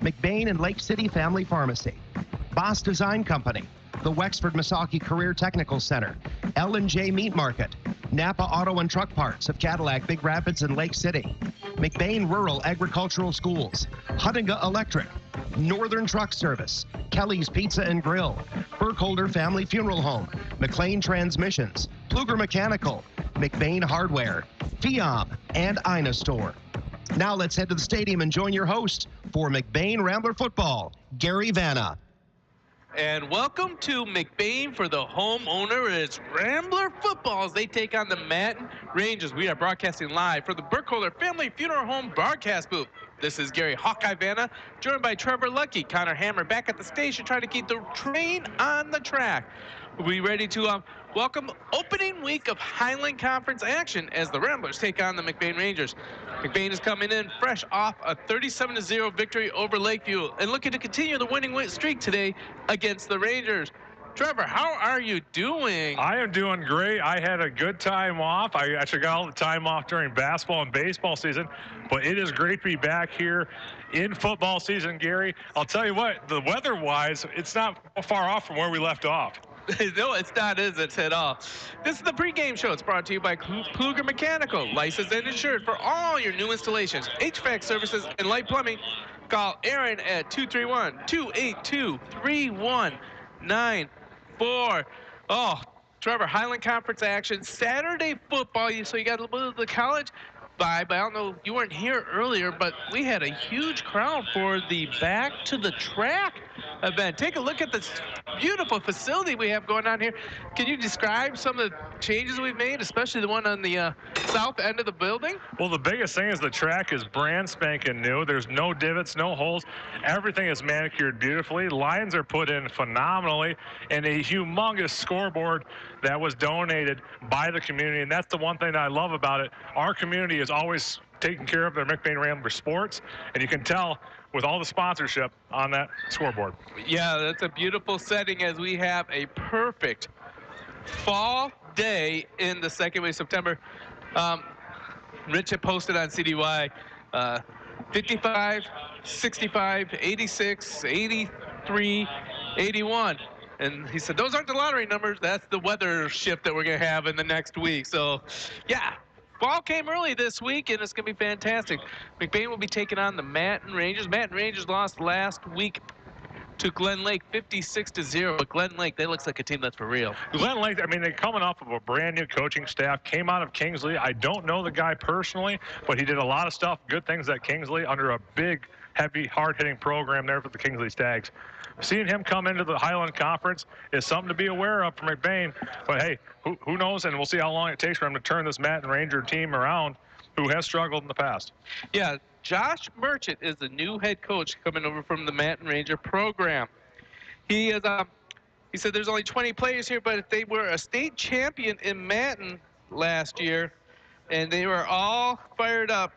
McBain and Lake City Family Pharmacy, Boss Design Company, the Wexford Misaki Career Technical Center, L&J Meat Market, Napa Auto and Truck Parts of Cadillac, Big Rapids, and Lake City, McBain Rural Agricultural Schools, Huttinga Electric, Northern Truck Service, Kelly's Pizza and Grill, Burkholder Family Funeral Home, McLean Transmissions, Pluger Mechanical, McBain Hardware, Fiam, and Ina Store. Now let's head to the stadium and join your host for McBain Rambler Football, Gary Vanna. And welcome to McBain for the homeowner. It's Rambler Football as they take on the Manton Rangers. We are broadcasting live from the Burkholder Family Funeral Home broadcast booth. This is Gary Hawkeye Vanna, joined by Trevor Lucky, Connor Hammer back at the station trying to keep the train on the track. We'll be ready to welcome opening week of Highland Conference action as the Ramblers take on the McBain Rangers. McBain is coming in fresh off a 37-0 victory over Lakeview and looking to continue the winning streak today against the Rangers. Trevor, how are you doing? I am doing great. I had a good time off. I actually got all the time off during basketball and baseball season, but it is great to be back here in football season, Gary. I'll tell you what, the weather-wise, it's not far off from where we left off. No, it's not, is it, at all. This is the pregame show. It's brought to you by Pluger Mechanical, licensed and insured for all your new installations, HVAC services, and light plumbing. Call Aaron at 231-282-3194. Oh, Trevor, Highland Conference action, Saturday football. So you got a little bit of the college vibe. I don't know, you weren't here earlier, but we had a huge crowd for the Back to the Track event. Take a look at this beautiful facility we have going on here. Can you describe some of the changes we've made, especially the one on the south end of the building? Well, the biggest thing is the track is brand spanking new. There's no divots, no holes. Everything is manicured beautifully. Lines are put in phenomenally, and a humongous scoreboard that was donated by the community. And that's the one thing that I love about it. Our community is always taking care of their McBain Ramblers sports, and you can tell with all the sponsorship on that scoreboard. Yeah, that's a beautiful setting as we have a perfect fall day in the second week of September. Rich had posted on CDY 55, 65, 86, 83, 81. And he said, those aren't the lottery numbers. That's the weather shift that we're going to have in the next week. So, yeah. Fall came early this week, and it's going to be fantastic. McBain will be taking on the Manton Rangers. Manton Rangers lost last week to Glen Lake 56-0. But Glen Lake, they looks like a team that's for real. Glen Lake, I mean, they're coming off of a brand new coaching staff, came out of Kingsley. I don't know the guy personally, but he did a lot of stuff, good things at Kingsley under a big, heavy, hard-hitting program there for the Kingsley Stags. Seeing him come into the Highland Conference is something to be aware of for McBain. But, hey, who knows, and we'll see how long it takes for him to turn this Manton Ranger team around, who has struggled in the past. Yeah, Josh Merchant is the new head coach coming over from the Manton Ranger program. He is, he said there's only 20 players here, but if they were a state champion in Manton last year, and they were all fired up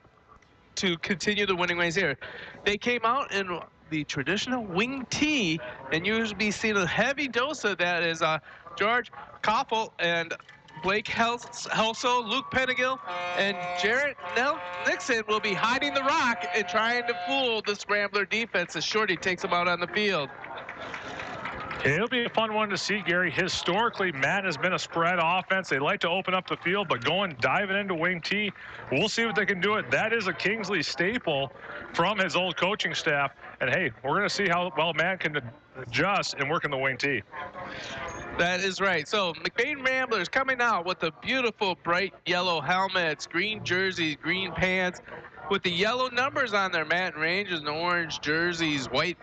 to continue the winning ways here. They came out in the traditional wing tee, and you'll be seeing a heavy dose of that is George Koffel and Blake Helso, Luke Pennegill, and Jarrett Nixon will be hiding the rock and trying to fool this Rambler defense as Shorty takes them out on the field. It'll be a fun one to see, Gary. Historically, Matt has been a spread offense. They like to open up the field, but diving into wing T, we'll see what they can do. That is a Kingsley staple from his old coaching staff. And, hey, we're going to see how well Matt can adjust and work in the wing T. That is right. So McBain Ramblers coming out with the beautiful bright yellow helmets, green jerseys, green pants, with the yellow numbers on their Manton Rangers and orange jerseys, white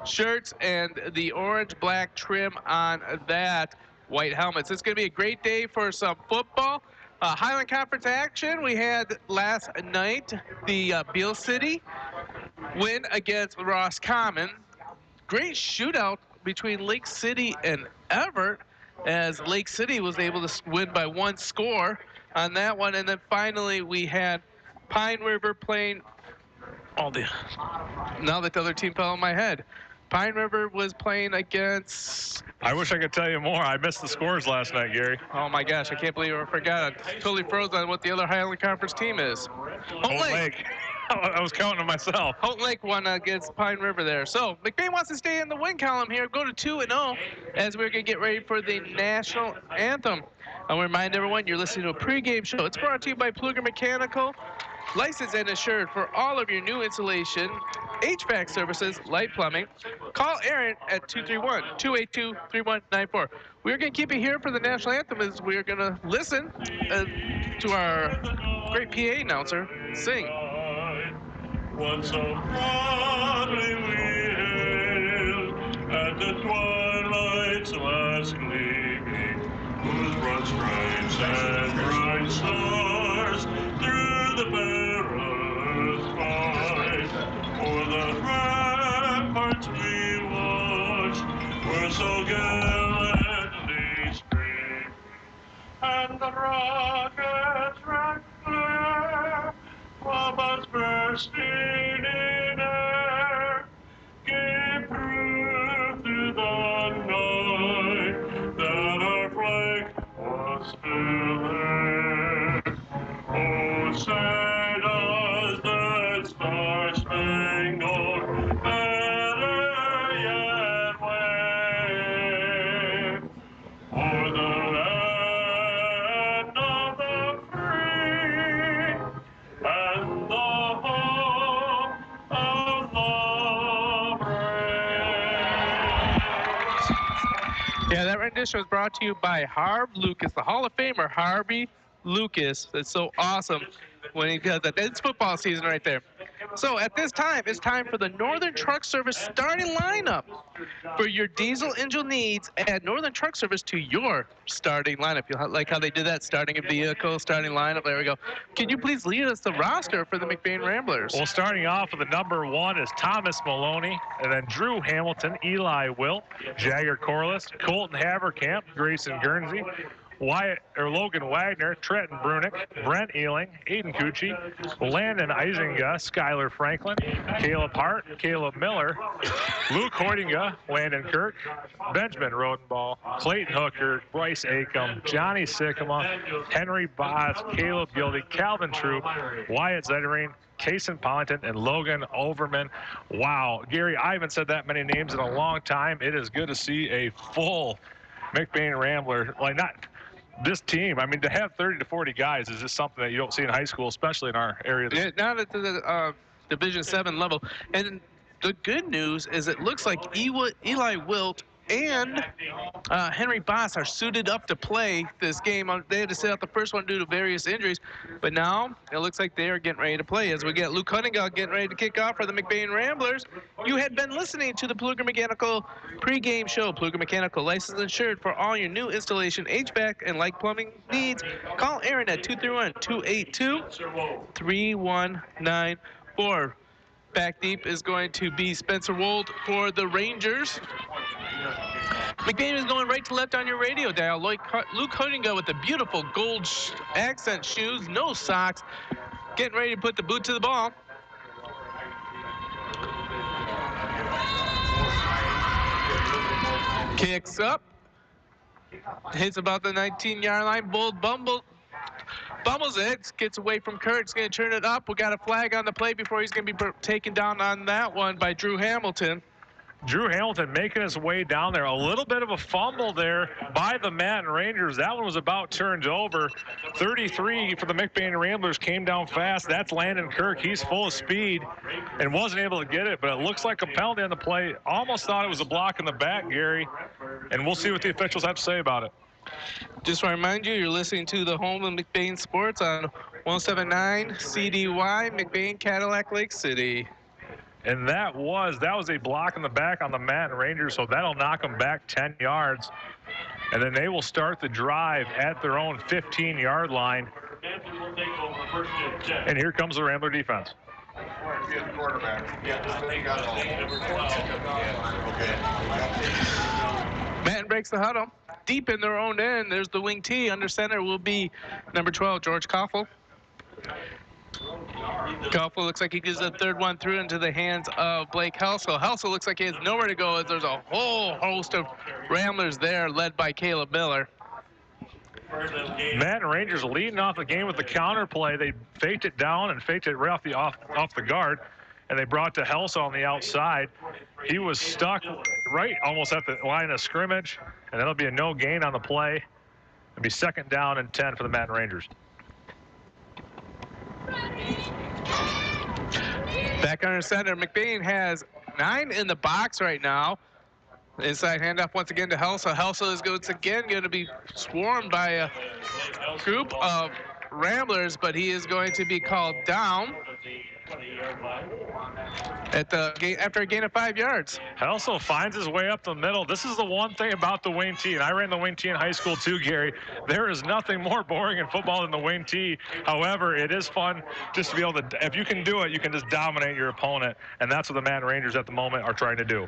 shirts, and the orange-black trim on that white helmets. It's going to be a great day for some football. Highland Conference action. We had last night the Beale City win against Roscommon. Great shootout between Lake City and Everett, as Lake City was able to win by one score on that one. And then finally we had Pine River playing now that the other team fell on my head. Pine River was playing against... I wish I could tell you more. I missed the scores last night, Gary. Oh, my gosh. I can't believe I forgot. I totally froze on what the other Highland Conference team is. Holt Lake. I was counting them myself. Houghton Lake won against Pine River there. So McBain wants to stay in the win column here. Go to 2-0 as we're going to get ready for the national anthem. I want to remind everyone you're listening to a pregame show. It's brought to you by Pluger Mechanical, licensed and assured for all of your new installation, HVAC services, light plumbing. Call Aaron at 231-282-3194. We're going to keep you here for the national anthem as we're going to listen to our great PA announcer sing. Once so proudly we hailed at the twilight's last gleaming, whose broad stripes and bright stars through the perilous fight. For the ramparts we watched were so gallantly streaming, and the rockets red flare, bombs bursting in air, gave proof through the night that our flag was still there. Oh, say does that star-spangled banner yet wave o'er the land of the free and the home of the brave. Yeah, that rendition was brought to you by Harv Lucas, the Hall of Famer Harvey Lucas. That's so awesome when he does that. It's football season right there. So at this time, it's time for the Northern Truck Service starting lineup. For your diesel engine needs, add Northern Truck Service to your starting lineup. You like how they did that, starting a vehicle, starting lineup. There we go. Can you please lead us the roster for the McBain Ramblers? Well, starting off with the number 1 is Thomas Maloney, and then Drew Hamilton, Eli Wilt, Jagger Corliss, Colton Haverkamp, Grayson Guernsey, Logan Wagner, Trenton Brunick, Brent Ealing, Aiden Cucci, Landon Isinga, Skylar Franklin, Caleb Hart, Caleb Miller, Luke Hoydinga, Landon Kirk, Benjamin Rodenball, Clayton Hooker, Bryce Acom, Johnny Sycamore, Henry Boss, Caleb Gildy, Calvin Troop, Wyatt Zedderine, Kason Ponton, and Logan Overman. Wow, Gary, I haven't said that many names in a long time. It is good to see a full McBain Rambler, like not this team. I mean, to have 30 to 40 guys is just something that you don't see in high school, especially in our area. Yeah, not at the Division 7 level. And the good news is it looks like Eli Wilt and Henry Boss are suited up to play this game. They had to sit out the first one due to various injuries, but now it looks like they are getting ready to play as we get Luke Cunningham getting ready to kick off for the McBain Ramblers. You had been listening to the Pluger Mechanical pregame show. Pluger Mechanical, licensed and insured for all your new installation, HVAC, and light plumbing needs. Call Aaron at 231-282-3194. Back deep is going to be Spencer Wold for the Rangers. McBain is going right to left on your radio dial. Luke Hoydinga with the beautiful gold accent shoes, no socks, getting ready to put the boot to the ball. Kicks up, hits about the 19-yard line. Bold bumbles it, gets away from Kurt. It's going to turn it up. We got a flag on the play before he's going to be taken down on that one by Drew Hamilton. Drew Hamilton making his way down there. A little bit of a fumble there by the Manton Rangers. That one was about turned over. 33 for the McBain Ramblers came down fast. That's Landon Kirk. He's full of speed and wasn't able to get it, but it looks like a penalty on the play. Almost thought it was a block in the back, Gary, and we'll see what the officials have to say about it. Just to remind you, you're listening to the home of McBain Sports on 107.9 CDY, McBain, Cadillac, Lake City. And that was a block in the back on the Manton Rangers, so that'll knock them back 10 yards. And then they will start the drive at their own 15-yard line. And here comes the Rambler defense. Manton breaks the huddle. Deep in their own end, there's the wing T. Under center will be number 12, George Koffel. Koffel looks like he gives the third one through into the hands of Blake Helsel. Helsel looks like he has nowhere to go as there's a whole host of Ramblers there led by Caleb Miller. Madden Rangers leading off the game with the counter play. They faked it down and faked it right off the guard, and they brought to Helsa on the outside. He was stuck right almost at the line of scrimmage, and that'll be a no gain on the play. It'll be 2nd down and 10 for the Madden Rangers. Back under center, McBain has 9 in the box right now. Inside handoff once again to Helsa. Helsa is once again going to be swarmed by a group of Ramblers, but he is going to be called down after a gain of 5 yards. Helsa finds his way up the middle. This is the one thing about the wing tee, and I ran the wing tee in high school too, Gary. There is nothing more boring in football than the wing tee. However, it is fun just to be able to, if you can do it, you can just dominate your opponent, and that's what the Madden Rangers at the moment are trying to do.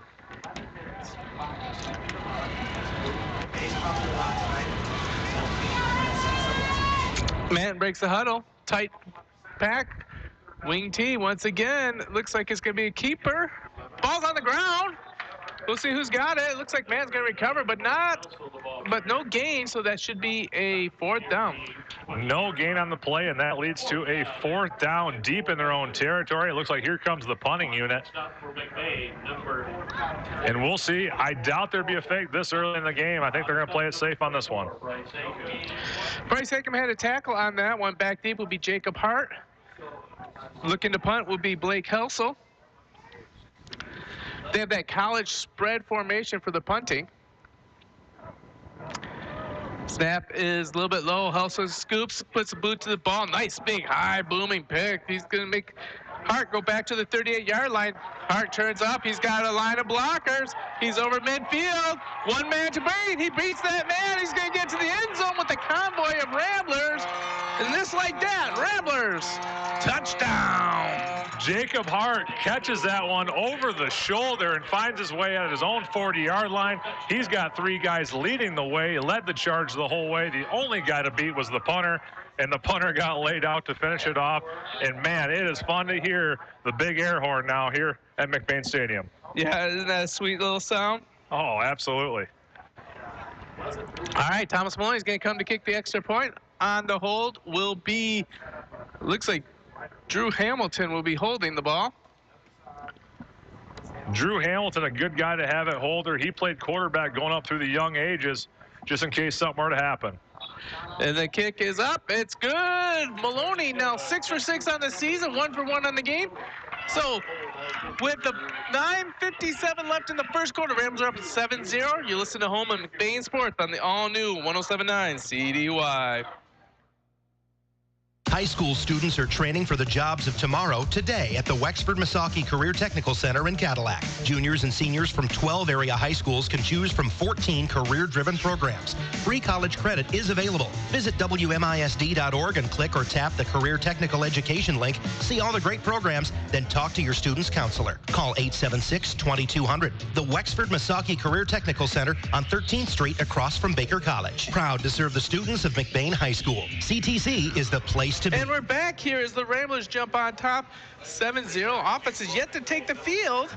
Man breaks the huddle. Tight pack. Wing tee once again. Looks like it's going to be a keeper. Ball's on the ground. We'll see who's got it. It looks like Man's going to recover, but no gain, so that should be a 4th down. No gain on the play, and that leads to a 4th down deep in their own territory. It looks like here comes the punting unit. And we'll see. I doubt there'd be a fake this early in the game. I think they're going to play it safe on this one. Bryce Hickam had a tackle on that one. Back deep will be Jacob Hart. Looking to punt will be Blake Helsel. They have that college spread formation for the punting. Snap is a little bit low. Helsel scoops, puts the boot to the ball. Nice big high booming pick. He's going to make Hart go back to the 38-yard line. Hart turns up. He's got a line of blockers. He's over midfield. One man to beat. He beats that man. He's going to get to the end zone with the convoy of Ramblers. And just like that, Ramblers, touchdown. Jacob Hart catches that one over the shoulder and finds his way at his own 40-yard line. He's got 3 guys leading the way, led the charge the whole way. The only guy to beat was the punter, and the punter got laid out to finish it off. And, man, it is fun to hear the big air horn now here at McBain Stadium. Yeah, isn't that a sweet little sound? Oh, absolutely. All right, Thomas Maloney's going to come to kick the extra point. On the hold will be, looks like Drew Hamilton will be holding the ball. Drew Hamilton, a good guy to have at holder. He played quarterback going up through the young ages, just in case something were to happen. And the kick is up. It's good. Maloney now 6 for 6 on the season, 1 for 1 on the game. So with the 9:57 left in the first quarter, Rams are up 7-0. You listen to Home and McBain Sports on the all-new 107.9 CDY. High school students are training for the jobs of tomorrow today at the Wexford Misaki Career Technical Center in Cadillac. Juniors and seniors from 12 area high schools can choose from 14 career-driven programs. Free college credit is available. Visit WMISD.org and click or tap the Career Technical Education link. See all the great programs, then talk to your student's counselor. Call 876-2200. The Wexford Misaki Career Technical Center on 13th Street across from Baker College. Proud to serve the students of McBain High School. CTC is the place to be. And we're back here as the Ramblers jump on top, 7-0. Offense is yet to take the field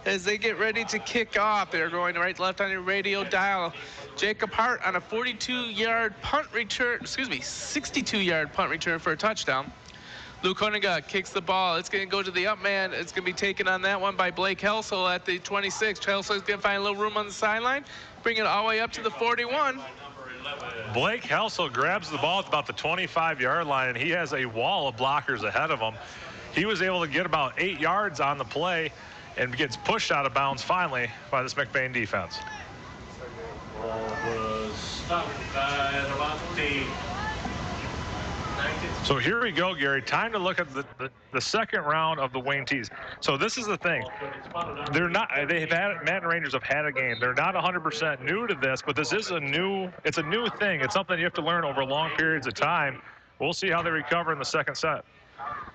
as they get ready to kick off. They're going right to left on your radio dial. Jacob Hart on a 42-yard punt return, 62-yard punt return for a touchdown. Luke Honega kicks the ball. It's going to go to the up man. It's going to be taken on that one by Blake Helsel at the 26. Helsel is going to find a little room on the sideline, bring it all the way up to the 41. Blake Helsel grabs the ball at about the 25-yard line, and he has a wall of blockers ahead of him. He was able to get about 8 yards on the play and gets pushed out of bounds finally by this McBain defense. So here we go, Gary. Time to look at the second round of the Wayne Tees. So this is the thing. Madden Rangers have had a game. They're not 100% new to this, but this is a new thing. It's something you have to learn over long periods of time. We'll see how they recover in the second set.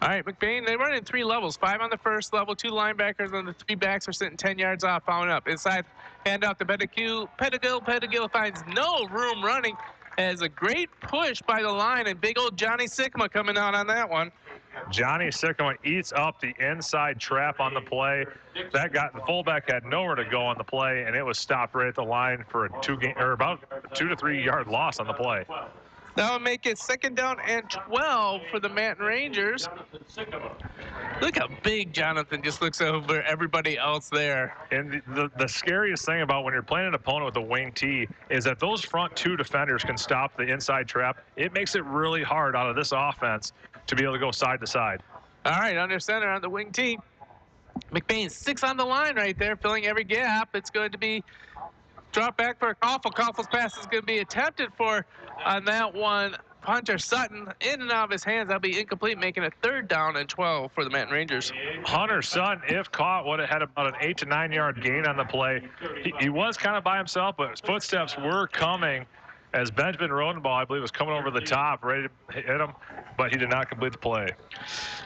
All right, McBain, they run in 3 levels. 5 on the first level, 2 linebackers, and the 3 backs are sitting 10 yards off, following up. Inside, handoff to Pettigill. Pettigill finds no room running. Has a great push by the line, and big old Johnny Sigma coming out on that one. Johnny Sycamore eats up the inside trap on the play. That got the fullback had nowhere to go on the play, and it was stopped right at the line for about 2 to 3 yard loss on the play. That would make it 2nd down and 12 for the Manton Rangers. Look how big Jonathan just looks over everybody else there. And the scariest thing about when you're playing an opponent with a wing T is that those front 2 defenders can stop the inside trap. It makes it really hard out of this offense to be able to go side to side. All right, under center on the wing T. McBain 6 on the line right there, filling every gap. It's going to be drop back for Koffel. Koffel's pass is going to be attempted for on that one. Hunter Sutton in and out of his hands. That'll be incomplete, making it 3rd down and 12 for the Manton Rangers. Hunter Sutton, if caught, would have had about an 8 to 9 yard gain on the play. He was kind of by himself, but his footsteps were coming as Benjamin Rodenbaugh, I believe, was coming over the top, ready to hit him, but he did not complete the play.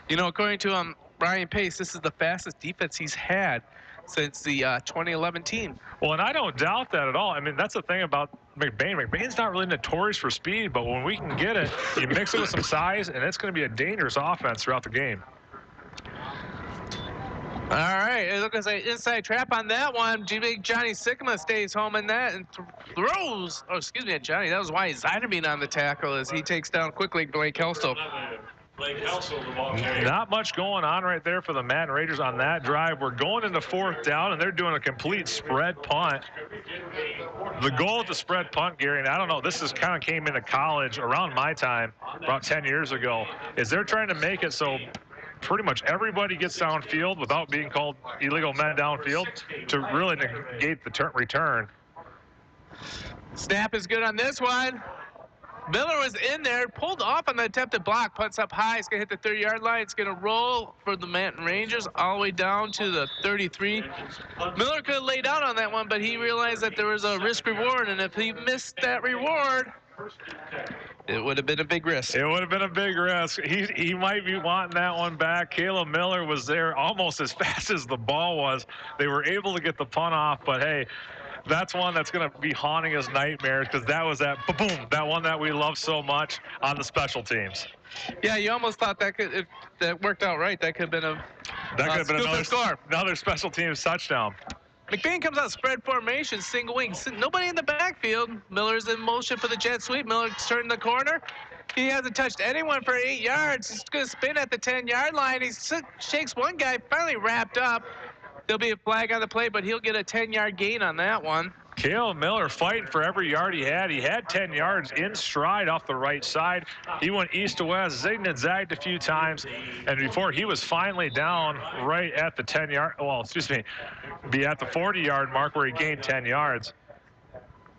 You know, according to Brian Pace, this is the fastest defense he's had since the 2011 team. Well, and I don't doubt that at all. I mean, that's the thing about McBain. McBain's not really notorious for speed, but when we can get it, you mix it with some size, and it's going to be a dangerous offense throughout the game. All right, it looks like inside trap on that one. Big Johnny Sycamore stays home in that and throws. Oh, excuse me, Johnny. That was why Ziderbean on the tackle as he takes down quickly Blake Helstow. Not much going on right there for the Manton Rangers on that drive. We're going into 4th down, and they're doing a complete spread punt. The goal with the spread punt, Gary, and I don't know, this is kind of came into college around my time, about 10 years ago, is they're trying to make it so pretty much everybody gets downfield without being called illegal men downfield to really negate the return. Snap is good on this one. Miller was in there, pulled off on the attempted block, punts up high. It's going to hit the 30-yard line. It's going to roll for the Manton Rangers all the way down to the 33. Miller could have laid out on that one, but he realized that there was a risk-reward, and if he missed that reward, it would have been a big risk. It would have been a big risk. He might be wanting that one back. Caleb Miller was there almost as fast as the ball was. They were able to get the punt off, but hey, that's one that's going to be haunting his nightmares because that was that boom, that one that we love so much on the special teams. Yeah, you almost thought that could, if that worked out right, that could have been another special teams touchdown. McBain comes out spread formation, single wing, nobody in the backfield. Miller's in motion for the jet sweep. Miller's turning the corner. He hasn't touched anyone for 8 yards. He's going to spin at the 10-yard line. He shakes one guy, finally wrapped up. There'll be a flag on the play, but he'll get a 10-yard gain on that one. Caleb Miller fighting for every yard he had. He had 10 yards in stride off the right side. He went east to west, zigged and zagged a few times, and before he was finally down right at the 10-yard, be at the 40-yard mark where he gained 10 yards.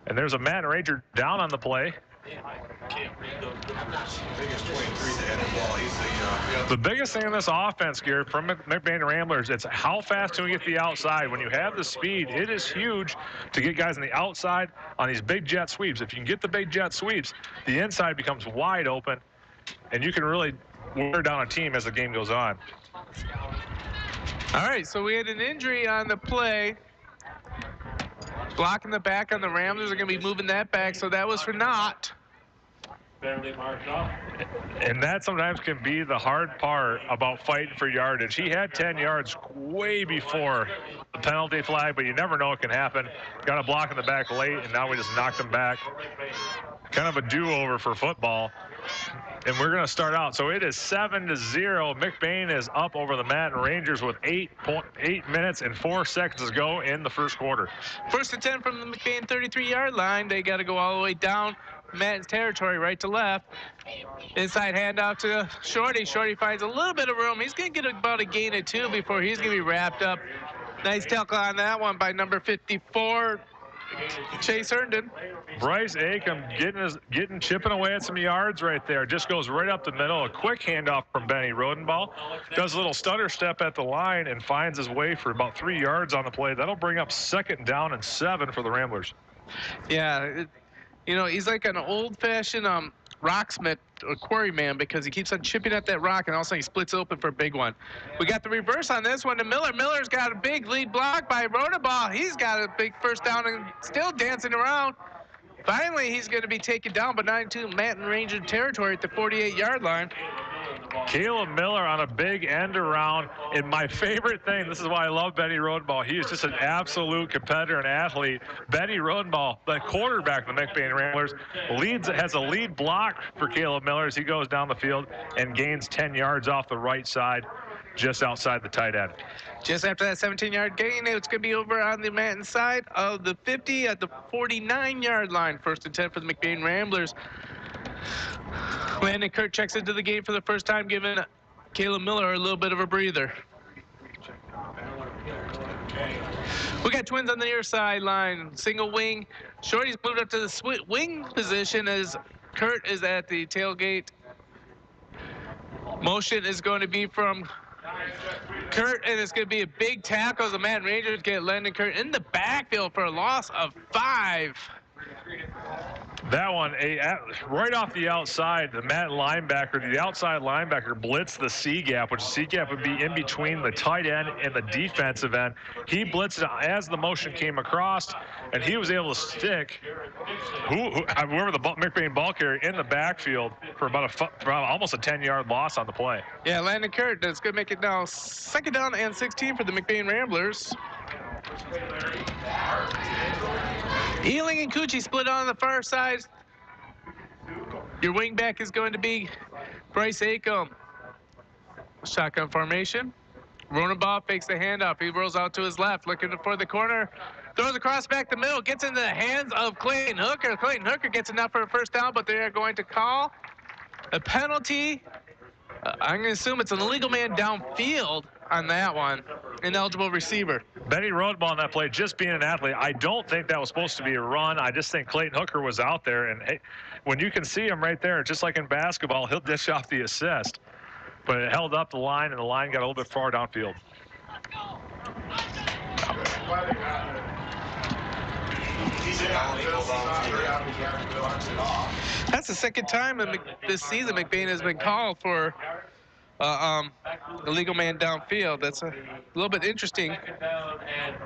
And there's a Manton Ranger down on the play. The biggest thing in this offense, Gary, from McBain Ramblers, it's how fast can we get the outside. When you have the speed, it is huge to get guys on the outside on these big jet sweeps. If you can get the big jet sweeps, the inside becomes wide open, and you can really wear down a team as the game goes on. All right, so we had an injury on the play. Blocking the back on the Ramblers are going to be moving that back, so that was for naught. And that sometimes can be the hard part about fighting for yardage. He had 10 yards way before the penalty flag, but you never know what can happen. Got a block in the back late, and now we just knocked him back. Kind of a do-over for football. And we're going to start out. So it is 7-0. McBain is up over the Manton Rangers with 8 minutes and 4 seconds to go in the first quarter. 1st and 10 from the McBain 33-yard line. They got to go all the way down Manton's territory, right to left. Inside handoff to Shorty. Shorty finds a little bit of room. He's going to get about a gain of 2 before he's going to be wrapped up. Nice tackle on that one by number 54, Chase Herndon. Bryce Acom chipping away at some yards right there. Just goes right up the middle. A quick handoff from Benny Rodenbaugh. Does a little stutter step at the line and finds his way for about 3 yards on the play. That'll bring up 2nd down and 7 for the Ramblers. Yeah, you know, he's like an old-fashioned rocksmith or quarryman because he keeps on chipping at that rock and all of a sudden he splits open for a big one. We got the reverse on this one to Miller. Miller's got a big lead block by Rodenbaugh. He's got a big 1st down and still dancing around. Finally, he's going to be taken down, but not into Manton Ranger territory at the 48-yard line. Caleb Miller on a big end around. And my favorite thing, this is why I love Benny Rodenball. He is just an absolute competitor and athlete. Benny Rodenball, the quarterback of the McBain Ramblers, has a lead block for Caleb Miller as he goes down the field and gains 10 yards off the right side, just outside the tight end. Just after that 17-yard gain, it's going to be over on the Manton side of the 50 at the 49-yard line. 1st and 10 for the McBain Ramblers. Landon Kurt checks into the game for the first time, giving Caleb Miller a little bit of a breather. We got twins on the near sideline. Single wing. Shorty's moved up to the wing position as Kurt is at the tailgate. Motion is going to be from Kurt, and it's going to be a big tackle as the Manton Rangers get Landon Kurt in the backfield for a loss of 5. That one, right off the outside, the outside linebacker blitzed the C gap, which C gap would be in between the tight end and the defensive end. He blitzed it as the motion came across, and he was able to stick whoever the McBain ball carrier in the backfield for about almost a 10-yard loss on the play. Yeah, Landon Kurt, that's going to make it now 2nd down and 16 for the McBain Ramblers. Ealing and Coochie split on the far side. Your wingback is going to be Bryce Acom. Shotgun formation. Rodenbaugh fakes the handoff. He rolls out to his left, looking for the corner. Throws across back the middle, gets into the hands of Clayton Hooker. Clayton Hooker gets enough for a 1st down, but they are going to call a penalty. I'm going to assume it's an illegal man downfield on that one. Ineligible receiver. Benny Rodenball on that play, just being an athlete, I don't think that was supposed to be a run. I just think Clayton Hooker was out there, and hey, when you can see him right there, just like in basketball, he'll dish off the assist. But it held up the line, and the line got a little bit far downfield. That's the 2nd time this season McBain has been called for illegal man downfield. That's a little bit interesting.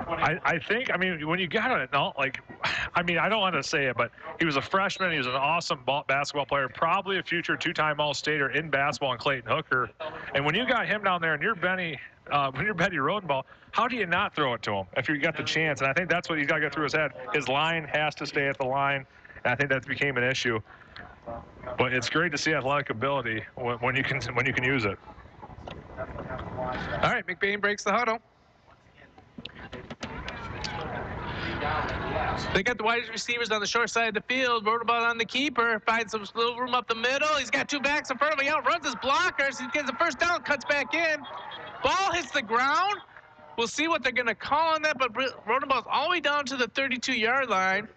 I think, when you got it, I don't want to say it, but he was a freshman. He was an awesome basketball player, probably a future 2-time All-Stater in basketball in Clayton Hooker. And when you got him down there and you're Benny Rodenball, how do you not throw it to him if you got the chance? And I think that's what he's got to get through his head. His line has to stay at the line, and I think that became an issue. But it's great to see athletic ability when you can use it. All right, McBain breaks the huddle. They got the wide receivers on the short side of the field. Rodenbaugh on the keeper. Finds some little room up the middle. He's got 2 backs in front of him. He outruns his blockers. He gets the 1st down, cuts back in. Ball hits the ground. We'll see what they're going to call on that, but Rodenbaugh's all the way down to the 32-yard line.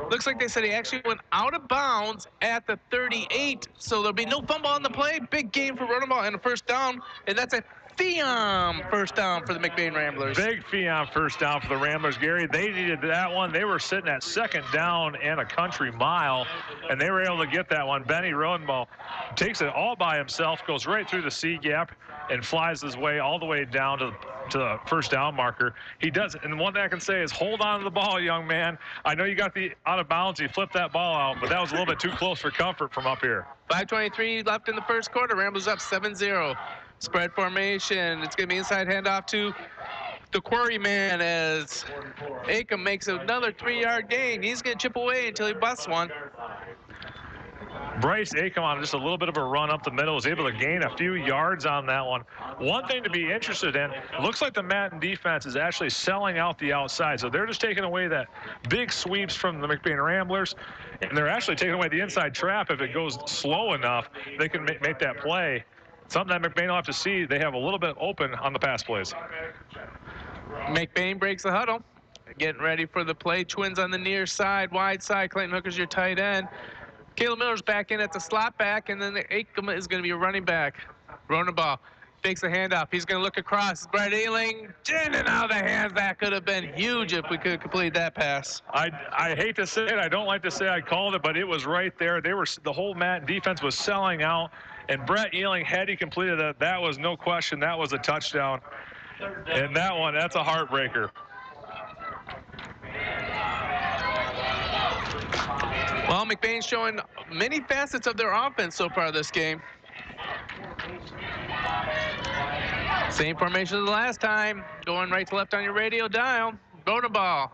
Looks like they said he actually went out of bounds at the 38, so there'll be no fumble on the play. Big gain for Rodenbaugh and a 1st down, and that's a Fiam 1st down for the McBain Ramblers. Big Fiam 1st down for the Ramblers, Gary. They needed that one. They were sitting at 2nd down and a country mile, and they were able to get that one. Benny Rodenball takes it all by himself, goes right through the C gap, and flies his way all the way down to the 1st down marker. He does it, and one thing I can say is hold on to the ball, young man. I know you got the out of bounds, you flipped that ball out, but that was a little bit too close for comfort from up here. 5:23 left in the 1st quarter. Ramblers up 7-0. Spread formation. It's going to be inside handoff to the quarry man as Acom makes another 3-yard gain. He's going to chip away until he busts one. Bryce Acom on just a little bit of a run up the middle, was able to gain a few yards on that one. One thing to be interested in, looks like the Manton defense is actually selling out the outside. So they're just taking away that big sweeps from the McBain Ramblers, and they're actually taking away the inside trap. If it goes slow enough, they can make that play. Something that McBain will have to see. They have a little bit open on the pass plays. McBain breaks the huddle. Getting ready for the play. Twins on the near side, wide side. Clayton Hooker's your tight end. Caleb Miller's back in at the slot back, and then Acom is going to be a running back. Rodenbaugh fakes a handoff. He's going to look across. Brett Ealing, in and out of the hands. That could have been huge if we could complete that pass. I hate to say it. I don't like to say I called it, but it was right there. The whole Manton defense was selling out, and Brett Ealing, had he completed that was no question. That was a touchdown. And that one, that's a heartbreaker. Well, McBain's showing many facets of their offense so far this game. Same formation as the last time. Going right to left on your radio dial. Rodenbaugh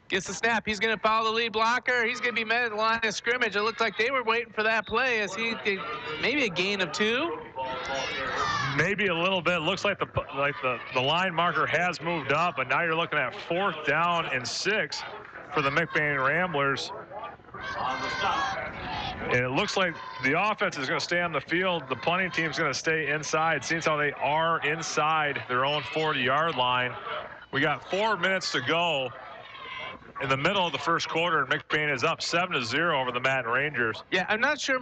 gets the snap. He's going to follow the lead blocker. He's going to be met at the line of scrimmage. It looked like they were waiting for that play as he did maybe a gain of 2. Maybe a little bit. Looks like the line marker has moved up, but now you're looking at 4th down and 6 for the McBain Ramblers. And it looks like the offense is going to stay on the field. The punting team's going to stay inside. Seems how they are inside their own 40-yard line. We got 4 minutes to go in the middle of the first quarter, and McBain is up 7-0 over the Madden Rangers. Yeah, I'm not sure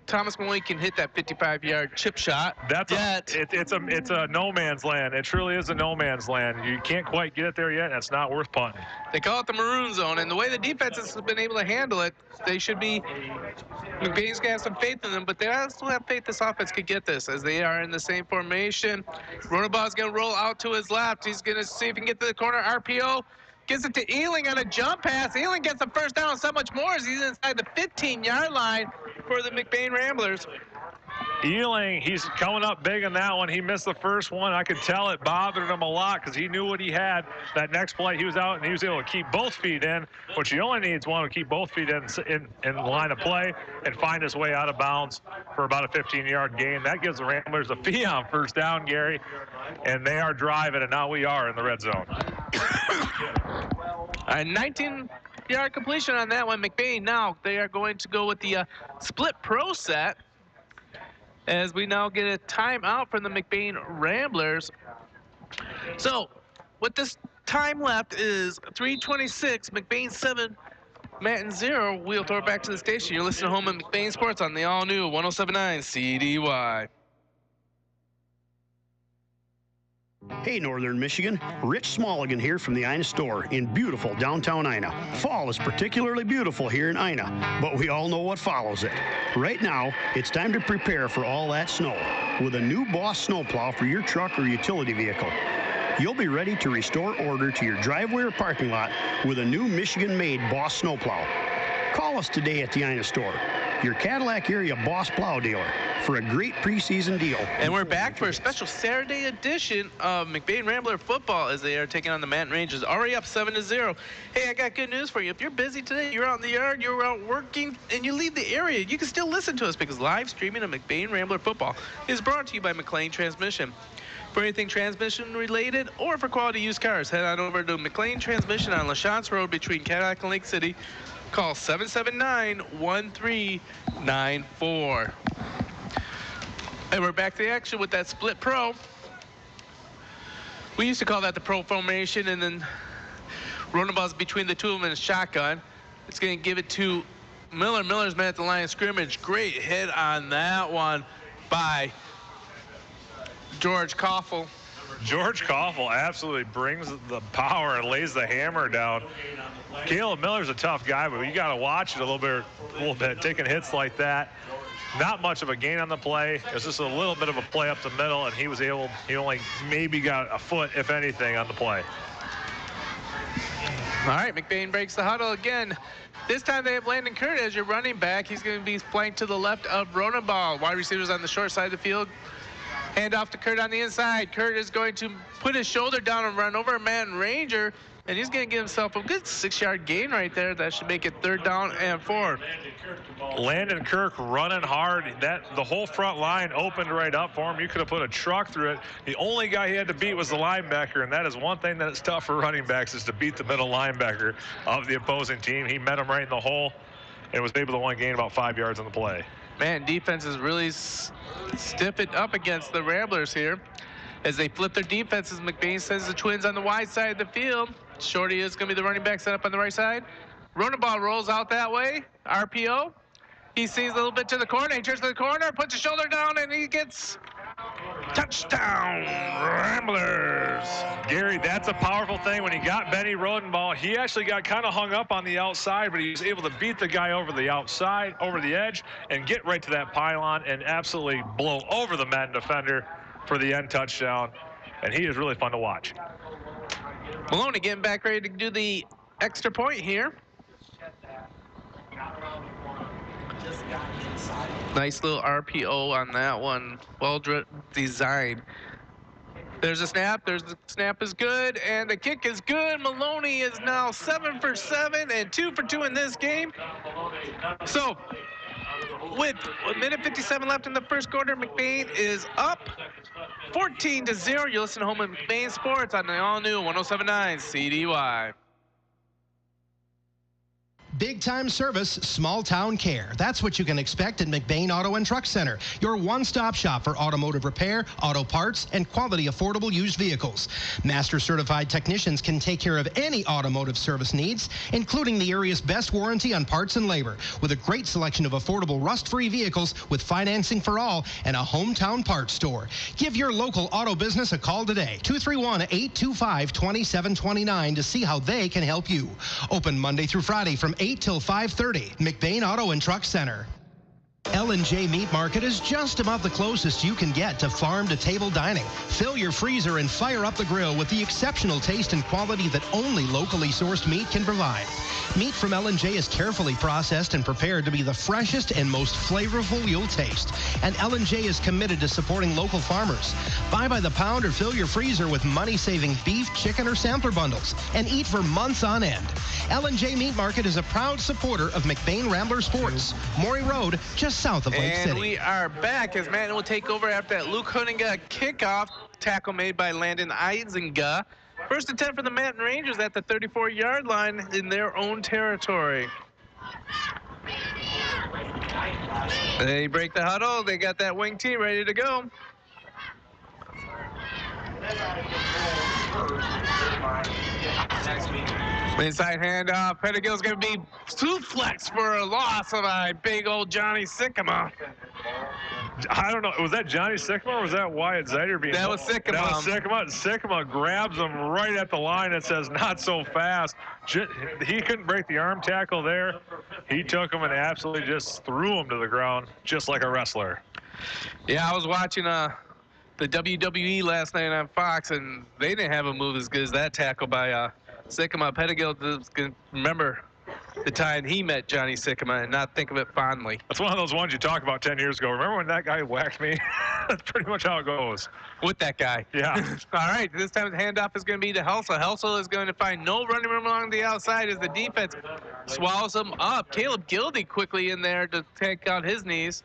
Thomas Maloney can hit that 55-yard chip shot. It's a no man's land. It truly is a no man's land. You can't quite get it there yet, and it's not worth punting. They call it the maroon zone, and the way the defense has been able to handle it, they should be. McBain's gonna have some faith in them, but they also have faith this offense could get this as they are in the same formation. Rodenbaugh's gonna roll out to his left. He's gonna see if he can get to the corner. RPO. Gives it to Ealing on a jump pass. Ealing gets the first down so much more as he's inside the 15-yard line for the McBain Ramblers. Ealing, he's coming up big in that one. He missed the first one. I could tell it bothered him a lot because he knew what he had. That next play, he was out and he was able to keep both feet in, which he only needs one to keep both feet in the line of play and find his way out of bounds for about a 15-yard gain. That gives the Ramblers a fee on first down, Gary, and they are driving, and now we are in the red zone. A 19-yard completion on that one. McBain now, they are going to go with the split pro set as we now get a timeout from the McBain Ramblers. So, with this time left is 3:26, McBain 7, Madden 0. We'll throw it back to the station. You're listening to Home and McBain Sports on the all-new 107.9 CDY. Hey, Northern Michigan. Rich Smulligan here from the Ina store in beautiful downtown Ina. Fall is particularly beautiful here in Ina, but we all know what follows it. Right now, it's time to prepare for all that snow with a new Boss snowplow for your truck or utility vehicle. You'll be ready to restore order to your driveway or parking lot with a new Michigan-made Boss snowplow. Call us today at the Ina store, your Cadillac area Boss plow dealer, for a great preseason deal. And we're back for a special Saturday edition of McBain Rambler football as they are taking on the Madden Rangers, already up 7-0. Hey, I got good news for you. If you're busy today, you're out in the yard, you're out working, and you leave the area, you can still listen to us because live streaming of McBain Rambler football is brought to you by McLean Transmission. For anything transmission related or for quality used cars, head on over to McLean Transmission on LaChance Road between Cadillac and Lake City. Call 779-1394. And we're back to the action with that split pro. We used to call that the pro formation, and then Rodenbaugh's between the two of them in a shotgun. It's going to give it to Miller. Miller's met at the line of scrimmage. Great hit on that one by George Koffel. George Koffel absolutely brings the power and lays the hammer down. Caleb Miller's a tough guy, but you got to watch it a little bit, taking hits like that. Not much of a gain on the play. It was just a little bit of a play up the middle, and he only maybe got a foot, if anything, on the play. All right, McBain breaks the huddle again. This time they have Landon Kurt as your running back. He's going to be flanked to the left of Rodenbaugh. Wide receivers on the short side of the field. Hand off to Kurt on the inside. Kurt is going to put his shoulder down and run over a Madden Ranger, and he's going to give himself a good 6-yard gain right there. That should make it 3rd down and 4. Landon Kirk running hard. The whole front line opened right up for him. You could have put a truck through it. The only guy he had to beat was the linebacker, and that is one thing that is tough for running backs is to beat the middle linebacker of the opposing team. He met him right in the hole and was able to only gain about 5 yards on the play. Man, defense is really stiffened up against the Ramblers here. As they flip their defenses, McBain sends the Twins on the wide side of the field. Shorty is going to be the running back set up on the right side. Rodenbaugh rolls out that way. RPO. He sees a little bit to the corner. He turns to the corner, puts his shoulder down, and he gets touchdown, Ramblers. Gary, that's a powerful thing. When he got Benny Rodenbaugh, he actually got kind of hung up on the outside, but he was able to beat the guy over the outside, over the edge, and get right to that pylon and absolutely blow over the Madden defender for the end touchdown. And he is really fun to watch. Maloney getting back ready to do the extra point here. Nice little RPO on that one. Well designed. There's a snap. The snap is good, and the kick is good. Maloney is now 7 for 7 and 2 for 2 in this game. So, with 1:57 left in the first quarter, McBain is up 14-0. You listen to Home of McBain Sports on the all-new 107.9 CDY. Big time service, small town care. That's what you can expect at McBain Auto and Truck Center, your one-stop shop for automotive repair, auto parts, and quality affordable used vehicles. Master certified technicians can take care of any automotive service needs, including the area's best warranty on parts and labor, with a great selection of affordable rust-free vehicles with financing for all and a hometown parts store. Give your local auto business a call today, 231-825-2729, to see how they can help you. Open Monday through Friday from 8 till 5:30. McBain Auto and Truck Center. L&J Meat Market is just about the closest you can get to farm-to-table dining. Fill your freezer and fire up the grill with the exceptional taste and quality that only locally sourced meat can provide. Meat from L&J is carefully processed and prepared to be the freshest and most flavorful you'll taste. And L&J is committed to supporting local farmers. Buy by the pound or fill your freezer with money-saving beef, chicken, or sampler bundles and eat for months on end. L&J Meat Market is a proud supporter of McBain Ramblers Sports. Maury Road, just south of Lake City. And we are back as Matt will take over after that Luke Hunninga kickoff tackle made by Landon Eisenga. First and 10 for the Manton Rangers at the 34-yard line in their own territory. They break the huddle. They got that wing tee ready to go. Inside handoff. Pettigill's going to be suplex for a loss of a big old Johnny Sycamore. I don't know. Was that Johnny Sycamore or was that Wyatt Zeider being? That was Sycamore. That was Sycamore. Sycamore grabs him right at the line and says, "Not so fast." He couldn't break the arm tackle there. He took him and absolutely just threw him to the ground, just like a wrestler. Yeah, I was watching the WWE last night on Fox, and they didn't have a move as good as that tackle by Sycamore. Pettigill can remember the time he met Johnny Sycamore and not think of it fondly. That's one of those ones you talked about 10 years ago. Remember when that guy whacked me? That's pretty much how it goes. With that guy. Yeah. All right, this time the handoff is going to be to Helsel. Helsel is going to find no running room along the outside as the defense swallows him up. Caleb Gildy quickly in there to take out his knees.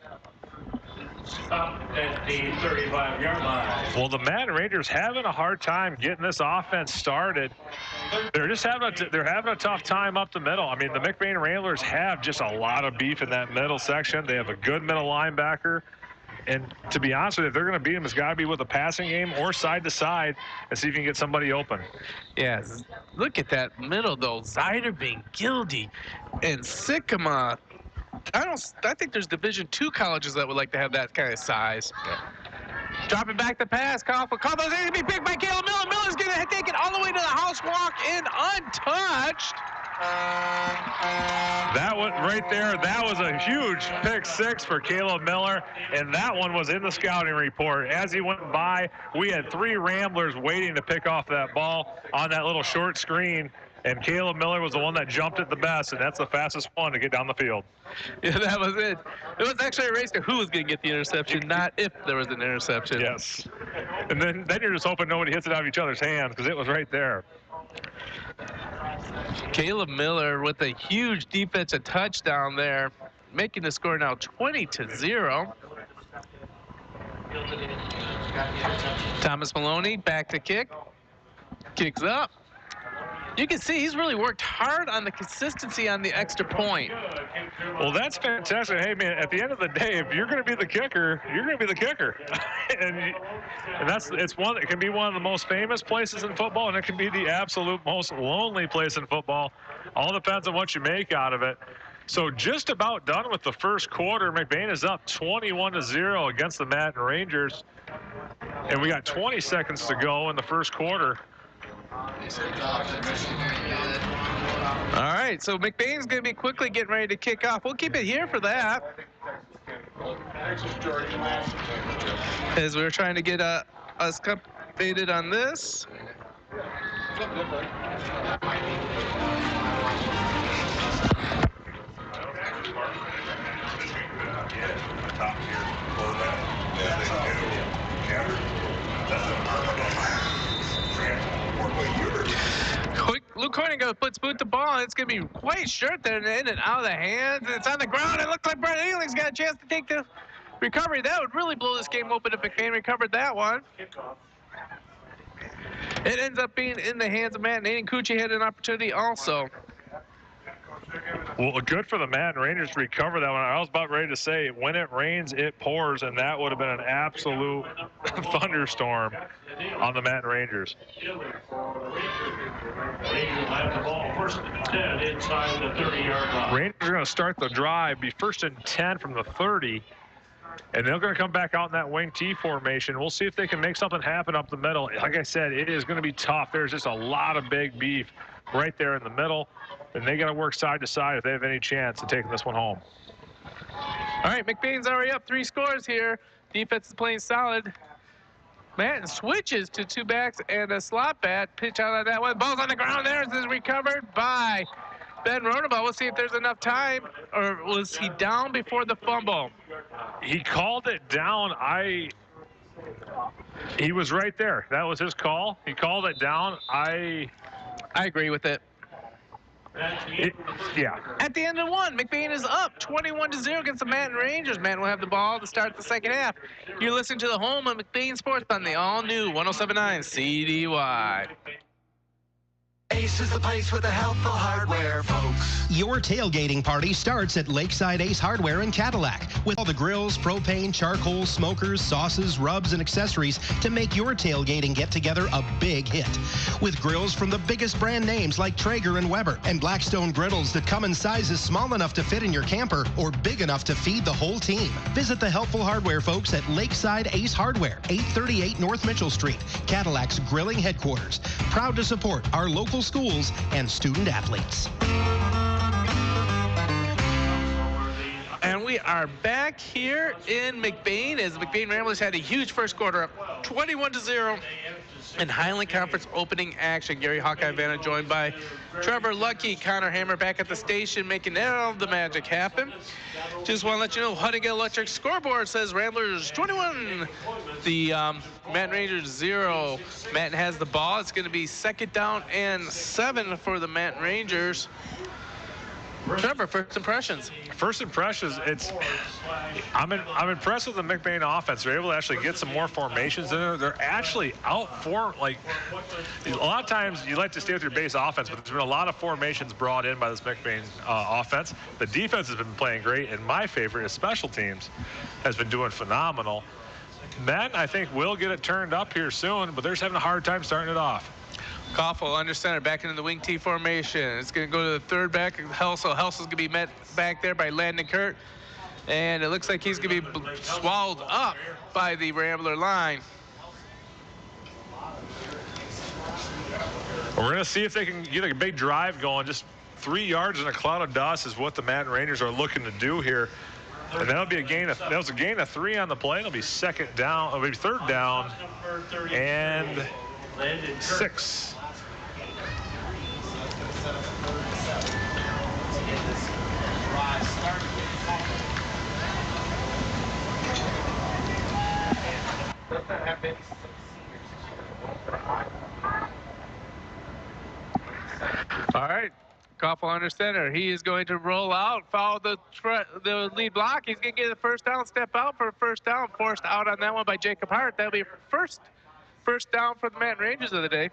Up at the 35-yard line. Well, the Manton Rangers having a hard time getting this offense started. They're just having a tough time up the middle. I mean, the McBain Ramblers have just a lot of beef in that middle section. They have a good middle linebacker. And to be honest with you, if they're going to beat them, it's got to be with a passing game or side to side and see if you can get somebody open. Yeah, look at that middle, though. Zeiderbing, Gildy, and Sycamore. I think there's Division II colleges that would like to have that kind of size. Yeah. Dropping back the pass. Koffel is going to be picked by Caleb Miller. Miller's going to take it all the way to the house walk in untouched. That one right there, that was a huge pick six for Caleb Miller, and that one was in the scouting report. As he went by, we had 3 Ramblers waiting to pick off that ball on that little short screen, and Caleb Miller was the one that jumped it the best, and that's the fastest one to get down the field. Yeah, that was it. It was actually a race to who was going to get the interception, not if there was an interception. Yes. And then you're just hoping nobody hits it out of each other's hands because it was right there. Caleb Miller with a huge defensive touchdown there, making the score now 20-0. Thomas Maloney back to kick. Kicks up. You can see he's really worked hard on the consistency on the extra point. Well, that's fantastic. Hey, man, at the end of the day, if you're going to be the kicker, you're going to be the kicker. and it can be one of the most famous places in football, and it can be the absolute most lonely place in football. All depends on what you make out of it. So just about done with the first quarter. McBain is up 21-0 against the Manton Rangers. And we got 20 seconds to go in the first quarter. All right, so McBain's going to be quickly getting ready to kick off. We'll keep it here for that. As we're trying to get us updated on this. Luke Horning puts boot the ball, and it's going to be quite short there, and in and out of the hands, and it's on the ground. It looks like Brett Ailing's got a chance to take the recovery. That would really blow this game open if McBain recovered that one. It ends up being in the hands of Matt Nading. Cucci had an opportunity also. Well, good for the Manhattan Rangers to recover that one. I was about ready to say, when it rains, it pours, and that would have been an absolute thunderstorm on the Manhattan Rangers. Rangers have the ball first and 10 inside the 30-yard line. Rangers are going to start the drive, be first and 10 from the 30. And they're going to come back out in that wing T formation. We'll see if they can make something happen up the middle. Like I said, it is going to be tough. There's just a lot of big beef right there in the middle. And they got to work side to side if they have any chance of taking this one home. All right, McBain's already up 3 scores here. Defense is playing solid. Manhattan switches to 2 backs and a slot bat. Pitch out on that one. Ball's on the ground there. This is recovered by Ben Rodenbaugh. We'll see if there's enough time, or was he down before the fumble? He called it down. He was right there. That was his call. He called it down. I agree with it. Yeah. At the end of 1, McBain is up 21-0 against the Manhattan Rangers. Manhattan will have the ball to start the second half. You're listening to the home of McBain Sports on the all-new 107.9 CDY. Ace is the place with the helpful hardware, folks. Your tailgating party starts at Lakeside Ace Hardware in Cadillac with all the grills, propane, charcoal, smokers, sauces, rubs, and accessories to make your tailgating get-together a big hit. With grills from the biggest brand names like Traeger and Weber, and Blackstone griddles that come in sizes small enough to fit in your camper or big enough to feed the whole team. Visit the helpful hardware folks at Lakeside Ace Hardware, 838 North Mitchell Street, Cadillac's grilling headquarters. Proud to support our local schools and student athletes. And we are back here in McBain as McBain Ramblers had a huge first quarter up 21-0 in Highland Conference opening action. Gary Hawkeye Vanna joined by Trevor Lucky, Connor Hammer back at the station making all the magic happen. Just want to let you know, Huntington Electric scoreboard says Ramblers 21, the Manhattan Rangers 0. Manhattan has the ball. It's going to be 2nd down and 7 for the Manhattan Rangers. Trevor, first impressions. First impressions, I'm impressed with the McBain offense. They're able to actually get some more formations in there. They're actually like, a lot of times you like to stay with your base offense, but there's been a lot of formations brought in by this McBain offense. The defense has been playing great, and my favorite is special teams has been doing phenomenal. Men, I think, will get it turned up here soon, but they're just having a hard time starting it off. Koffel under center, back into the wing T formation. It's going to go to the 3rd back, Helsel. Helsel's going to be met back there by Landon Kurt. And it looks like he's going to be swallowed up by the Rambler line. We're going to see if they can get a big drive going. Just 3 yards in a cloud of dust is what the Manhattan Rangers are looking to do here. And that'll be a gain of, that was a gain of 3 on the play. It'll be 2nd down, it'll be 3rd down and 6. All right, Koffel under center. He is going to roll out, follow the lead block. He's going to get a 1st down, step out for a 1st down, forced out on that one by Jacob Hart. That'll be first down for the Manhattan Rangers of the day.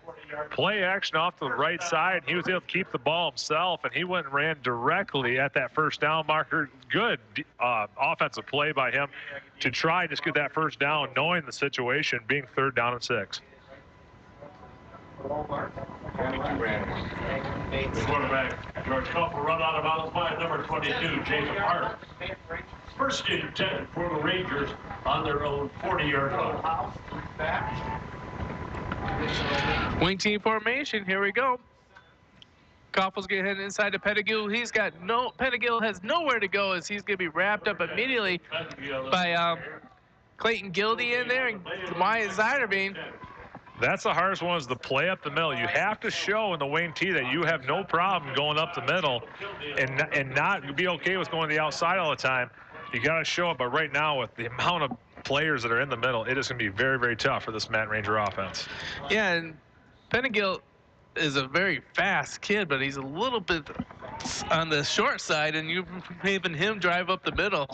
Play action off to the right side. He was able to keep the ball himself, and he went and ran directly at that 1st down marker. Good offensive play by him to try and just get that 1st down, knowing the situation being 3rd down and 6. The quarterback, George Koffel, run out of bounds by number 22, Jacob Hart. 1st and 10 for the Rangers on their own 40-yard line. Wing team formation, here we go. Koffel's going to head inside to Pettigrew. Pettigrew has nowhere to go as he's going to be wrapped up immediately by Clayton Gildy in there and Wyatt Ziderbean. That's the hardest one, is the play up the middle. You have to show in the wing T that you have no problem going up the middle and not be okay with going to the outside all the time. You got to show it, but right now with the amount of players that are in the middle, it is going to be very, very tough for this Matt Ranger offense. Yeah, and Pennegill is a very fast kid, but he's a little bit on the short side, and you're having him drive up the middle.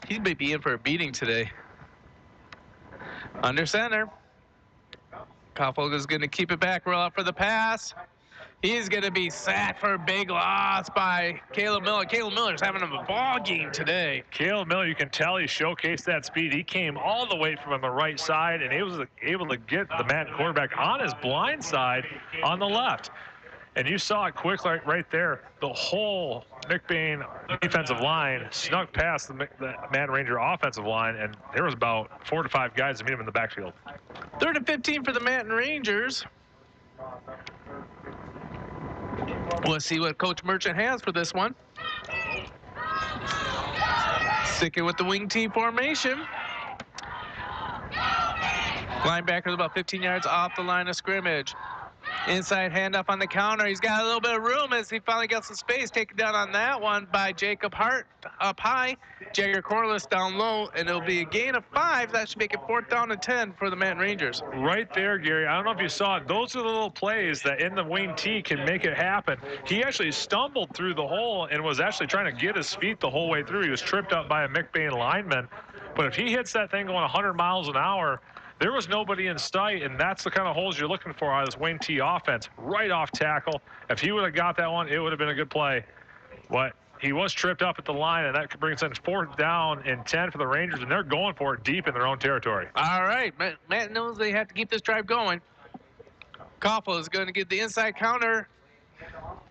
He may be in for a beating today. Under center. Koffel is going to keep it back, roll out for the pass. He's going to be sacked for a big loss by Caleb Miller. Caleb Miller's having a ball game today. Caleb Miller, you can tell he showcased that speed. He came all the way from the right side, and he was able to get the Madden quarterback on his blind side on the left. And you saw it quick right there. The whole McBain defensive line snuck past the Madden Ranger offensive line, and there was about 4 to 5 guys to meet him in the backfield. 3rd and 15 for the Madden Rangers. We'll see what Coach Merchant has for this one. Sticking with the wing T formation. Linebacker's about 15 yards off the line of scrimmage. Inside handoff on the counter. He's got a little bit of room as he finally gets some space. Taken down on that one by Jacob Hart up high. Jagger Corliss down low, and it'll be a gain of 5. That should make it 4th down and 10 for the Madden Rangers. Right there, Gary. I don't know if you saw it. Those are the little plays that in the wing T can make it happen. He actually stumbled through the hole and was actually trying to get his feet the whole way through. He was tripped up by a McBain lineman. But if he hits that thing going 100 miles an hour, there was nobody in sight, and that's the kind of holes you're looking for out of this wing T offense. Right off tackle. If he would have got that one, it would have been a good play. But he was tripped up at the line, and that brings in 4th down and 10 for the Rangers, and they're going for it deep in their own territory. All right. Matt knows they have to keep this drive going. Koffel is going to get the inside counter.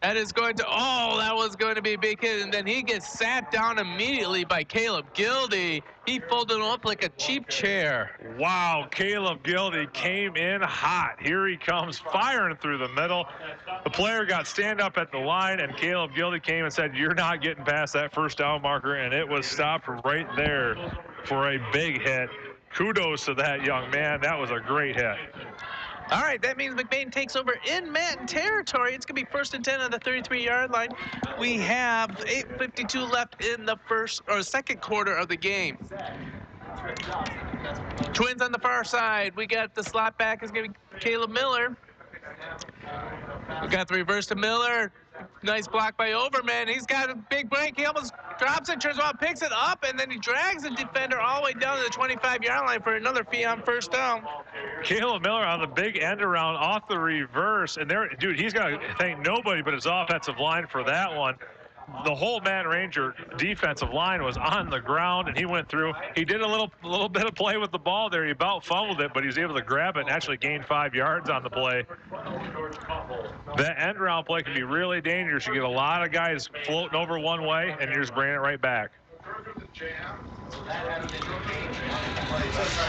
That is going to, that was going to be a big hit, and then he gets sat down immediately by Caleb Gildy. He folded him up like a cheap chair. Wow, Caleb Gildy came in hot. Here he comes, firing through the middle. The player got stand up at the line, and Caleb Gildy came and said, "You're not getting past that 1st down marker," and it was stopped right there for a big hit. Kudos to that young man. That was a great hit. All right, that means McBain takes over in Madden territory. It's going to be 1st and 10 on the 33-yard line. We have 8:52 left in the second quarter of the game. Twins on the far side. We got the slot back is going to be Caleb Miller. We got the reverse to Miller. Nice block by Overman. He's got a big break. He almost drops it, turns around, picks it up, and then he drags the defender all the way down to the 25-yard line for another fee on 1st down. Caleb Miller on the big end around off the reverse, and there, dude, he's got to thank nobody but his offensive line for that one. The whole Madden Ranger defensive line was on the ground, and he went through. He did a little bit of play with the ball there. He about fumbled it, but he was able to grab it and actually gain 5 yards on the play. That end around play can be really dangerous. You get a lot of guys floating over one way, and you're just bringing it right back.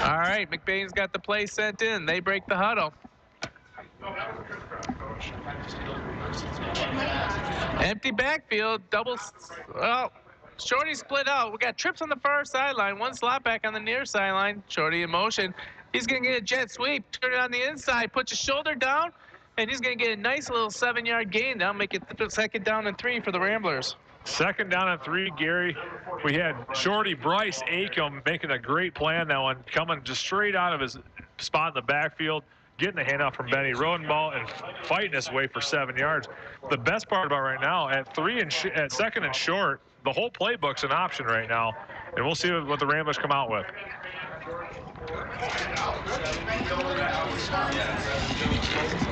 All right, McBain's got the play sent in. They break the huddle. Empty backfield, Shorty split out. We got trips on the far sideline, one slot back on the near sideline. Shorty in motion. He's going to get a jet sweep, turn it on the inside, put his shoulder down, and he's going to get a nice little 7-yard gain. That'll make it 2nd down and 3 for the Ramblers. 2nd down and 3, Gary. We had Shorty Bryce Acom making a great play on that one, coming just straight out of his spot in the backfield, getting the handoff from Benny Rodenball and fighting his way for 7 yards. The best part about right now, at 2nd and short, the whole playbook's an option right now, and we'll see what the Ramblers come out with.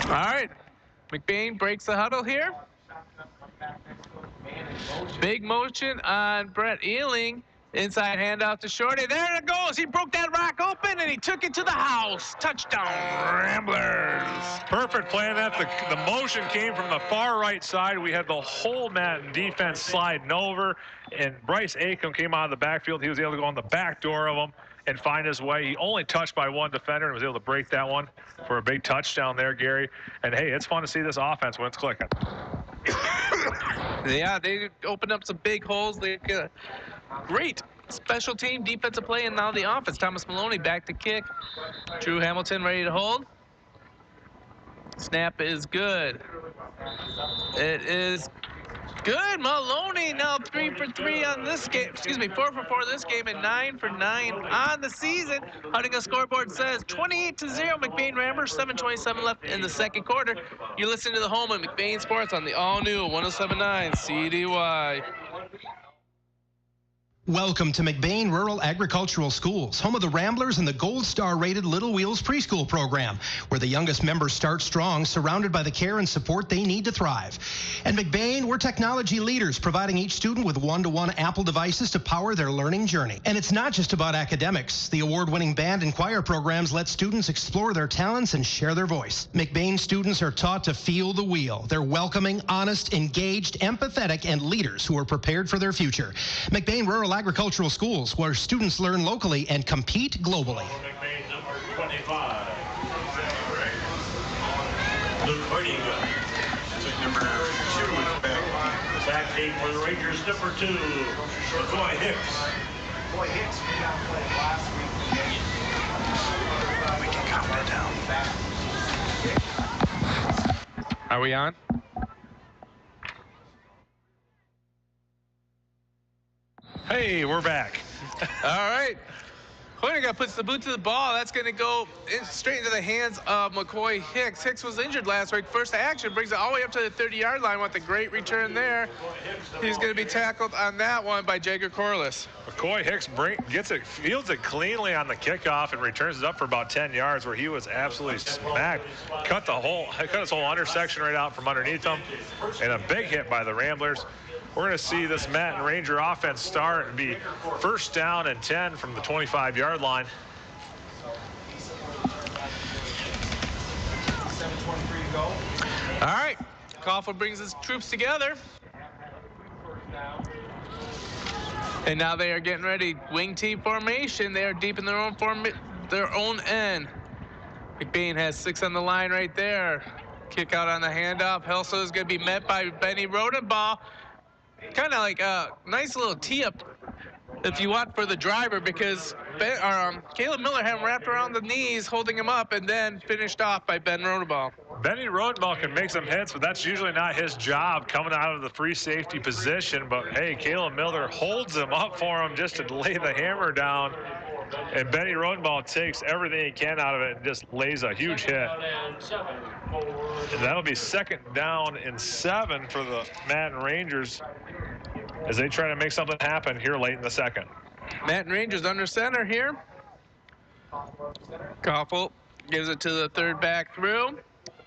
All right, McBain breaks the huddle here. Big motion on Brett Ealing. Inside handoff to Shorty. There it goes. He broke that rock open, and he took it to the house. Touchdown, Ramblers. Perfect play on that. The motion came from the far right side. We had the whole Madden defense sliding over, and Bryce Acom came out of the backfield. He was able to go on the back door of them and find his way. He only touched by one defender and was able to break that one for a big touchdown there, Gary. And, hey, it's fun to see this offense when it's clicking. Yeah, they opened up some big holes. They got great special team defensive play, and now the offense. Thomas Maloney back to kick. Drew Hamilton ready to hold. Snap is good. It is Good. Maloney now 3 for 3 on this game. Excuse me, 4 for 4 this game and 9 for 9 on the season. Huntington scoreboard says 28-0 McBain Ramblers, 7:27 left in the second quarter. You listen to the home of McBain Sports on the all-new 107.9 CDY. Welcome to McBain Rural Agricultural Schools, home of the Ramblers and the Gold Star rated Little Wheels preschool program, where the youngest members start strong, surrounded by the care and support they need to thrive. And McBain, we're technology leaders, providing each student with one-to-one Apple devices to power their learning journey. And it's not just about academics. The award-winning band and choir programs let students explore their talents and share their voice. McBain students are taught to feel the wheel. They're welcoming, honest, engaged, empathetic, and leaders who are prepared for their future. McBain Rural Agricultural Schools, where students learn locally and compete globally. McBain, number 25. Luke Hardiga. Number 2 is back. Back team for the Rangers, number 2. McCoy Hicks. McCoy Hicks came out playing last week. We can calm it down. Are we on? Hey, we're back. All right. Hoyniga puts the boot to the ball. That's going to go straight into the hands of McCoy Hicks. Hicks was injured last week. First action brings it all the way up to the 30-yard line with a great return there. He's going to be tackled on that one by Jagger Corliss. McCoy Hicks fields it cleanly on the kickoff and returns it up for about 10 yards, where he was absolutely smacked. Cut his whole undersection right out from underneath him, and a big hit by the Ramblers. We're going to see this Matt and Ranger offense start and be first down and 10 from the 25-yard line. All right. Coughlin brings his troops together. And now they are getting ready. Wing team formation. They are deep in their own end. McBain has 6 on the line right there. Kick out on the handoff. Helso is going to be met by Benny Rodenbaugh. Kind of like a nice little tee-up, if you want, for the driver, because Caleb Miller had him wrapped around the knees, holding him up, and then finished off by Ben Rodenbaugh. Benny Rodenbaugh can make some hits, but that's usually not his job coming out of the free safety position. But, hey, Caleb Miller holds him up for him just to lay the hammer down. And Benny Rodenbaugh takes everything he can out of it and just lays a huge hit. And that'll be second down and 7 for the Madden Rangers as they try to make something happen here late in the second. Madden Rangers under center here. Koffel gives it to the third back through.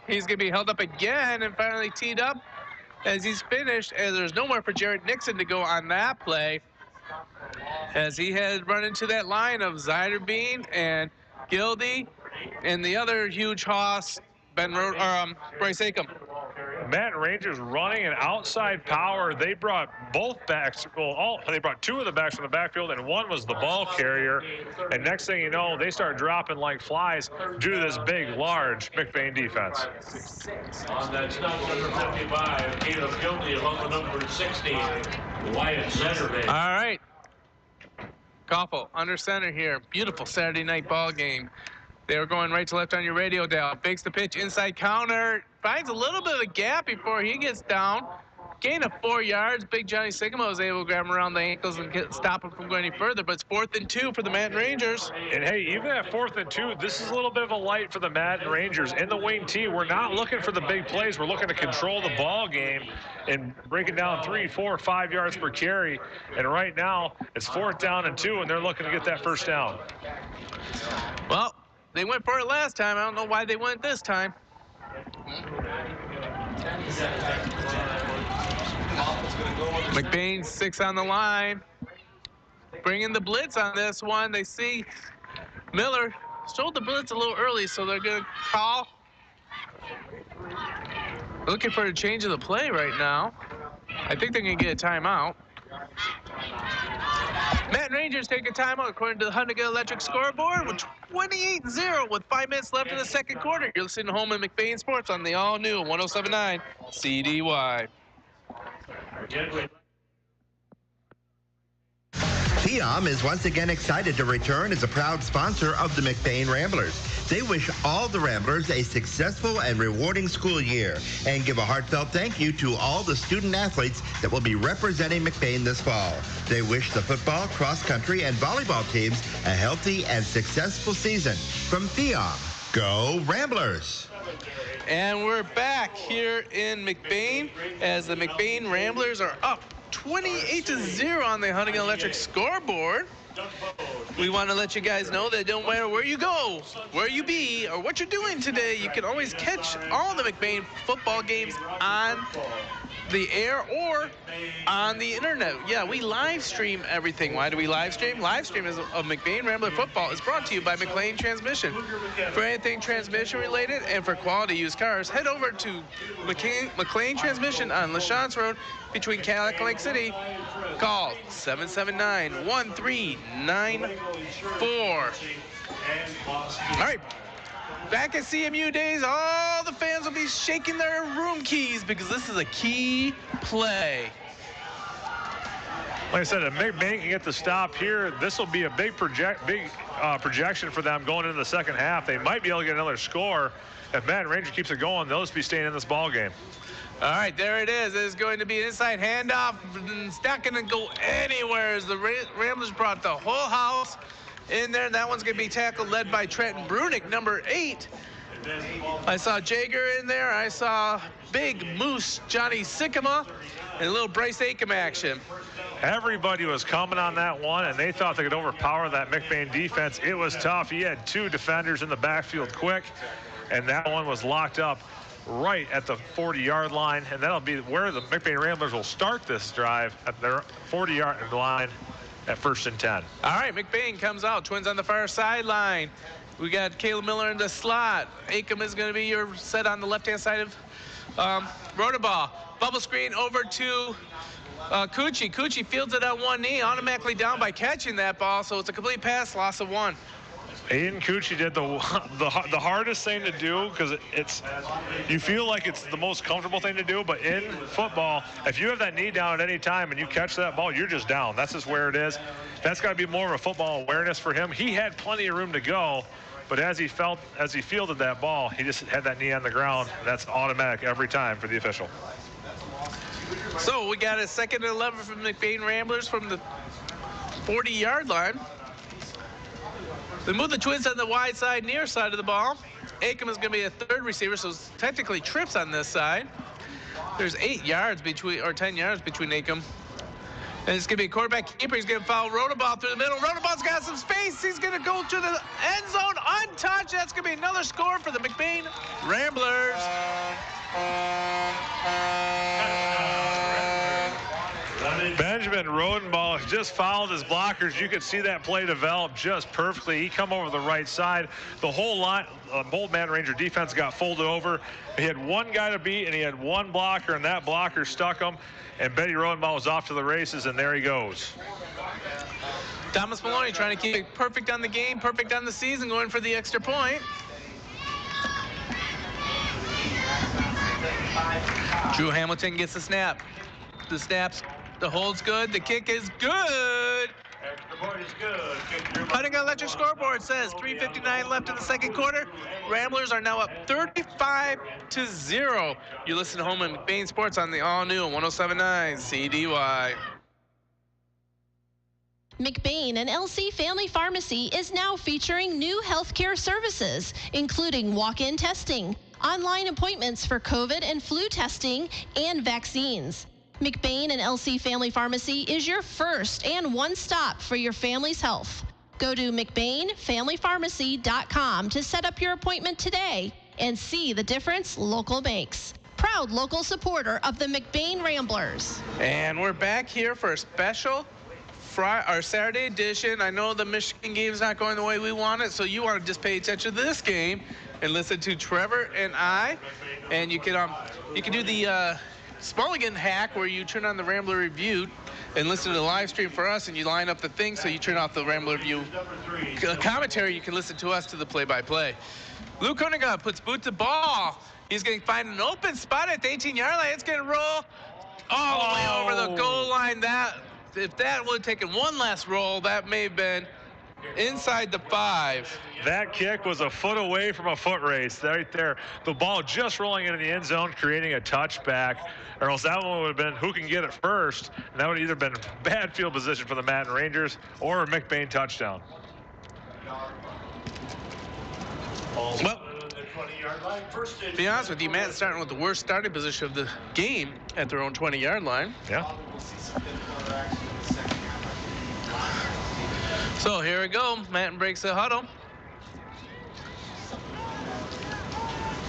He's going to be held up again and finally teed up as he's finished, as there's nowhere for Jared Nixon to go on that play, as he had run into that line of Ziderbean and Gildy and the other huge hoss, Bryce Acom. Matt Rangers running an outside power. They brought both backs. They brought 2 of the backs from the backfield, and 1 was the ball carrier. And next thing you know, they start dropping like flies due to this big, large McBain defense. On that stop, number 55, Caleb Gildy, along with number 60, Wyatt Zetterman. All right. Koffel under center here. Beautiful Saturday night ball game. They were going right to left on your radio dial. Fakes the pitch, inside counter. Finds a little bit of a gap before he gets down. Gain of 4 yards. Big Johnny Sigma was able to grab him around the ankles and stop him from going any further. But it's 4th and 2 for the Madden Rangers. And, hey, even at 4th and 2, this is a little bit of a light for the Madden Rangers. In the wing T, we're not looking for the big plays. We're looking to control the ball game and break it down 3, 4, 5 yards per carry. And right now, it's 4th down and 2, and they're looking to get that first down. Well, they went for it last time. I don't know why they went this time. McBain 6 on the line. Bringing the blitz on this one. They see Miller showed the blitz a little early, so they're going to call. Looking for a change of the play right now. I think they're going to get a timeout. Madden Rangers take a timeout according to the Huntington Electric scoreboard with 28-0 with 5 minutes left in the second quarter. You're listening to Home and McBain Sports on the all-new 107.9 CDY. FIAM is once again excited to return as a proud sponsor of the McBain Ramblers. They wish all the Ramblers a successful and rewarding school year and give a heartfelt thank you to all the student athletes that will be representing McBain this fall. They wish the football, cross country, and volleyball teams a healthy and successful season. From FIAM, go Ramblers! And we're back here in McBain as the McBain Ramblers are up 28-0 on the Huntington Electric scoreboard. We want to let you guys know that no matter where you go, where you be, or what you're doing today, you can always catch all the McBain football games on the air or on the internet. Yeah, we live stream everything. Why do we live stream? Live stream is of McBain Rambler Football is brought to you by McLean Transmission. For anything transmission related and for quality used cars, head over to McLean Transmission on LaChance Road between Cadillac and Lake City. Call 779-1394. All right. Back at CMU days, all the fans will be shaking their room keys because this is a key play. Like I said, if McBain can get the stop here, this will be a big projection for them going into the second half. They might be able to get another score. If Matt Ranger keeps it going, they'll just be staying in this ball game. All right, there it is. It is going to be an inside handoff. It's not going to go anywhere as the Ramblers brought the whole house in there. That one's going to be tackled, led by Trenton Brunick, number 8. I saw Jager in there. I saw Big Moose Johnny Sycamore and a little Bryce Acom action. Everybody was coming on that one, and they thought they could overpower that McBain defense. It was tough. He had 2 defenders in the backfield quick, and that one was locked up right at the 40-yard line, and that'll be where the McBain Ramblers will start this drive, at their 40-yard line at 1st and 10. All right, McBain comes out. Twins on the far sideline. We got Caleb Miller in the slot. Acom is going to be your set on the left-hand side of Rotorball. Bubble screen over to Cucci. Cucci fields it on one knee, automatically down by catching that ball, so it's a complete pass, loss of 1. Aiden Cucci did the hardest thing to do, because you feel like it's the most comfortable thing to do, but in football, if you have that knee down at any time and you catch that ball, you're just down. That's just where it is. That's got to be more of a football awareness for him. He had plenty of room to go, but as he fielded that ball, he just had that knee on the ground. That's automatic every time for the official. So we got a 2nd and 11 from McBain Ramblers from the 40-yard line. They move the Twins on the wide side, near side of the ball. Acom is going to be a 3rd receiver, so it's technically trips on this side. There's 8 yards between, or 10 yards between Acom. And it's going to be a quarterback keeper. He's going to foul Rotorball through the middle. Rotorball's got some space. He's going to go to the end zone untouched. That's going to be another score for the McBain Ramblers. Benjamin Rodenball just fouled his blockers. You could see that play develop just perfectly. He come over the right side. The whole line, Bold Man Ranger defense got folded over. He had one guy to beat, and he had one blocker, and that blocker stuck him. And Betty Rodenball was off to the races, and there he goes. Thomas Maloney trying to keep it perfect on the game, perfect on the season, going for the extra point. Drew Hamilton gets the snap. The hold's good. The kick is good. Extra point is good. Huntington Electric scoreboard says 3:59 left in the second quarter. Ramblers are now up 35-0. You listen to Home and McBain Sports on the all-new 107.9 CDY. McBain and LC Family Pharmacy is now featuring new healthcare services, including walk-in testing, online appointments for COVID and flu testing, and vaccines. McBain and LC Family Pharmacy is your first and one stop for your family's health. Go to McBainFamilyPharmacy.com to set up your appointment today and see the difference local makes. Proud local supporter of the McBain Ramblers. And we're back here for a special Saturday edition. I know the Michigan game's not going the way we want it, so you want to just pay attention to this game and listen to Trevor and I. And you can do the Smulligan hack where you turn on the Rambler Review and listen to the live stream for us, and you line up the thing so you turn off the Rambler Review commentary. You can listen to us to the play-by-play. Luke Koniga puts boot to ball. He's going to find an open spot at the 18-yard line. It's going to roll all the way over the goal line. That if that would have taken one last roll, that may have been inside the 5. That kick was a foot away from a foot race right there. The ball just rolling into the end zone, creating a touchback, or else that one would have been who can get it first, and that would have either been bad field position for the Manton Rangers or a McBain touchdown. Well, to be honest with you, Manton's starting with the worst starting position of the game at their own 20-yard line. Yeah. So here we go. Manton breaks the huddle.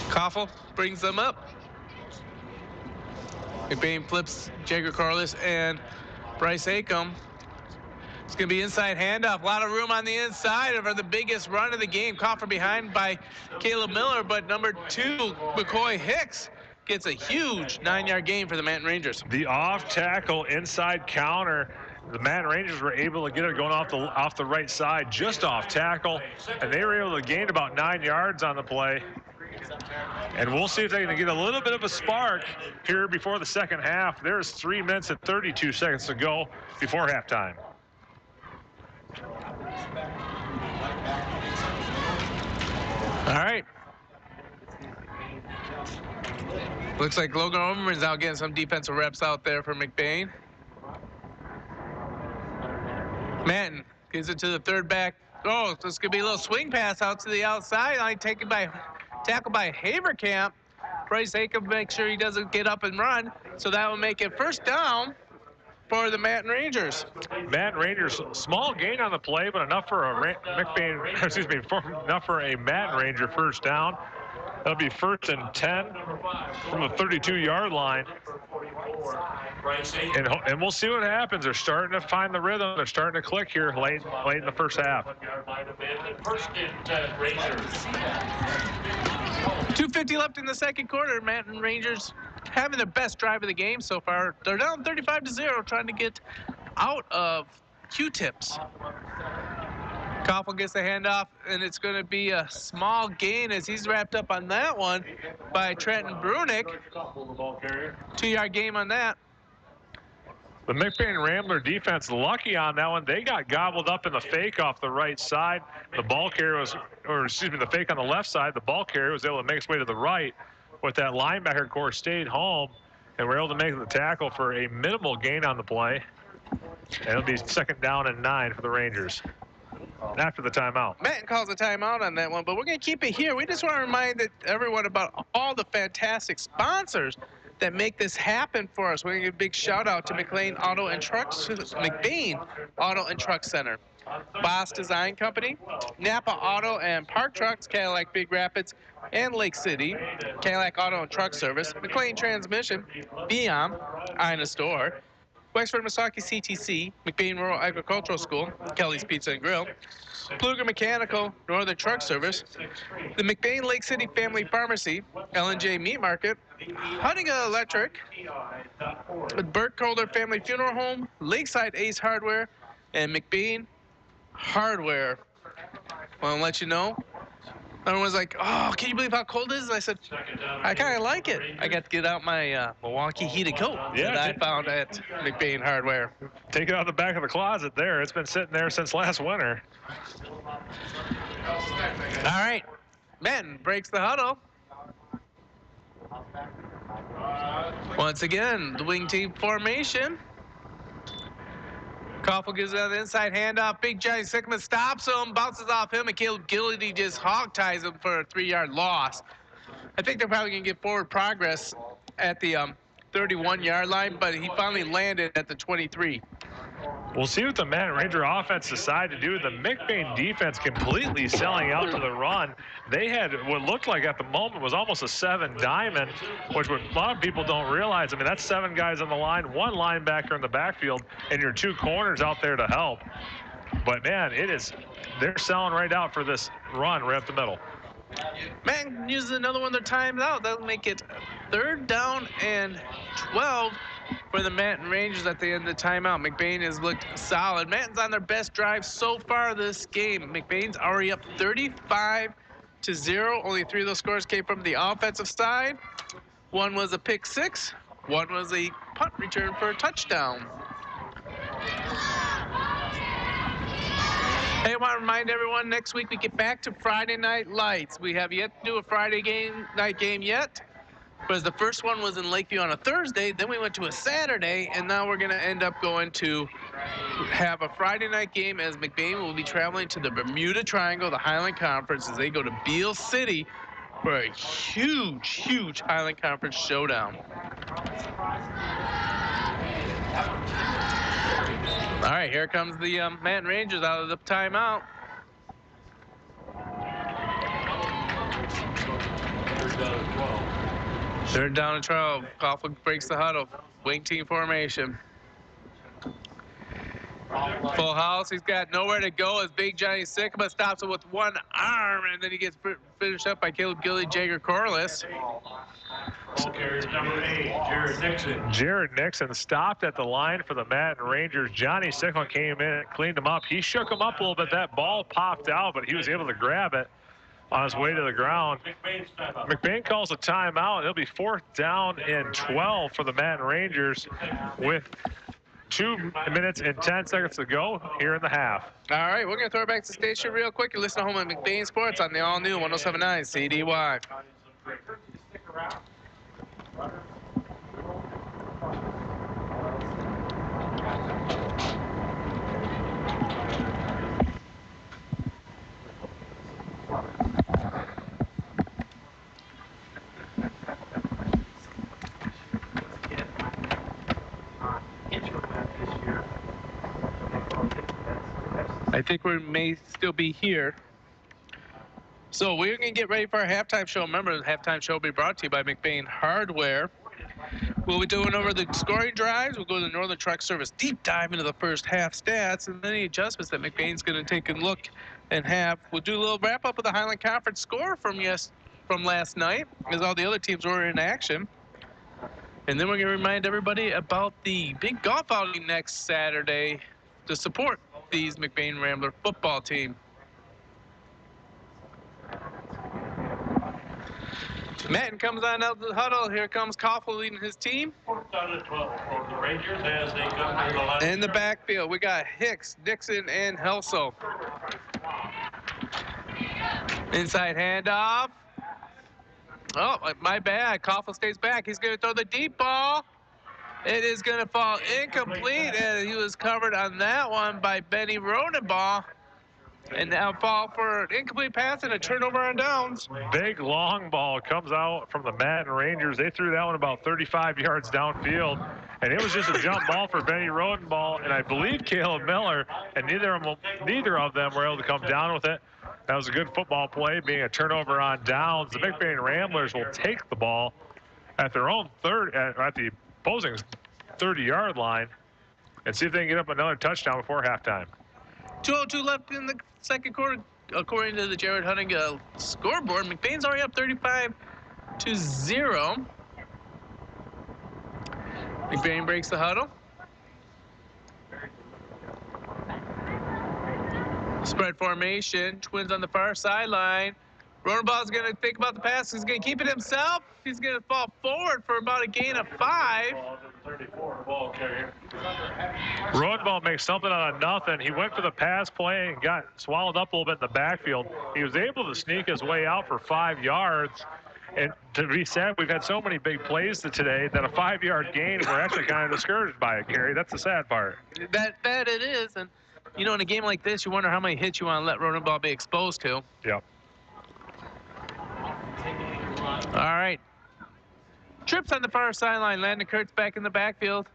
Koffel brings them up. McBain flips Jagger Corliss and Bryce Acom. It's going to be inside handoff. A lot of room on the inside for the biggest run of the game. Koffel behind by Caleb Miller, but number 2, McCoy Hicks, gets a huge 9-yard gain for the Manton Rangers. The off-tackle inside counter. The Manton Rangers were able to get it going off the right side, just off tackle, and they were able to gain about 9 yards on the play. And we'll see if they can get a little bit of a spark here before the second half. There's 3 minutes and 32 seconds to go before halftime. All right. Looks like Logan Overman's now getting some defensive reps out there for McBain. Manton gives it to the third back. Oh, this could be a little swing pass out to the outside. Only taken by tackle by Haverkamp. Bryce Acom makes sure he doesn't get up and run. So that will make it first down for the Manton Rangers. Manton Rangers, small gain on the play, but enough for a enough for a Manton Ranger first down. That'll be 1st and 10 from the 32-yard line. And we'll see what happens. They're starting to find the rhythm. They're starting to click here late in the first half. 2:50 left in the second quarter. Manton Rangers having their best drive of the game so far. They're down 35-0, trying to get out of Q-tips. Koffel gets the handoff, and it's going to be a small gain as he's wrapped up on that one by Trenton Brunick. 2-yard gain on that. The McBain Rambler defense lucky on that one. They got gobbled up in the fake off the right side. The ball carrier was, or excuse me, the fake on the left side. The ball carrier was able to make its way to the right, but that linebacker core stayed home and were able to make the tackle for a minimal gain on the play. And it'll be 2nd down and 9 for the Rangers after the timeout. Manton calls a timeout on that one, but we're going to keep it here. We just want to remind everyone about all the fantastic sponsors that make this happen for us. We're going to give a big shout out to McBain Auto and Truck Center, Boss Design Company, Napa Auto and Park Trucks, Cadillac Big Rapids and Lake City, Cadillac Auto and Truck Service, McLean Transmission, Beyond, Ina Store, Wexford Misaki CTC, McBain Rural Agricultural School, Kelly's Pizza and Grill, Pluger Mechanical, Northern Truck Service, the McBain Lake City Family Pharmacy, L&J Meat Market, Huntington Electric, Burke Calder Family Funeral Home, Lakeside Ace Hardware, and McBain Hardware. Want to let you know. Everyone's like, oh, can you believe how cold it is? I said, I kind of like it. I got to get out my Milwaukee heated coat that I found at McBain Hardware. Take it out of the back of the closet there. It's been sitting there since last winter. All right. Manton breaks the huddle. Once again, the wing team formation. Koffel gives it an inside handoff. Big Johnny Sickman stops him, bounces off him, and Caleb Gillity just hog-ties him for a 3-yard loss. I think they're probably going to get forward progress at the 31-yard line, but he finally landed at the 23. We'll see what the Manton Ranger offense decide to do. The McBain defense completely selling out to the run. They had what looked like at the moment was almost a 7 diamond, which a lot of people don't realize. I mean, that's 7 guys on the line, 1 linebacker in the backfield, and your 2 corners out there to help. But, man, they're selling right out for this run right up the middle. Manton uses another one of their times out. That'll make it 3rd down and 12 for the Manton Rangers at the end of the timeout. McBain has looked solid. Manton's on their best drive so far this game. McBain's already up 35-0. Only 3 of those scores came from the offensive side. 1 was a pick 6. 1 was a punt return for a touchdown. Hey, I want to remind everyone, next week we get back to Friday Night Lights. We have yet to do a Friday night game yet, because the first one was in Lakeview on a Thursday, then we went to a Saturday, and now we're going to end up going to have a Friday night game as McBain will be traveling to the Bermuda Triangle, the Highland Conference, as they go to Beale City for a huge, huge Highland Conference showdown. All right, here comes the Manton Rangers out of the timeout. Third down and 12. Coughlin breaks the huddle. Wing team formation. Full house. He's got nowhere to go as Big Johnny Sycamore stops it with one arm, and then he gets finished up by Caleb Gilly Jagger Corliss. Ball carrier number 8, Jared Nixon. Jared Nixon stopped at the line for the Manton Rangers. Johnny Sycamore came in and cleaned him up. He shook him up a little bit. That ball popped out, but he was able to grab it on his way to the ground. McBain calls a timeout. It'll be 4th down and 12 for the Manton Rangers with 2 minutes and 10 seconds to go here in the half. All right, we're going to throw it back to the station real quick. You're listening to Home at McBain Sports on the all-new 107.9 CDY. I think we may still be here. So we're going to get ready for our halftime show. Remember, the halftime show will be brought to you by McBain Hardware. We'll be doing over the scoring drives. We'll go to the Northern Truck Service deep dive into the first half stats and any adjustments that McBain's going to take a look and have. We'll do a little wrap up of the Highland Conference score from last night as all the other teams were in action. And then we're going to remind everybody about the big golf outing next Saturday to support these McBain Rambler football team. Manton comes on out of the huddle. Here comes Coughlin leading his team. 4th down and 12 for the Rangers as they come to the line. In the backfield, we got Hicks, Dixon, and Helsel. Inside handoff. Oh, my bad. Coughlin stays back. He's going to throw the deep ball. It is going to fall incomplete, and he was covered on that one by Benny Rodenbaugh. And now fall for an incomplete pass and a turnover on downs. Big long ball comes out from the Manton Rangers. They threw that one about 35 yards downfield, and it was just a jump ball for Benny Rodenbaugh and I believe Caleb Miller, and neither of them were able to come down with it. That was a good football play, being a turnover on downs. The McBain Ramblers will take the ball at their own at the opposing 30-yard line and see if they can get up another touchdown before halftime. 2:02 left in the second quarter, according to the Jared Hunting scoreboard. McBain's already up 35-0. McBain breaks the huddle. Spread formation. Twins on the far sideline. Rodenbaugh's going to think about the pass. He's going to keep it himself. He's going to fall forward for about a gain of 5. Rodenbaugh makes something out of nothing. He went for the pass play and got swallowed up a little bit in the backfield. He was able to sneak his way out for 5 yards. And to be said, we've had so many big plays today that a 5-yard gain, we're actually kind of discouraged by it, Gary. That's the sad part. That it is. And, you know, in a game like this, you wonder how many hits you want to let Rodenbaugh be exposed to. Yeah. All right. Trips on the far sideline. Landon Kurtz back in the backfield.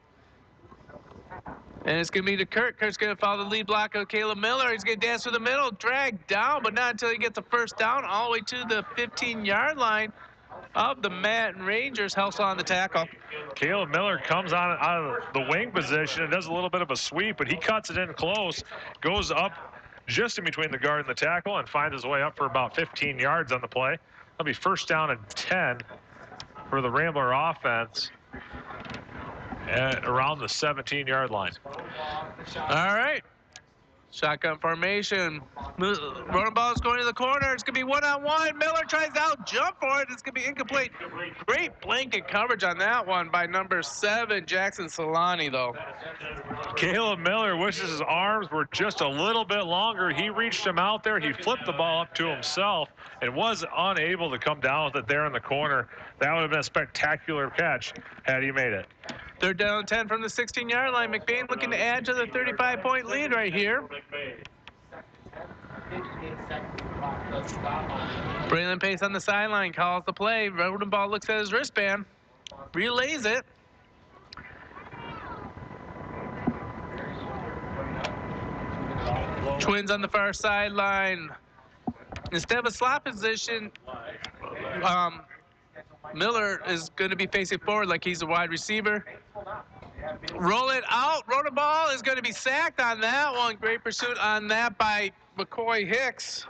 And it's going to be to Kurt. Kurt's going to follow the lead block of Caleb Miller. He's going to dance through the middle, drag down, but not until he gets the first down all the way to the 15-yard line of the Manton Rangers. Helsel on the tackle. Caleb Miller comes on out of the wing position and does a little bit of a sweep, but he cuts it in close, goes up just in between the guard and the tackle, and finds his way up for about 15 yards on the play. That'll be 1st down and 10 for the Rambler offense at around the 17-yard line. All right. Shotgun formation. Rolling ball is going to the corner. It's going to be one-on-one. Miller tries out, jump for it. It's going to be incomplete. Great blanket coverage on that one by number 7, Jackson Solani, though. Caleb Miller wishes his arms were just a little bit longer. He reached him out there. He flipped the ball up to himself and was unable to come down with it there in the corner. That would have been a spectacular catch had he made it. They're down 10 from the 16-yard line. McBain looking to add to the 35-point lead right here. Braylon Pace on the sideline calls the play. Rodenbaugh looks at his wristband, relays it. Twins on the far sideline. Instead of a slot position, Miller is going to be facing forward like he's a wide receiver. Roll it out. Rodenbaugh is going to be sacked on that one. Great pursuit on that by McCoy Hicks.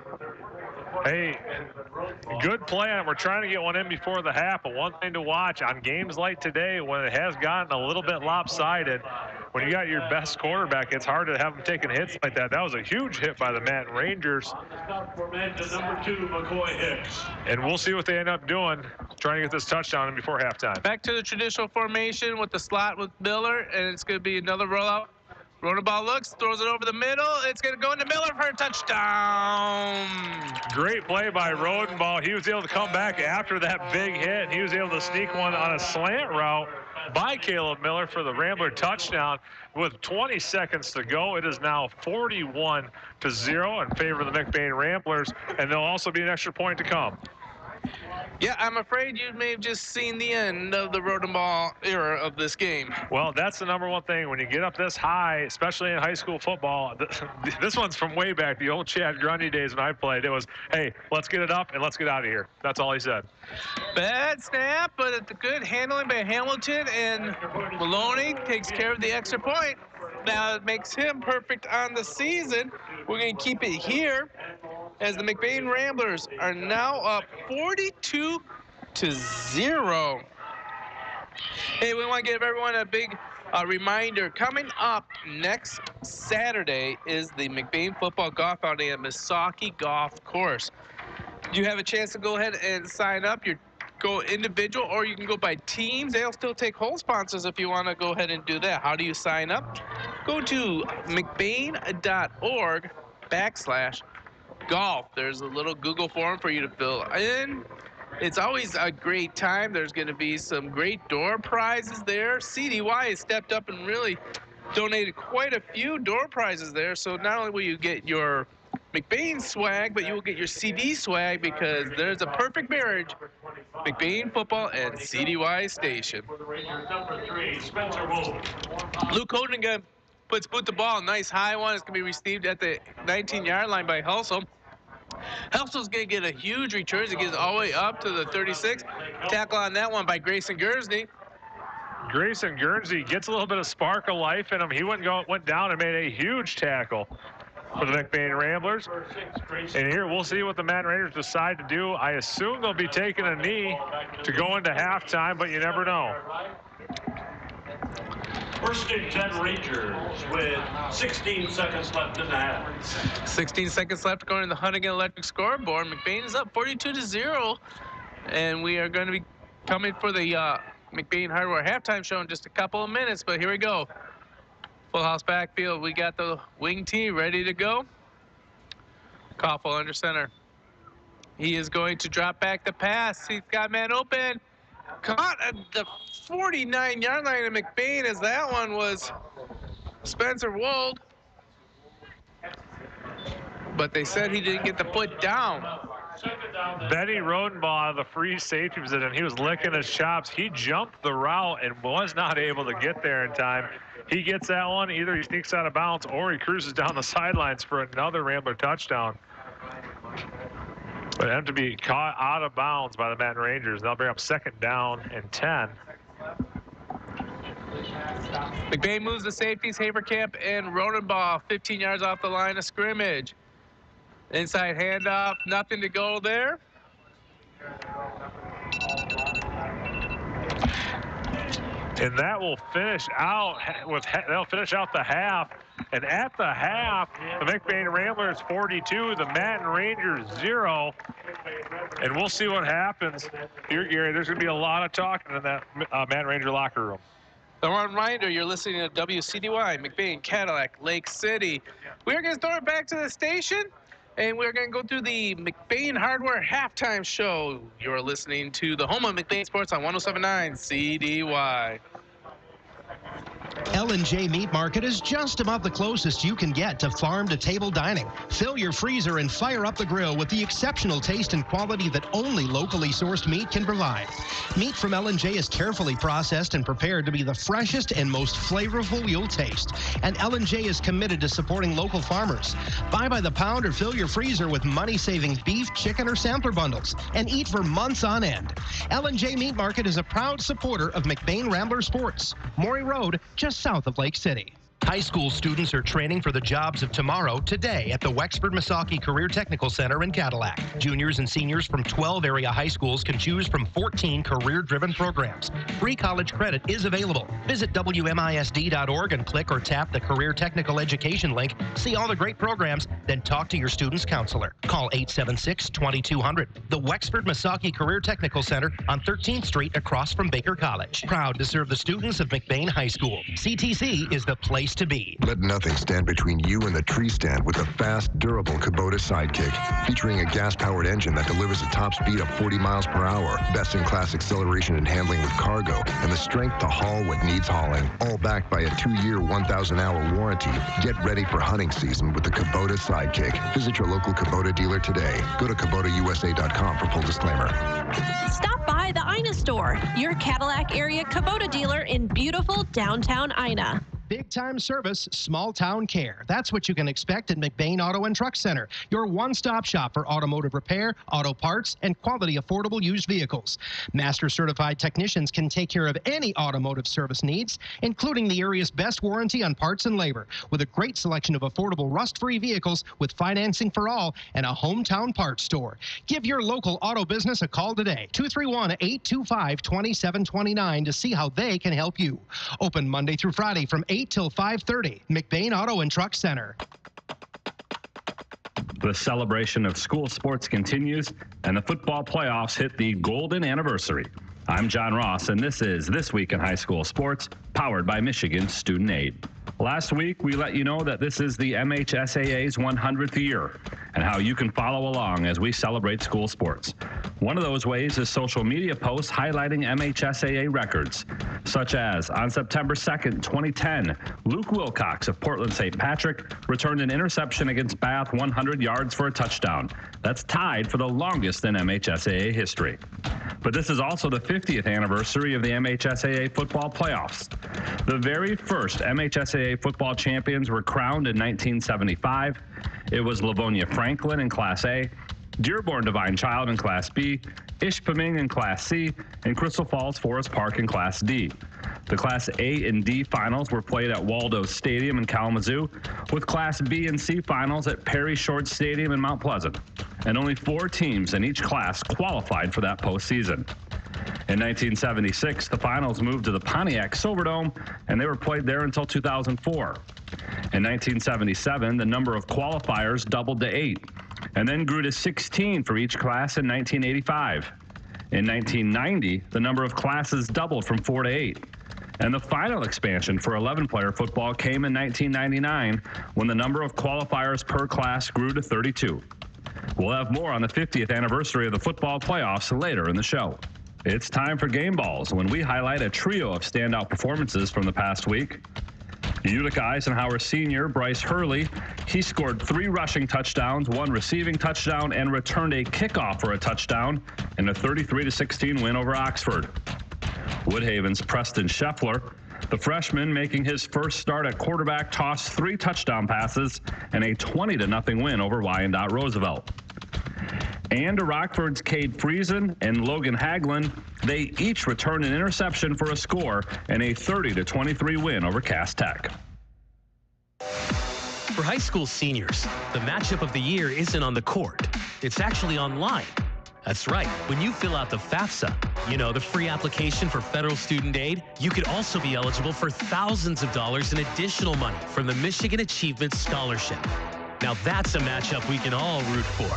Hey, good plan. We're trying to get one in before the half, but one thing to watch on games like today when it has gotten a little bit lopsided, when you got your best quarterback, it's hard to have him taking hits like that. That was a huge hit by the Manton Rangers. Number 2, McCoy Hicks. And we'll see what they end up doing, trying to get this touchdown in before halftime. Back to the traditional formation with the slot with Miller, and it's going to be another rollout. Rodenbaugh looks, throws it over the middle. It's going to go into Miller for a touchdown. Great play by Rodenbaugh. He was able to come back after that big hit, and he was able to sneak one on a slant route by Caleb Miller for the Rambler touchdown. With 20 seconds to go, it is now 41-0 in favor of the McBain Ramblers, and there'll also be an extra point to come. Yeah, I'm afraid you may have just seen the end of the Rodenbaugh era of this game. Well, that's the number one thing. When you get up this high, especially in high school football, this one's from way back, the old Chad Grundy days when I played. It was, hey, let's get it up and let's get out of here. That's all he said. Bad snap, but the good handling by Hamilton, and Maloney takes care of the extra point. Now it makes him perfect on the season. We're going to keep it here as the McBain Ramblers are now up 42-0. Hey, we want to give everyone a big reminder. Coming up next Saturday is the McBain Football Golf Outing at Misaki Golf Course. You have a chance to go ahead and sign up. You go individual or you can go by teams. They'll still take hole sponsors if you want to go ahead and do that. How do you sign up? Go to mcbain.org/golf. There's a little Google form for you to fill in. It's always a great time. There's going to be some great door prizes there. CDY has stepped up and really donated quite a few door prizes there. So not only will you get your McBain swag, but you will get your CD swag because there's a perfect marriage. McBain football and CDY station. Number 3, Spencer Wolf. Luke Holdinga puts boot the ball. Nice high one. It's going to be received at the 19-yard line by Helsel. Helsel's going to get a huge return. He gets all the way up to the 36. Tackle on that one by Grayson Guernsey. Grayson Guernsey gets a little bit of spark of life in him. He went down and made a huge tackle for the McBain Ramblers. And here we'll see what the Manton Rangers decide to do. I assume they'll be taking a knee to go into halftime, but you never know. First and 10 Rangers with 16 seconds left in the half. 16 seconds left going to the Huntington Electric scoreboard. McBain is up 42-0. And we are going to be coming for the McBain Hardware halftime show in just a couple of minutes. But here we go. Full house backfield. We got the wing tee ready to go. Koffel under center. He is going to drop back the pass. He's got man open. Caught at the 49-yard line of McBain as that one was Spencer Wold. But they said he didn't get the foot down. Benny Rodenbaugh, the free safety position, he was licking his chops. He jumped the route and was not able to get there in time. He gets that one. Either he sneaks out of bounds or he cruises down the sidelines for another Rambler touchdown. But them to be caught out of bounds by the Manton Rangers. They'll bring up 2nd down and 10. McBain moves the safeties, Haverkamp and Rodenbaugh 15 yards off the line of scrimmage. Inside handoff, nothing to go there. And that will finish out they'll finish out the half. And at the half, the McBain Ramblers 42, the Manton Rangers 0. And we'll see what happens here, Gary. There's going to be a lot of talking in that Manton Ranger locker room. A reminder, you're listening to WCDY, McBain, Cadillac, Lake City. We're going to throw it back to the station, and we're going to go through the McBain Hardware halftime show. You're listening to the home of McBain Sports on 107.9 CDY. L&J Meat Market is just about the closest you can get to farm-to-table dining. Fill your freezer and fire up the grill with the exceptional taste and quality that only locally sourced meat can provide. Meat from L&J is carefully processed and prepared to be the freshest and most flavorful you'll taste. And L&J is committed to supporting local farmers. Buy by the pound or fill your freezer with money-saving beef, chicken, or sampler bundles and eat for months on end. L&J Meat Market is a proud supporter of McBain Rambler Sports. Maury Road, just south of Lake City. High school students are training for the jobs of tomorrow today at the Wexford-Massaukee Career Technical Center in Cadillac. Juniors and seniors from 12 area high schools can choose from 14 career-driven programs. Free college credit is available. Visit WMISD.org and click or tap the Career Technical Education link. See all the great programs, then talk to your student's counselor. Call 876-2200. The Wexford-Massaukee Career Technical Center on 13th Street across from Baker College. Proud to serve the students of McBain High School. CTC is the place to be. Let nothing stand between you and the tree stand with the fast, durable Kubota Sidekick. Featuring a gas-powered engine that delivers a top speed of 40 miles per hour, best-in-class acceleration and handling with cargo, and the strength to haul what needs hauling. All backed by a 2-year, 1,000-hour warranty. Get ready for hunting season with the Kubota Sidekick. Visit your local Kubota dealer today. Go to KubotaUSA.com for full disclaimer. Stop by the Ina store, your Cadillac area Kubota dealer in beautiful downtown Ina. Big-time service, small-town care. That's what you can expect at McBain Auto and Truck Center, your one-stop shop for automotive repair, auto parts, and quality affordable used vehicles. Master-certified technicians can take care of any automotive service needs, including the area's best warranty on parts and labor, with a great selection of affordable rust-free vehicles with financing for all and a hometown parts store. Give your local auto business a call today, 231-825-2729, to see how they can help you. Open Monday through Friday from 8 till 5:30. McBain Auto and Truck Center. The celebration of school sports continues, and the football playoffs hit the golden anniversary. I'm John Ross, and this is This Week in High School Sports, powered by Michigan Student Aid. Last week, we let you know that this is the MHSAA's 100th year and how you can follow along as we celebrate school sports. One of those ways is social media posts highlighting MHSAA records, such as on September 2nd, 2010, Luke Wilcox of Portland St. Patrick returned an interception against Bath 100 yards for a touchdown. That's tied for the longest in MHSAA history. But this is also the 50th anniversary of the MHSAA football playoffs. The very first MHSAA football champions were crowned in 1975. It was Livonia Franklin in Class A, Dearborn Divine Child in Class B, Ishpeming in Class C, and Crystal Falls Forest Park in Class D. The Class A and D finals were played at Waldo Stadium in Kalamazoo, with Class B and C finals at Perry Short Stadium in Mount Pleasant. And only 4 teams in each class qualified for that postseason. In 1976, the finals moved to the Pontiac Silverdome, and they were played there until 2004. In 1977, the number of qualifiers doubled to 8, and then grew to 16 for each class in 1985. In 1990, the number of classes doubled from 4 to 8. And the final expansion for 11-player football came in 1999, when the number of qualifiers per class grew to 32. We'll have more on the 50th anniversary of the football playoffs later in the show. It's time for Game Balls, when we highlight a trio of standout performances from the past week. Utica Eisenhower senior Bryce Hurley, he scored 3 rushing touchdowns, 1 receiving touchdown, and returned a kickoff for a touchdown in a 33-16 win over Oxford. Woodhaven's Preston Scheffler, the freshman making his first start at quarterback, tossed 3 touchdown passes and a 20-0 win over Wyandotte Roosevelt. And Rockford's Cade Friesen and Logan Haglund, they each returned an interception for a score and a 30-23 win over Cass Tech. For high school seniors, the matchup of the year isn't on the court. It's actually online. That's right. When you fill out the FAFSA, the free application for federal student aid, you could also be eligible for thousands of dollars in additional money from the Michigan Achievement Scholarship. Now that's a matchup we can all root for.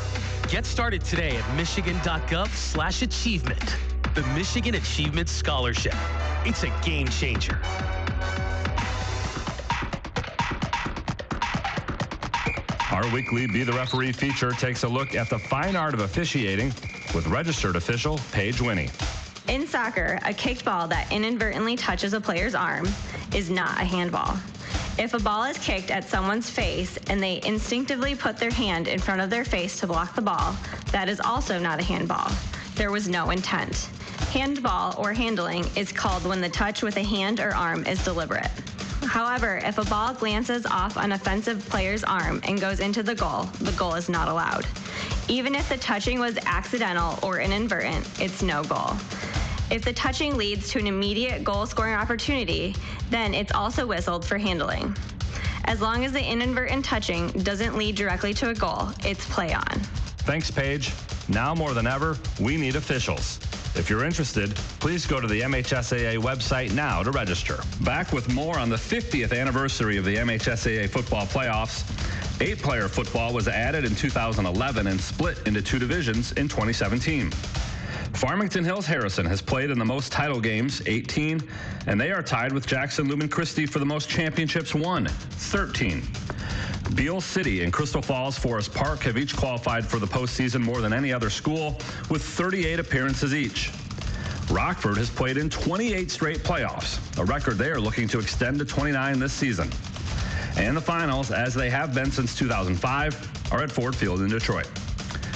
Get started today at michigan.gov/achievement. The Michigan Achievement Scholarship. It's a game changer. Our weekly Be the Referee feature takes a look at the fine art of officiating with registered official Paige Winnie. In soccer, a kicked ball that inadvertently touches a player's arm is not a handball. If a ball is kicked at someone's face and they instinctively put their hand in front of their face to block the ball, that is also not a handball. There was no intent. Handball or handling is called when the touch with a hand or arm is deliberate. However, if a ball glances off an offensive player's arm and goes into the goal is not allowed. Even if the touching was accidental or inadvertent, it's no goal. If the touching leads to an immediate goal-scoring opportunity, then it's also whistled for handling. As long as the inadvertent touching doesn't lead directly to a goal, it's play on. Thanks, Paige. Now more than ever, we need officials. If you're interested, please go to the MHSAA website now to register. Back with more on the 50th anniversary of the MHSAA football playoffs. 8-player football was added in 2011 and split into 2 divisions in 2017. Farmington Hills Harrison has played in the most title games, 18, and they are tied with Jackson Lumen Christi for the most championships won, 13. Beale City and Crystal Falls Forest Park have each qualified for the postseason more than any other school, with 38 appearances each. Rockford has played in 28 straight playoffs, a record they are looking to extend to 29 this season. And the finals, as they have been since 2005, are at Ford Field in Detroit.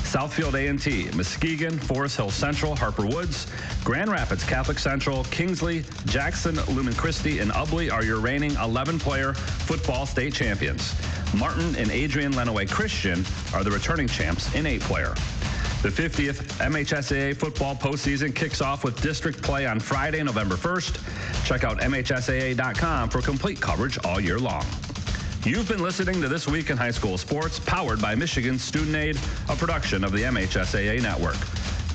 Southfield A&T, Muskegon, Forest Hill Central, Harper Woods, Grand Rapids Catholic Central, Kingsley, Jackson, Lumen Christi, and Ubley are your reigning 11-player football state champions. Martin and Adrian Lenawee Christian are the returning champs in 8-player. The 50th MHSAA football postseason kicks off with district play on Friday, November 1st. Check out MHSAA.com for complete coverage all year long. You've been listening to This Week in High School Sports, powered by Michigan Student Aid, a production of the MHSAA Network.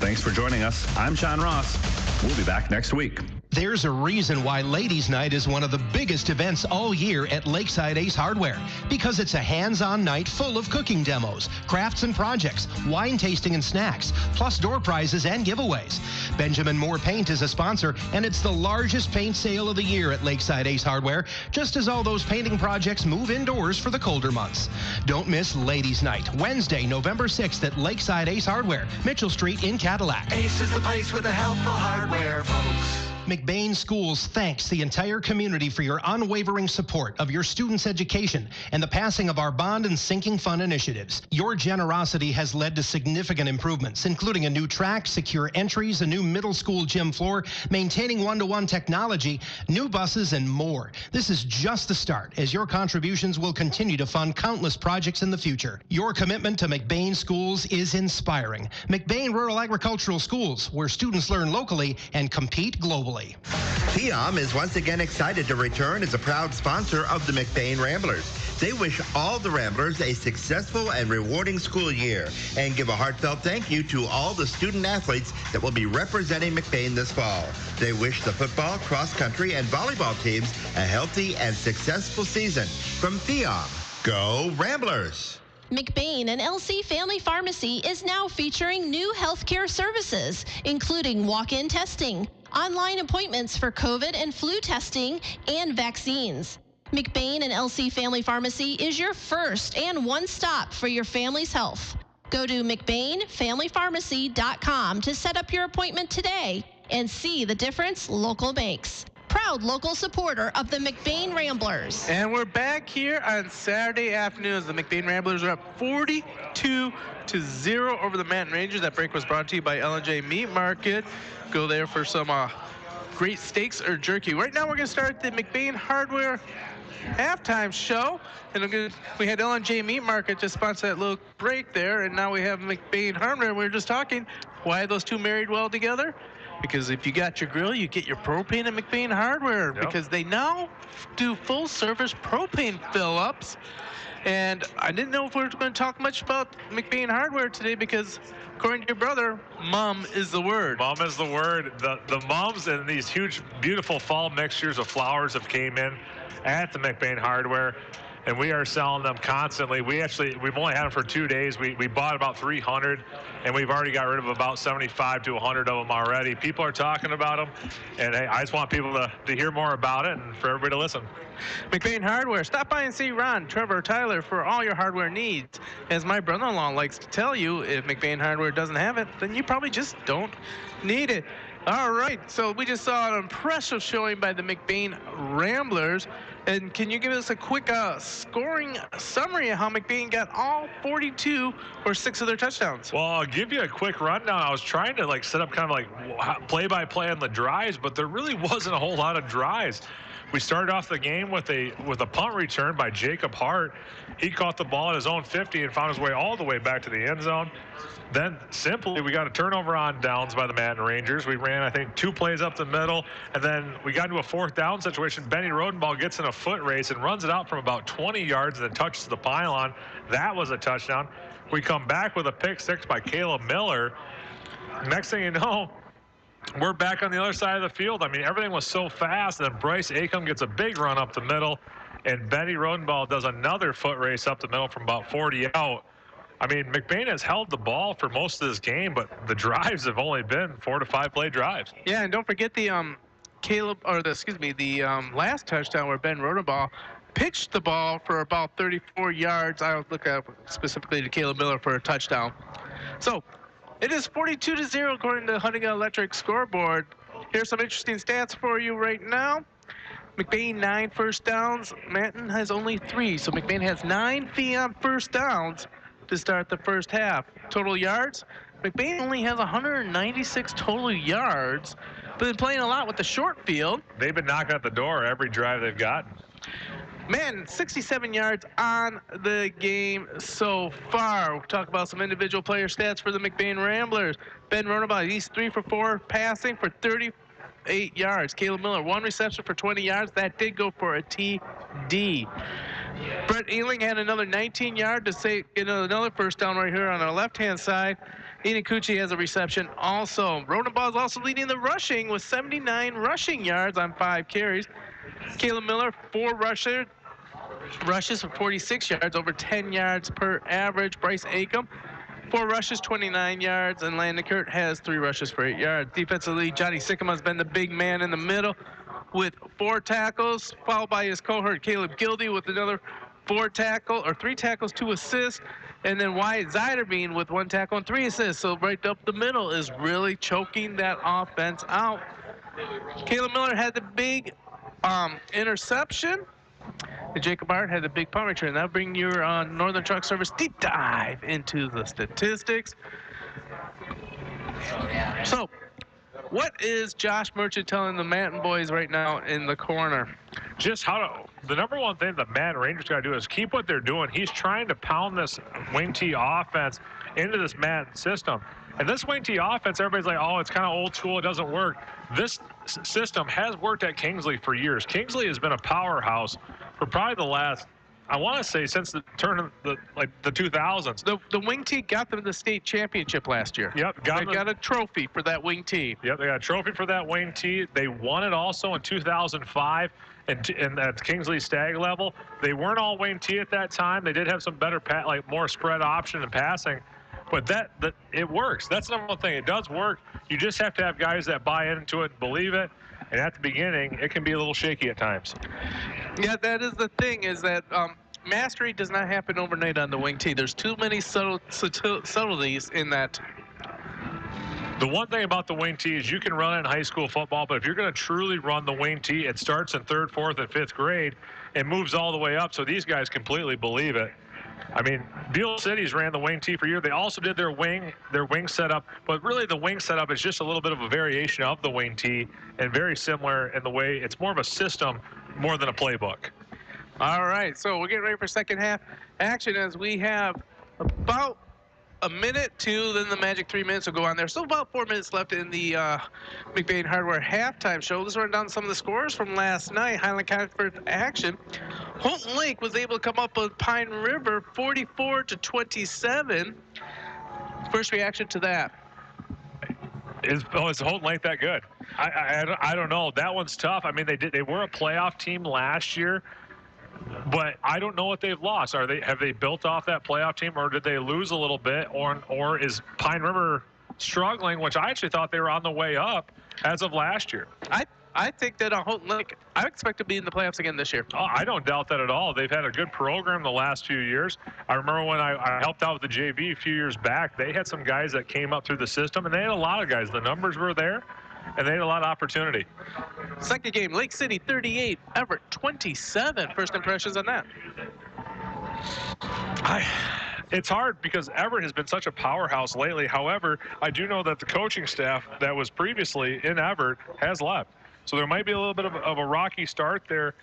Thanks for joining us. I'm Sean Ross. We'll be back next week. There's a reason why Ladies' Night is one of the biggest events all year at Lakeside Ace Hardware, because it's a hands-on night full of cooking demos, crafts and projects, wine tasting and snacks, plus door prizes and giveaways. Benjamin Moore Paint is a sponsor, and it's the largest paint sale of the year at Lakeside Ace Hardware, just as all those painting projects move indoors for the colder months. Don't miss Ladies' Night, Wednesday, November 6th at Lakeside Ace Hardware, Mitchell Street in Cadillac. Ace is the place with the helpful hardware, folks. McBain Schools thanks the entire community for your unwavering support of your students' education and the passing of our bond and sinking fund initiatives. Your generosity has led to significant improvements, including a new track, secure entries, a new middle school gym floor, maintaining one-to-one technology, new buses, and more. This is just the start, as your contributions will continue to fund countless projects in the future. Your commitment to McBain Schools is inspiring. McBain Rural Agricultural Schools, where students learn locally and compete globally. PIOM is once again excited to return as a proud sponsor of the McBain Ramblers. They wish all the Ramblers a successful and rewarding school year and give a heartfelt thank you to all the student athletes that will be representing McBain this fall. They wish the football, cross country, and volleyball teams a healthy and successful season. From PIOM, go Ramblers! McBain and LC Family Pharmacy is now featuring new healthcare services, including walk-in testing, online appointments for COVID and flu testing, and vaccines. McBain and LC Family Pharmacy is your first and one stop for your family's health. Go to McBainFamilyPharmacy.com to set up your appointment today and see the difference local makes. Proud local supporter of the McBain Ramblers. And we're back here on Saturday afternoons. The McBain Ramblers are up 42-0 over the Manton Rangers. That break was brought to you by L&J Meat Market. Go there for some great steaks or jerky. Right now we're going to start the McBain Hardware halftime show. And we had L&J Meat Market just sponsor that little break there. And now we have McBain Hardware. We were just talking, why are those two married well together? Because if you got your grill, you get your propane at McBain Hardware. Yep. Because they now do full-service propane fill-ups. And I didn't know if we were going to talk much about McBain Hardware today because, according to your brother, mum is the word. Mum is the word. The mums and these huge, beautiful fall mixtures of flowers have came in at the McBain Hardware, and we are selling them constantly. We've only had them for 2 days. We bought about 300, and we've already got rid of about 75 to 100 of them already. People are talking about them, and hey, I just want people to hear more about it and for everybody to listen. McBain Hardware. Stop by and see Ron, Trevor, or Tyler for all your hardware needs. As my brother-in-law likes to tell you, if McBain Hardware doesn't have it, then you probably just don't need it. All right, so we just saw an impressive showing by the McBain Ramblers. And can you give us a quick scoring summary of how McBain got all 42 or 6 of their touchdowns? Well, I'll give you a quick rundown. I was trying to set up kind of play-by-play on the drives, but there really wasn't a whole lot of drives. We started off the game with a punt return by Jacob Hart. He caught the ball at his own 50 and found his way all the way back to the end zone. Then simply we got a turnover on downs by the Manton Rangers. We ran, I think, 2 plays up the middle, and then we got into a 4th down situation. Benny Rodenball gets in a foot race and runs it out from about 20 yards and then touches the pylon. That was a touchdown. We come back with a pick 6 by Caleb Miller. Next thing you know, we're back on the other side of the field. I mean, everything was so fast. And then Bryce Acom gets a big run up the middle, and Benny Rodenball does another foot race up the middle from about 40 out. I mean, McBain has held the ball for most of this game, but the drives have only been 4 to 5 play drives. Yeah, and don't forget the last touchdown where Ben Rodenball pitched the ball for about 34 yards. I'll look up specifically to Caleb Miller for a touchdown. So it is 42-0 according to the Huntington Electric scoreboard. Here's some interesting stats for you right now. McBain 9 first downs. Manton has only 3, so McBain has 9 first downs to start the first half. Total yards, McBain only has 196 total yards, but been playing a lot with the short field. They've been knocking at the door every drive they've gotten. Man, 67 yards on the game so far. We'll talk about some individual player stats for the McBain Ramblers. Ben Rodenball, he's 3 for 4 passing for 38 yards. Caleb Miller, 1 reception for 20 yards. That did go for a TD. Brett Ealing had another 19 yard to get another first down right here on our left-hand side. Eden Cucci has a reception also. Rodenball is also leading the rushing with 79 rushing yards on 5 carries. Caleb Miller, 4 rushes for 46 yards, over 10 yards per average. Bryce Acom, 4 rushes, 29 yards, and Landon Kurt has 3 rushes for 8 yards. Defensively, Johnny Sycamore has been the big man in the middle with 4 tackles, followed by his cohort Caleb Gildy with another 3 tackles, 2 assists, and then Wyatt Zeiderbean with 1 tackle and 3 assists. So right up the middle is really choking that offense out. Caleb Miller had the big interception. And Jacob Hart had the big punt return. That'll bring your Northern Truck Service deep dive into the statistics. So, what is Josh Merchant telling the Manton boys right now in the corner? Just the number one thing the Manton Rangers got to do is keep what they're doing. He's trying to pound this wing T offense into this Manton system. And this wing T offense, everybody's like, oh, it's kind of old school, it doesn't work. This system has worked at Kingsley for years. Kingsley has been a powerhouse for probably the last, I want to say, since the turn of the 2000s. The wing tee got them the state championship last year. Yep. They got a trophy for that wing tee. Yep, they got a trophy for that wing tee. They won it also in 2005 and at Kingsley Stag level. They weren't all wing tee at that time. They did have some better, more spread option and passing. But that it works. That's the number one thing. It does work. You just have to have guys that buy into it and believe it. And at the beginning, it can be a little shaky at times. Yeah, that is the thing, is that mastery does not happen overnight on the wing tee. There's too many subtleties in that. The one thing about the wing tee is you can run it in high school football, but if you're going to truly run the wing tee, it starts in 3rd, 4th, and 5th grade and moves all the way up. So these guys completely believe it. I mean, Beale Cities ran the wing tee for a year. They also did their wing setup, but really the wing setup is just a little bit of a variation of the wing tee and very similar in the way it's more of a system more than a playbook. All right, so we're getting ready for second half action as we have about a minute, 2, then the magic 3 minutes will go on there. So about 4 minutes left in the McBain Hardware halftime show. Let's run down some of the scores from last night. Highland Conference action. Holton Lake was able to come up with Pine River 44-27. First reaction to that? Is Holton Lake that good? I don't know. That one's tough. I mean, they were a playoff team last year, but I don't know what they've lost. Have they built off that playoff team, or did they lose a little bit, or is Pine River struggling, which I actually thought they were on the way up as of last year? I think that Holton Lake, I expect to be in the playoffs again this year. Oh, I don't doubt that at all. They've had a good program the last few years. I remember when I helped out with the JV a few years back, they had some guys that came up through the system, and they had a lot of guys. The numbers were there, and they had a lot of opportunity. Second game, Lake City 38, Everett 27. First impressions on that? It's hard because Everett has been such a powerhouse lately. However, I do know that the coaching staff that was previously in Everett has left. So there might be a little bit of a rocky start there.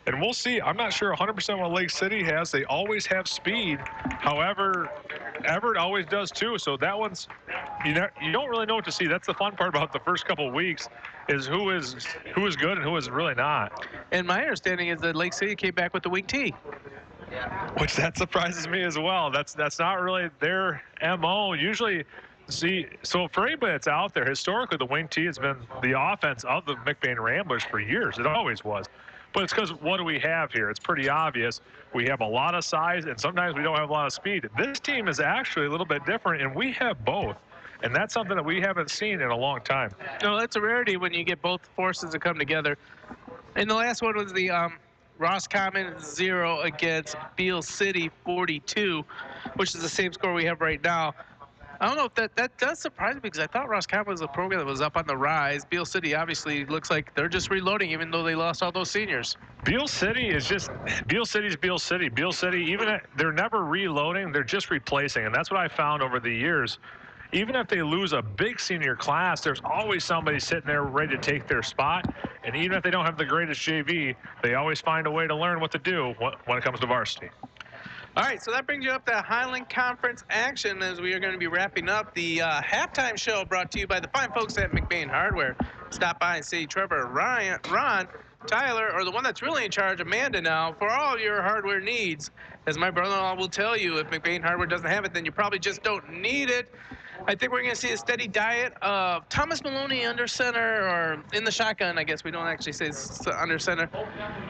And we'll see. I'm not sure 100% what Lake City has. They always have speed. However, Everett always does too. So that one's, you don't really know what to see. That's the fun part about the first couple of weeks, is who is good and who is really not. And my understanding is that Lake City came back with the wing tee. Which that surprises me as well. That's not really their MO. Usually, so for anybody that's out there, historically the wing tee has been the offense of the McBain Ramblers for years. It always was. But it's because what do we have here? It's pretty obvious. We have a lot of size, and sometimes we don't have a lot of speed. This team is actually a little bit different, and we have both. And that's something that we haven't seen in a long time. No, that's a rarity when you get both forces to come together. And the last one was the Roscommon 0 against Beale City 42, which is the same score we have right now. I don't know if that does surprise me, because I thought Roscommon was a program that was up on the rise. Beale City obviously looks like they're just reloading, even though they lost all those seniors. Beale City is just Beale City's Beale City. Beale City, they're never reloading, they're just replacing, and that's what I found over the years. Even if they lose a big senior class, there's always somebody sitting there ready to take their spot. And even if they don't have the greatest JV, they always find a way to learn what to do when it comes to varsity. All right, so that brings you up to Highland Conference action, as we are going to be wrapping up the halftime show, brought to you by the fine folks at McBain Hardware. Stop by and see Trevor, Ron, Tyler, or the one that's really in charge, Amanda, now, for all your hardware needs. As my brother-in-law will tell you, if McBain Hardware doesn't have it, then you probably just don't need it. I think we're going to see a steady diet of Thomas Maloney under center, or in the shotgun, I guess. We don't actually say under center.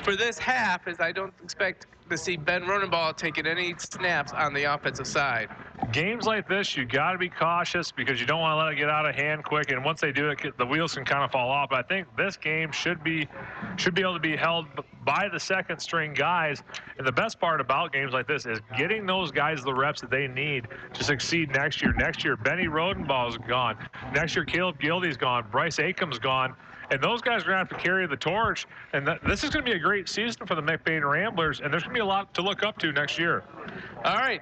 For this half, as I don't expect to see Ben Ronenball taking any snaps on the offensive side. Games like this, you got to be cautious, because you don't want to let it get out of hand quick. And once they do it, the wheels can kind of fall off. But I think this game should be able to be held by the second string guys. And the best part about games like this is getting those guys the reps that they need to succeed next year. Next year, Benny Rodenball's gone. Next year, Caleb Gildy's gone. Bryce Akam's gone. And those guys are going to have to carry the torch. And this is going to be a great season for the McBain Ramblers, and there's going to be a lot to look up to next year. All right.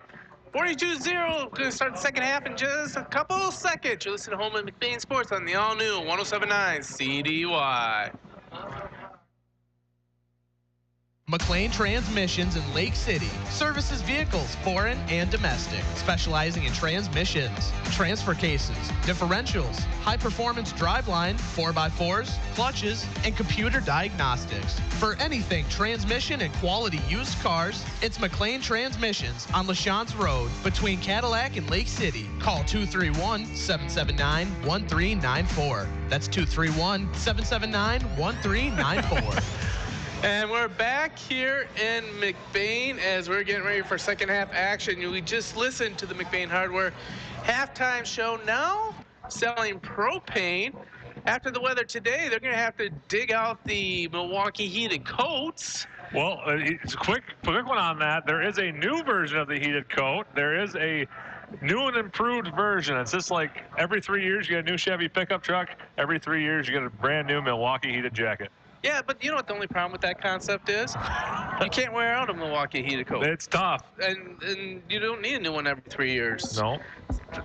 42-0, going to start the second half in just a couple seconds. You're listening to Home at McBain Sports on the all-new 107.9 CDY. McLean Transmissions in Lake City services vehicles, foreign and domestic, specializing in transmissions, transfer cases, differentials, high-performance driveline, 4x4s, clutches, and computer diagnostics. For anything transmission and quality used cars, it's McLean Transmissions on LaChance Road between Cadillac and Lake City. Call 231-779-1394. That's 231-779-1394. And we're back here in McBain as we're getting ready for second half action. We just listened to the McBain Hardware halftime show. Now selling propane. After the weather today, they're going to have to dig out the Milwaukee heated coats. Well, it's a quick one on that. There is a new version of the heated coat. There is a new and improved version. It's just like every 3 years you get a new Chevy pickup truck. Every 3 years you get a brand new Milwaukee heated jacket. Yeah, but you know what the only problem with that concept is? You can't wear out a Milwaukee heated coat. It's tough. And you don't need a new one every 3 years. No.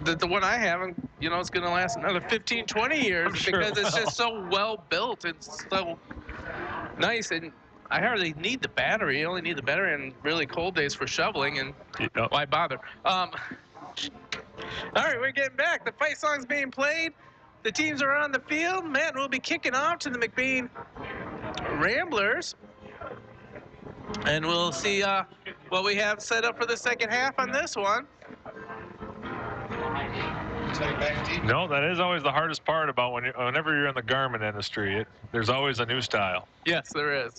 The one I have, you know, it's going to last another 15, 20 years because it's just so well built and so nice. And I hardly need the battery. I only need the battery on really cold days for shoveling, and why bother? All right, we're getting back. The fight song's being played. The teams are on the field. Matt will be kicking off to the McBain Ramblers. And we'll see what we have set up for the second half on this one. No, that is always the hardest part about whenever you're in the garment industry. There's always a new style. Yes, there is.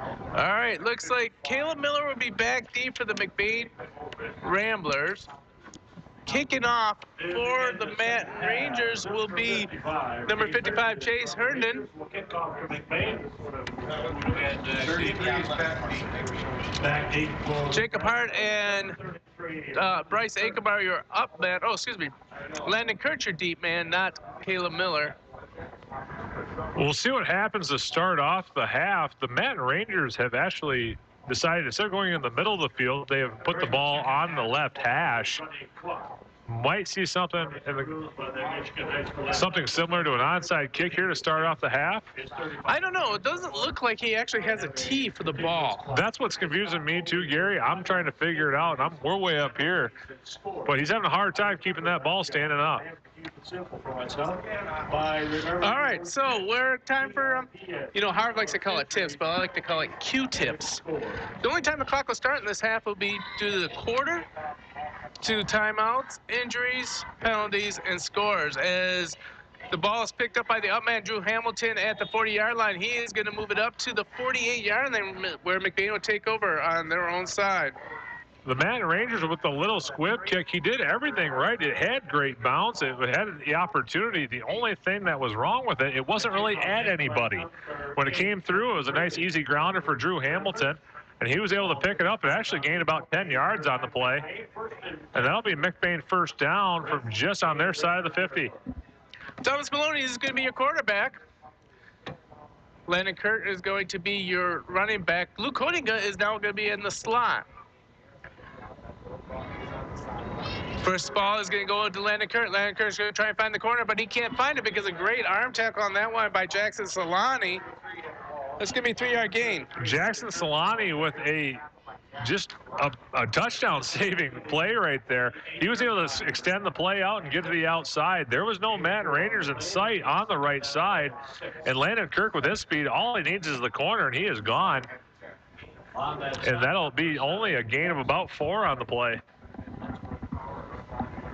All right, looks like Caleb Miller will be back deep for the McBain Ramblers. Kicking off for the Manton Rangers will be number 55, Chase Herndon. Jacob Hart and Bryce Akebar, your up man. Oh, excuse me. Landon Kurtz, your deep man, not Caleb Miller. We'll see what happens to start off the half. The Manton Rangers have actually decided instead of going in the middle of the field, they have put the ball on the left hash. Might see something something similar to an onside kick here to start off the half. I don't know. It doesn't look like he actually has a tee for the ball. That's what's confusing me too, Gary. I'm trying to figure it out, and we're way up here. But he's having a hard time keeping that ball standing up. All right, so we're time for, Harv likes to call it tips, but I like to call it Q-tips. The only time the clock will start in this half will be due to the quarter, to timeouts, injuries, penalties, and scores. As the ball is picked up by the up man, Drew Hamilton, at the 40-yard line, he is going to move it up to the 48-yard line where McBain will take over on their own side. The Manton Rangers with the little squib kick, he did everything right. It had great bounce. It had the opportunity. The only thing that was wrong with it, it wasn't really at anybody. When it came through, it was a nice, easy grounder for Drew Hamilton, and he was able to pick it up and actually gained about 10 yards on the play. And that'll be McBain first down from just on their side of the 50. Thomas Maloney is going to be your quarterback. Landon Kurt is going to be your running back. Luke Honinga is now going to be in the slot. First ball is going to go to Landon Kurt. Landon Kurt's going to try and find the corner, but he can't find it because a great arm tackle on that one by Jackson Solani. That's going to be a 3-yard gain. Jackson Solani with just a touchdown saving play right there. He was able to extend the play out and get to the outside. There was no Manton Rangers in sight on the right side. And Landon Kirk with his speed, all he needs is the corner, and he is gone. And that'll be only a gain of about 4 on the play.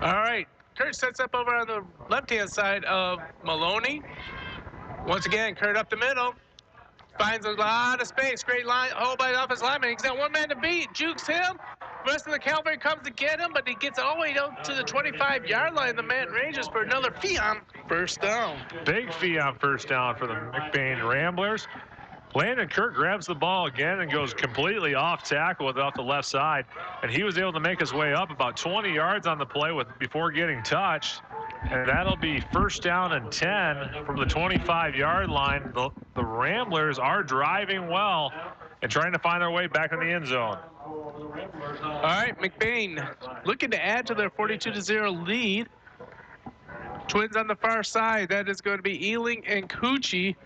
All right, Kurt sets up over on the left-hand side of Maloney. Once again, Kurt up the middle. Finds a lot of space. Great line, hold by the offensive lineman. He's got one man to beat. Jukes him. The rest of the cavalry comes to get him, but he gets all the way down to the 25-yard line. The Manton Rangers for another Fion first down. Big Fion first down for the McBain Ramblers. Landon Kirk grabs the ball again and goes completely off tackle off the left side, and he was able to make his way up about 20 yards on the play before getting touched. And that'll be first down and 10 from the 25-yard line. The Ramblers are driving well and trying to find their way back in the end zone. All right, McBain looking to add to their 42-0 lead. Twins on the far side. That is going to be Ealing and Coochie.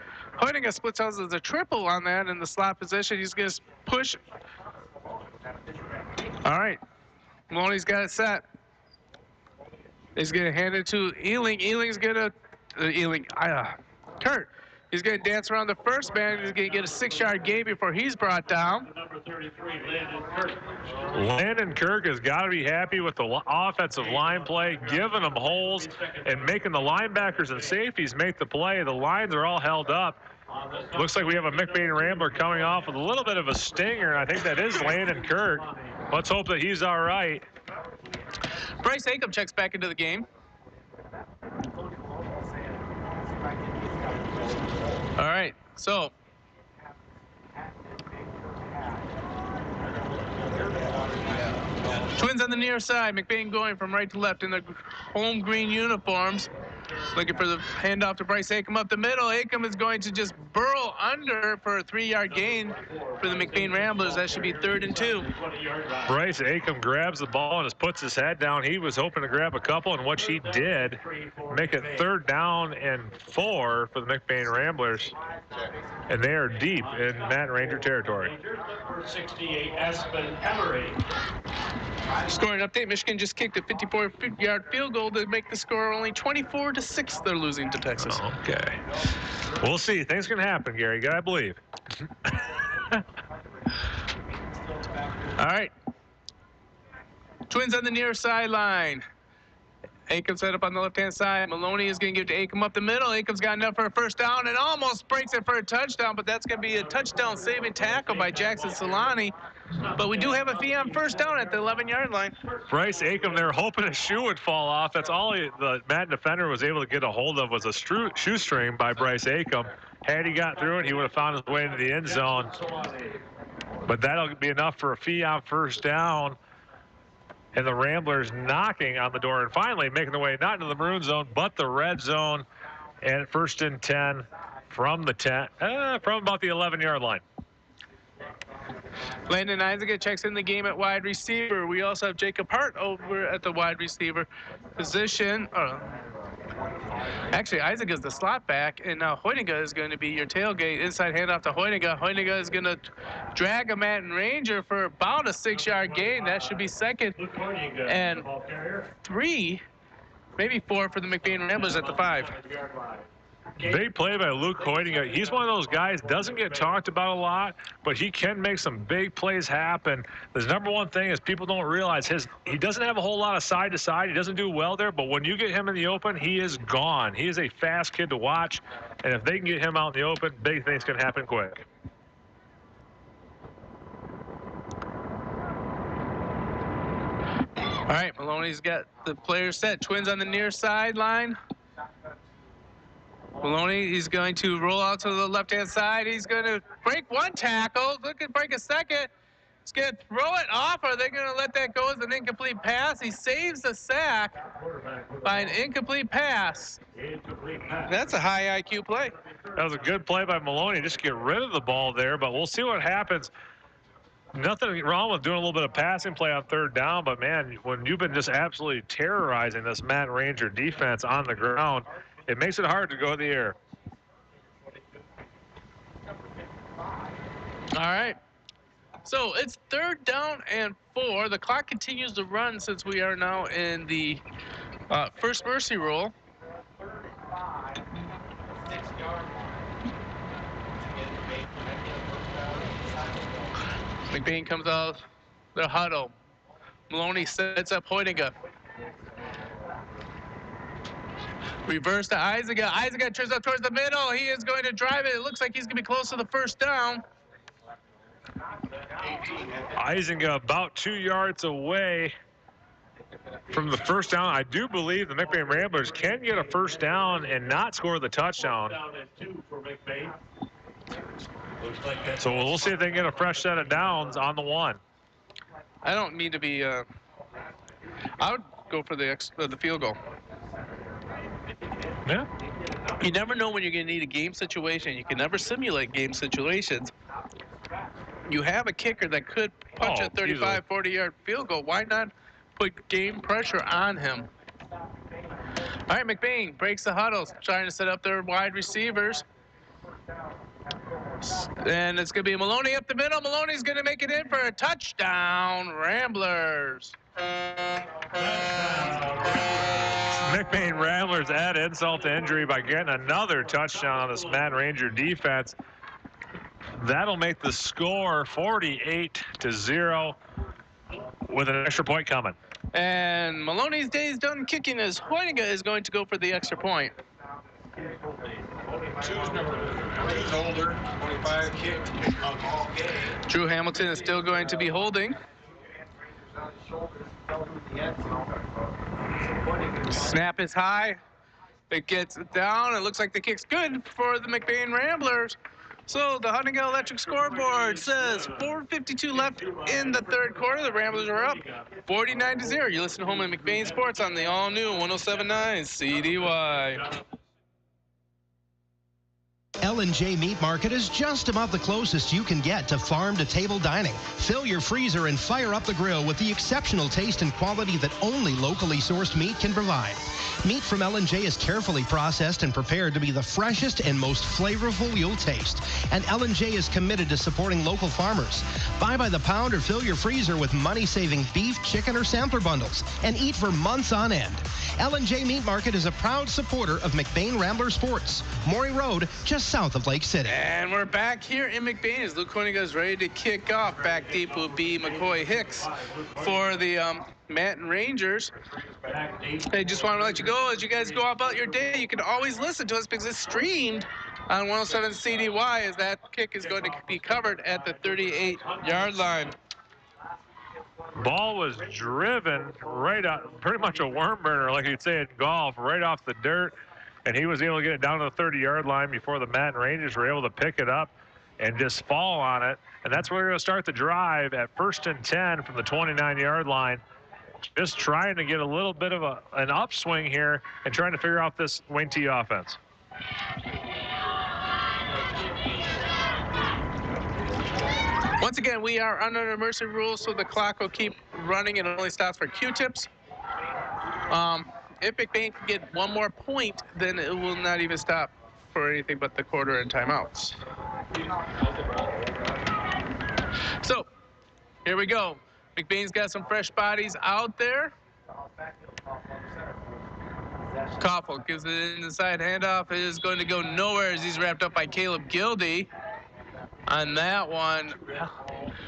Hoyninga splits out as a triple on that in the slot position. He's going to push. All right, Maloney's got it set. He's going to hand it to Ealing. Ealing's going to, Kurt. He's going to dance around the first man. He's going to get a 6-yard gain before he's brought down. Landon Kirk has got to be happy with the offensive line play, giving them holes and making the linebackers and safeties make the play. The lines are all held up. Looks like we have a McBain Rambler coming off with a little bit of a stinger. I think that is Landon Kirk. Let's hope that he's all right. Bryce Acom checks back into the game. All right, so Twins on the near side. McBain going from right to left in the home green uniforms. Looking for the handoff to Bryce Acom up the middle. Acom is going to just burrow under for a 3-yard gain for the McBain Ramblers. That should be 3rd and 2. Bryce Acom grabs the ball and just puts his head down. He was hoping to grab a couple, and what he did, make it 3rd down and 4 for the McBain Ramblers. And they are deep in Manton Ranger territory. 68, Aspen Emery. Scoring update, Michigan just kicked a 54-yard field goal to make the score only 24-6. They're losing to Texas. Okay. We'll see. Things can happen, Gary. You gotta believe. All right. Twins on the near sideline. Acom set up on the left-hand side. Maloney is going to give it to Acom up the middle. Acom's got enough for a first down and almost breaks it for a touchdown, but that's going to be a touchdown-saving tackle by Jackson Solani. But we do have a fee on first down at the 11-yard line. Bryce Acom, they were hoping a shoe would fall off. That's all the Matt defender was able to get a hold of was a shoestring by Bryce Acom. Had he got through it, he would have found his way into the end zone. But that'll be enough for a fee on first down. And the Ramblers knocking on the door and finally making their way not into the maroon zone, but the red zone. And first and 10 from the 10, from about the 11-yard line. Landon Isaac checks in the game at wide receiver. We also have Jacob Hart over at the wide receiver position. Actually, Isaac is the slot back, and now Hoyninga is going to be your tailgate. Inside handoff to Hoyninga. Hoyninga is going to drag a Matt and Ranger for about a 6-yard gain. That should be second and 3, maybe 4 for the McBain Ramblers at the 5. Big play by Luke Hoyninga. He's one of those guys, doesn't get talked about a lot, but he can make some big plays happen. The number one thing is people don't realize he doesn't have a whole lot of side to side. He doesn't do well there, but when you get him in the open, he is gone. He is a fast kid to watch, and if they can get him out in the open, big things can happen quick. All right, Maloney's got the players set. Twins on the near sideline. Maloney, he's going to roll out to the left-hand side. He's going to break one tackle. Look at break a second. He's going to throw it off. Are they going to let that go as an incomplete pass? He saves the sack by an incomplete pass. That's a high IQ play. That was a good play by Maloney. Just get rid of the ball there, but we'll see what happens. Nothing wrong with doing a little bit of passing play on third down, but, man, when you've been just absolutely terrorizing this Matt Ranger defense on the ground, it makes it hard to go in the air. All right. So it's 3rd down and 4. The clock continues to run since we are now in the first mercy rule. McBain comes out the huddle. Maloney sets up Hoyninga. Reverse to Isaac. Isaac turns up towards the middle. He is going to drive it. It looks like he's going to be close to the first down. Isaac about 2 yards away from the first down. I do believe the McBain Ramblers can get a first down and not score the touchdown. So we'll see if they can get a fresh set of downs on the 1. I don't mean to be. I would go for the field goal. Yeah. You never know when you're going to need a game situation. You can never simulate game situations. You have a kicker that could punch a 35, 40-yard field goal. Why not put game pressure on him? All right, McBain breaks the huddle, trying to set up their wide receivers. And it's going to be Maloney up the middle. Maloney's going to make it in for a touchdown, Ramblers. McBain Ramblers add insult to injury by getting another touchdown on this Matt Ranger defense. That'll make the score 48-0 with an extra point coming. And Maloney's day's done kicking as Hoyninga is going to go for the extra point. Two's older, 25 kicked. Drew Hamilton is still going to be holding. Snap is high. It gets down. It looks like the kick's good for the McBain Ramblers. So the Huntington Electric scoreboard says 4:52 left in the 3rd quarter. The Ramblers are up 49-0. You listen to Home and McBain Sports on the all-new 107.9 CDY. L&J Meat Market is just about the closest you can get to farm-to-table dining. Fill your freezer and fire up the grill with the exceptional taste and quality that only locally sourced meat can provide. Meat from L&J is carefully processed and prepared to be the freshest and most flavorful you'll taste. And L&J is committed to supporting local farmers. Buy by the pound or fill your freezer with money-saving beef, chicken, or sampler bundles and eat for months on end. L&J Meat Market is a proud supporter of McBain Rambler Sports. Maury Road, just just south of Lake City. And we're back here in McBain as Luke Koenig is ready to kick off. Back deep will be McCoy Hicks for the Manton Rangers. I just want to let you go as you guys go about your day. You can always listen to us because it's streamed on 107 CDY as that kick is going to be covered at the 38-yard line. Ball was driven right out, pretty much a worm burner, like you'd say in golf, right off the dirt. And he was able to get it down to the 30-yard line before the Manton Rangers were able to pick it up and just fall on it. And that's where we're going to start the drive at 1st and 10 from the 29-yard line. Just trying to get a little bit of an upswing here and trying to figure out this Wayne T offense. Once again, we are under the mercy rules, so the clock will keep running and it only stops for Q-tips. If McBain can get one more point, then it will not even stop for anything but the quarter and timeouts. So, here we go. McBain's got some fresh bodies out there. Koffel gives it an inside handoff. It is going to go nowhere as he's wrapped up by Caleb Gildy. On that one,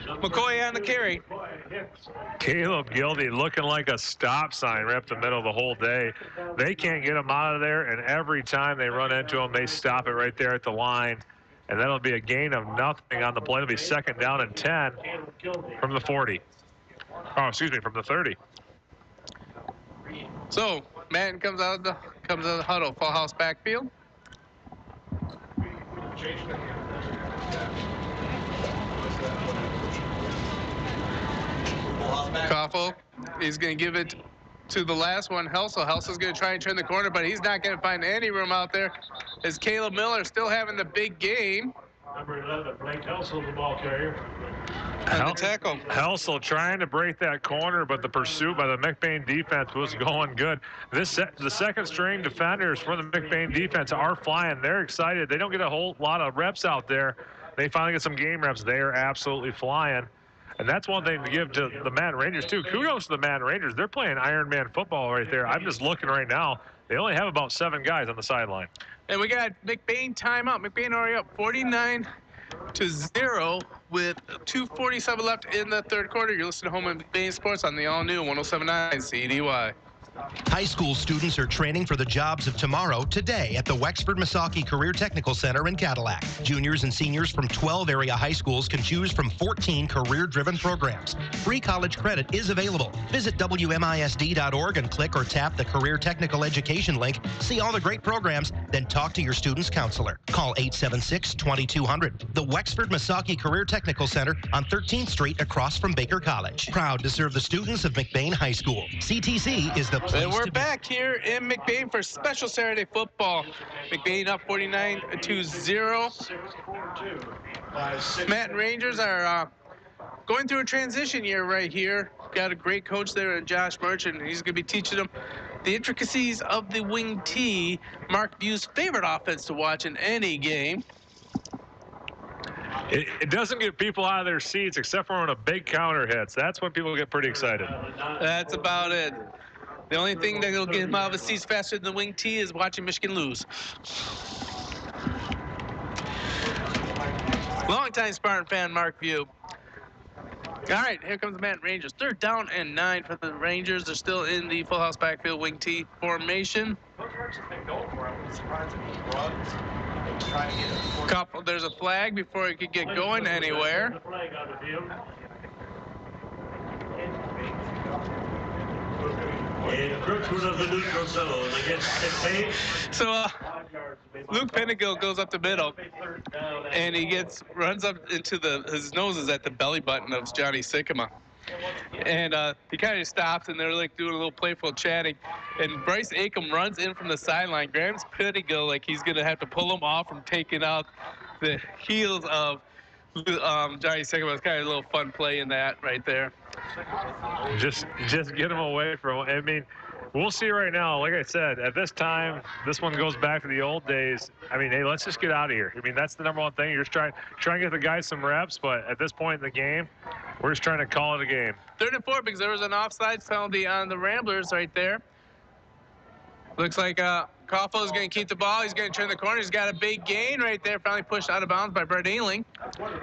McCoy on the carry. Caleb Gildy looking like a stop sign right up the middle the whole day. They can't get him out of there, and every time they run into him, they stop it right there at the line. And that'll be a gain of nothing on the play. It'll be 2nd down and 10 from the 40. Oh, excuse me, from the 30. So, Manton comes out of the huddle, full house backfield. Koffel, he's going to give it to the last one, Helsel. Helsel's going to try and turn the corner, but he's not going to find any room out there as Caleb Miller still having the big game. Number 11, Blake Helsel, the ball carrier. Tackle. Helsel trying to break that corner, but the pursuit by the McBain defense was going good. The second string defenders for the McBain defense are flying. They're excited. They don't get a whole lot of reps out there. They finally get some game reps. They are absolutely flying. And that's one thing to give to the Manton Rangers, too. Kudos to the Manton Rangers. They're playing Iron Man football right there. I'm just looking right now. They only have about 7 guys on the sideline. And we got McBain timeout. McBain already up 49-0 with 2:47 left in the third quarter. You're listening to Home and McBain Sports on the all-new 107.9 CDY. High school students are training for the jobs of tomorrow today at the Wexford Misaki Career Technical Center in Cadillac. Juniors and seniors from 12 area high schools can choose from 14 career-driven programs. Free college credit is available. Visit WMISD.org and click or tap the Career Technical Education link. See all the great programs, then talk to your student's counselor. Call 876-2200. The Wexford Misaki Career Technical Center on 13th Street across from Baker College. Proud to serve the students of McBain High School. CTC is the place and we're to back here in McBain for special Saturday football. McBain up 49-0. Manton Rangers are going through a transition year right here. Got a great coach there in Josh Merchant, and he's going to be teaching them the intricacies of the wing T, Mark Bue's favorite offense to watch in any game. It doesn't get people out of their seats except for when a big counter hits. That's when people get pretty excited. That's about it. The only thing that will get him out of his seats faster than the wing T is watching Michigan lose. Longtime Spartan fan Mark Bue. All right, here comes the Manton Rangers. 3rd down and 9 for the Rangers. They're still in the full house backfield wing T formation. There's a flag before he could get going anywhere. So Luke Pennegill goes up the middle, and he runs up into his nose is at the belly button of Johnny Sycamore. And he kind of stops, and they're like doing a little playful chatting. And Bryce Acom runs in from the sideline, grabs Pennegill like he's going to have to pull him off from taking out the heels of Johnny Sycamore. It's kind of a little fun play in that right there. Just get him away from him. I mean, we'll see right now. Like I said, at this time, this one goes back to the old days. I mean, hey, let's just get out of here. I mean, that's the number one thing. You're just trying to get the guys some reps, but at this point in the game, we're just trying to call it a game. 3rd and 4 because there was an offsides penalty on the Ramblers right there. Looks like Koffel is going to keep the ball. He's going to turn the corner. He's got a big gain right there. Finally pushed out of bounds by Brett Ealing.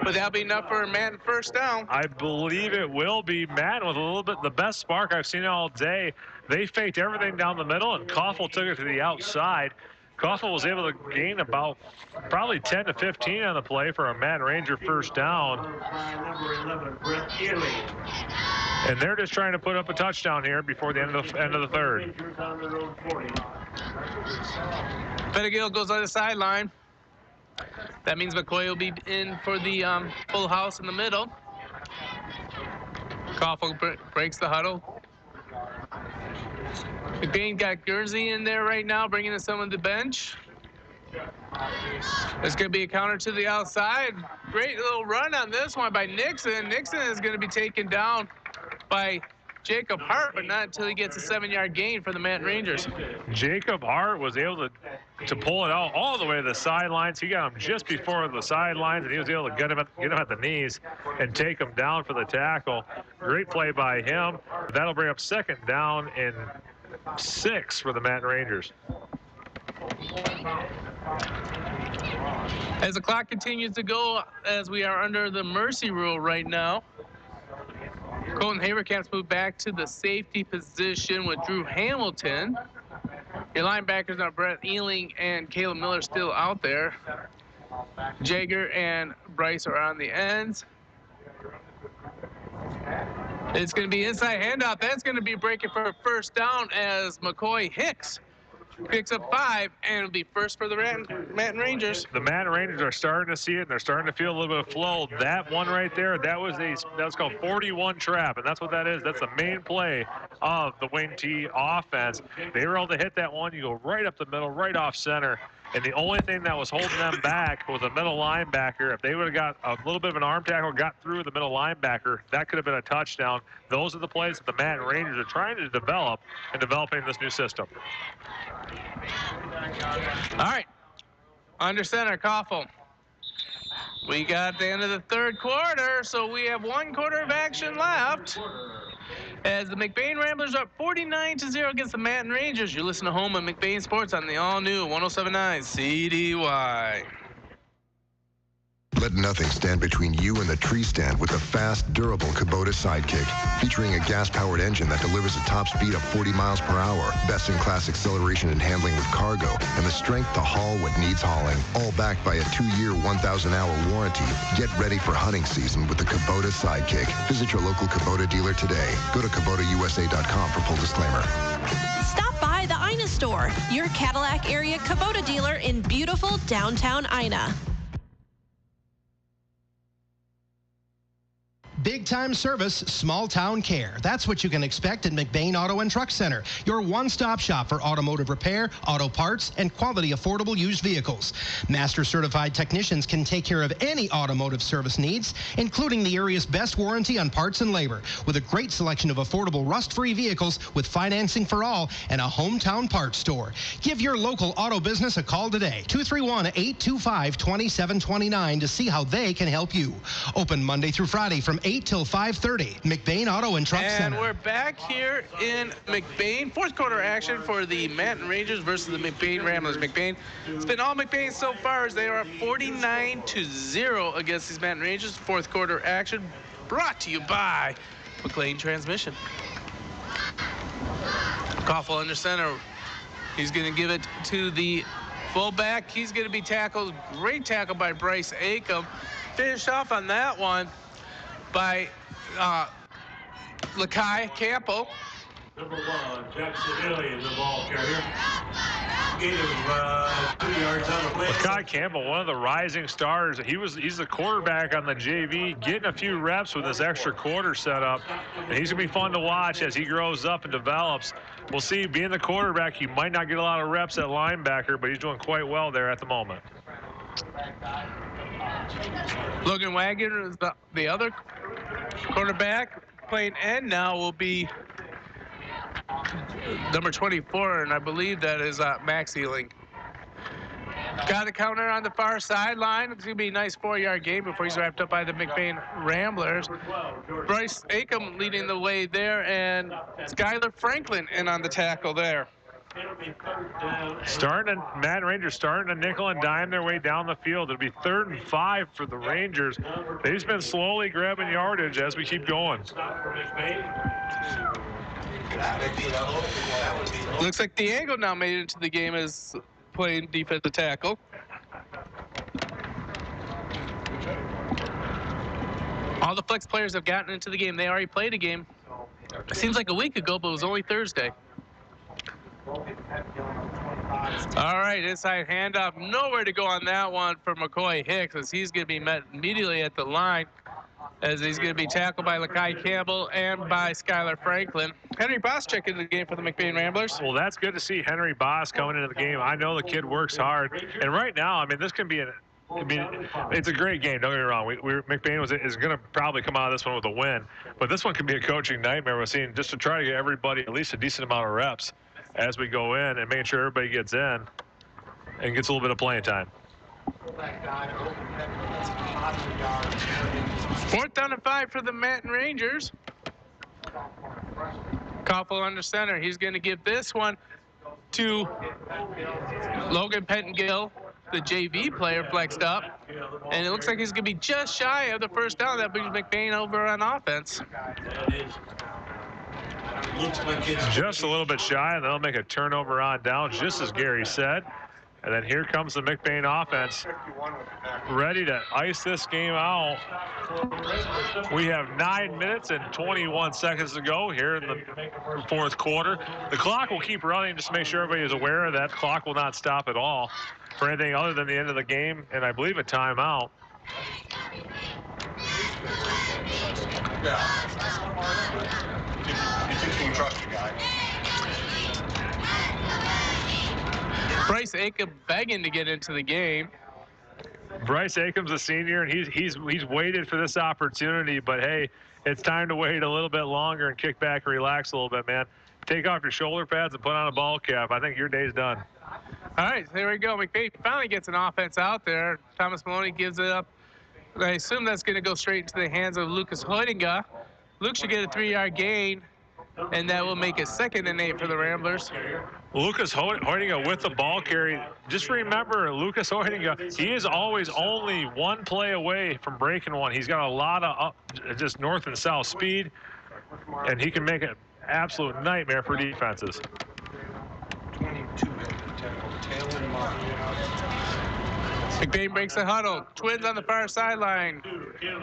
But that'll be enough for Manton first down. I believe it will be. Manton with a little bit the best spark I've seen all day. They faked everything down the middle, and Koffel took it to the outside. Koffel was able to gain about probably 10 to 15 on the play for a Manton Ranger first down. And they're just trying to put up a touchdown here before the end of the third. Pettigill goes on the sideline. That means McCoy will be in for the full house in the middle. Koffel breaks the huddle. McBain got Guernsey in there right now, bringing in some of the bench. There's going to be a counter to the outside. Great little run on this one by Nixon. Nixon is going to be taken down by Jacob Hart, but not until he gets a 7-yard gain for the Manton Rangers. Jacob Hart was able to pull it out all the way to the sidelines. He got him just before the sidelines, and he was able to get him at the knees and take him down for the tackle. Great play by him. That'll bring up second down and 6 for the Manton Rangers. As the clock continues to go, as we are under the mercy rule right now, Colton Haverkamp's moved back to the safety position with Drew Hamilton. Your linebackers are Brett Ealing and Caleb Miller still out there. Jager and Bryce are on the ends. It's going to be inside handoff. That's going to be breaking for a first down as McCoy Hicks picks up 5, and it'll be first for the Manton Rangers. The Manton Rangers are starting to see it, and they're starting to feel a little bit of flow. That one right there, that's called 41 trap, and that's what that is. That's the main play of the Wing T offense. They were able to hit that one. You go right up the middle, right off center. And the only thing that was holding them back was a middle linebacker. If they would have got a little bit of an arm tackle, got through the middle linebacker, that could have been a touchdown. Those are the plays that the Manton Rangers are trying to develop in developing this new system. All right, under center, Koffel. We got the end of the third quarter, so we have 1 quarter of action left. As the McBain Ramblers are up 49-0 against the Manton Rangers. You listen to home on McBain Sports on the all-new 107.9 CDY. Let nothing stand between you and the tree stand with the fast, durable Kubota Sidekick. Featuring a gas-powered engine that delivers a top speed of 40 miles per hour, best-in-class acceleration and handling with cargo, and the strength to haul what needs hauling. All backed by a 2-year, 1,000-hour warranty. Get ready for hunting season with the Kubota Sidekick. Visit your local Kubota dealer today. Go to KubotaUSA.com for full disclaimer. Stop by the Ina store, your Cadillac area Kubota dealer in beautiful downtown Ina. Big-time service, small-town care. That's what you can expect at McBain Auto and Truck Center, your one-stop shop for automotive repair, auto parts, and quality affordable used vehicles. Master-certified technicians can take care of any automotive service needs, including the area's best warranty on parts and labor, with a great selection of affordable rust-free vehicles with financing for all and a hometown parts store. Give your local auto business a call today, 231-825-2729, to see how they can help you. Open Monday through Friday from 8 till 5:30. McBain Auto and Truck Center. And we're back here in McBain. Fourth quarter action for the Manton Rangers versus the McBain Ramblers. McBain, it's been all McBain so far as they are up 49-0 against these Manton Rangers. Fourth quarter action brought to you by McLean Transmission. Koffel under center. He's going to give it to the fullback. He's going to be tackled. Great tackle by Bryce Acom. Finished off on that one by Lakai Campo. Number 1, Jackson Haley is the ball carrier. Gain of 2 yards on the play. Lakai Campbell, one of the rising stars. He's the quarterback on the JV, getting a few reps with this extra quarter setup. And he's going to be fun to watch as he grows up and develops. We'll see, being the quarterback, he might not get a lot of reps at linebacker, but he's doing quite well there at the moment. Logan Wagner is the other quarterback. Playing end now will be number 24, and I believe that is Max Ealing. Got a counter on the far sideline. It's going to be a nice 4-yard gain before he's wrapped up by the McBain Ramblers. Bryce Acom leading the way there, and Skylar Franklin in on the tackle there. Madden Rangers starting to nickel and dime their way down the field. It'll be 3rd and 5 for the Rangers. They've just been slowly grabbing yardage as we keep going. Looks like Diego now made it into the game as playing defensive tackle. All the flex players have gotten into the game. They already played a game. It seems like a week ago, but it was only Thursday. All right, inside handoff. Nowhere to go on that one for McCoy Hicks, as he's going to be met immediately at the line, as he's going to be tackled by Lakai Campbell and by Skylar Franklin. Henry Boss checking into the game for the McBain Ramblers. Well, that's good to see Henry Boss coming into the game. I know the kid works hard. And right now, I mean, this can be it's a great game. Don't get me wrong. McBain is going to probably come out of this one with a win. But this one could be a coaching nightmare. We're seeing just to try to get everybody at least a decent amount of reps as we go in and making sure everybody gets in and gets a little bit of playing time. 4th down and 5 for the Madden Rangers. Koffel under center. He's going to give this one to Logan Pettengill, the JV player, flexed up. And it looks like he's going to be just shy of the 1st down. That brings McBain over on offense. Just a little bit shy, and they'll make a turnover on downs, just as Gary said. And then here comes the McBain offense, ready to ice this game out. We have 9 minutes and 21 seconds to go here in the 4th quarter. The clock will keep running just to make sure everybody is aware of that. The clock will not stop at all for anything other than the end of the game, and I believe a timeout. Bryce Aiken begging to get into the game. Bryce Aiken's a senior, and he's waited for this opportunity, but hey, it's time to wait a little bit longer and kick back and relax a little bit, man. Take off your shoulder pads and put on a ball cap. I think your day's done. All right, there we go. McBain finally gets an offense out there. Thomas Maloney gives it up. I assume that's going to go straight into the hands of Lucas Hoidinga. Luke should get a 3-yard gain, and that will make it 2nd and 8 for the Ramblers. Lucas Hoidinga with the ball carry. Just remember, Lucas Hoidinga, he is always only 1 play away from breaking one. He's got a lot of just north and south speed, and he can make an absolute nightmare for defenses. 22 McBain breaks the huddle. Twins on the far sideline.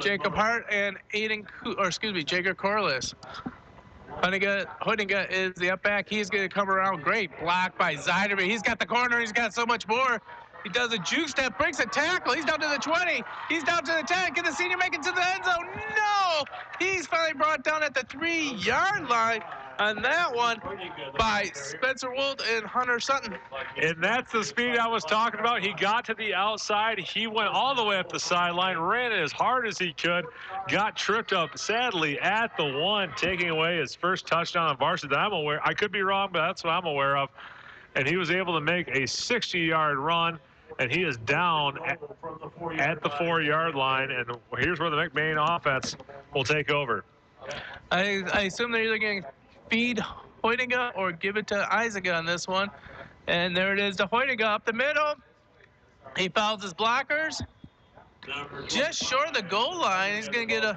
Jacob Hart and Jacob Corliss. Hoidinga is the up back. He's going to come around. Great block by Zeiderman. He's got the corner. He's got so much more. He does a juke step, breaks a tackle. He's down to the 20. He's down to the 10. Can the senior make it to the end zone? No! He's finally brought down at the 3-yard line on that one by Spencer Wold and Hunter Sutton. And that's the speed I was talking about. He got to the outside. He went all the way up the sideline, ran it as hard as he could, got tripped up, sadly, at the 1, taking away his first touchdown on varsity that I'm aware. I could be wrong, but that's what I'm aware of. And he was able to make a 60-yard run, and he is down at the 4-yard line. And here's where the McBain offense will take over. I assume they're either going to feed Hoidinga or give it to Isaac on this one. And there it is to Hoidinga up the middle. He fouls his blockers. Just short of the goal line. He's going to get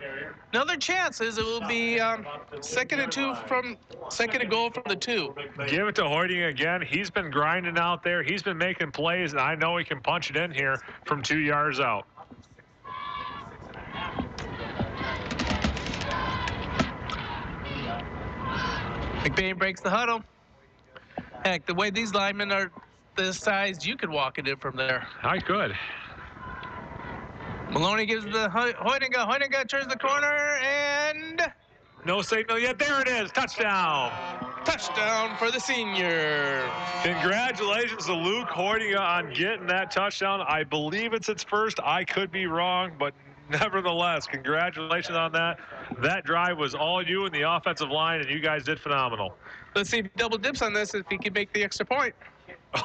another chance. It will be 2nd and 2 from 2nd and goal from the 2. Give it to Hoidinga again. He's been grinding out there. He's been making plays, and I know he can punch it in here from 2 yards out. McBain breaks the huddle. Heck, the way these linemen are this size, you could walk it in from there. I could. Maloney gives the Hoidinga. Hoidinga turns the corner, and no signal yet. There it is. Touchdown. Touchdown for the senior. Congratulations to Luke Hoidinga on getting that touchdown. I believe it's its first. I could be wrong, but nevertheless, congratulations on that. That drive was all you and the offensive line, and you guys did phenomenal. Let's see if he double dips on this, if he can make the extra point.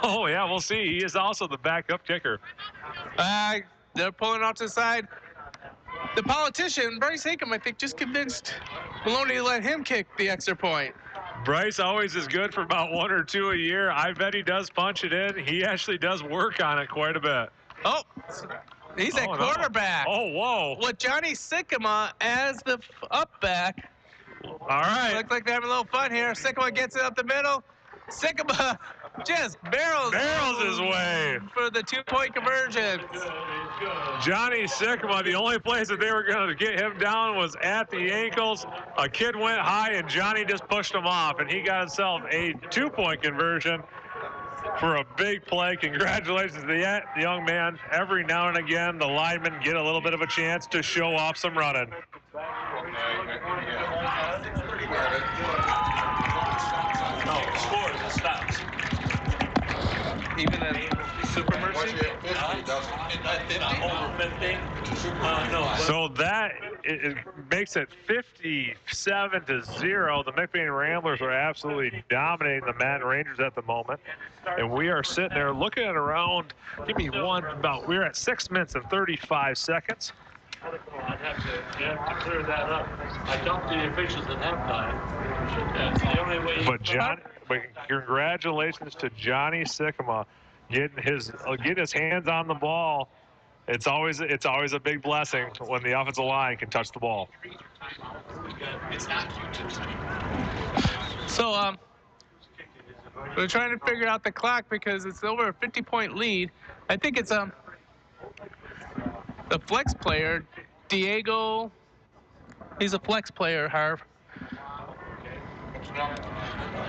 Oh, yeah, we'll see. He is also the backup kicker. They're pulling off to the side. The politician, Bryce Hakem, I think, just convinced Maloney to let him kick the extra point. Bryce always is good for about 1 or 2 a year. I bet he does punch it in. He actually does work on it quite a bit. Oh, he's at quarterback. No. Oh, whoa. With Johnny Sycamore as the up back. All right. Looks like they're having a little fun here. Sycamore gets it up the middle. Sycamore just barrels his way for the 2-point conversion. Johnny Sycamore, the only place that they were going to get him down was at the ankles. A kid went high, and Johnny just pushed him off, and he got himself a 2-point conversion for a big play. Congratulations to the young man. Every now and again, the linemen get a little bit of a chance to show off some running. No, it scores, it stops. Even at Super Mercy? Over 15? No. So that it makes it 57-0. The McBain Ramblers are absolutely dominating the Manhattan Rangers at the moment. And we are sitting there looking at around, we're at 6 minutes and 35 seconds. I'd have to clear that up. I talked to the officials at halftime. That's the only way. But congratulations to Johnny Sycamore getting his hands on the ball. It's always a big blessing when the offensive line can touch the ball. So we're trying to figure out the clock because it's over a 50-point lead. I think it's the flex player, Diego. He's a flex player, Harv.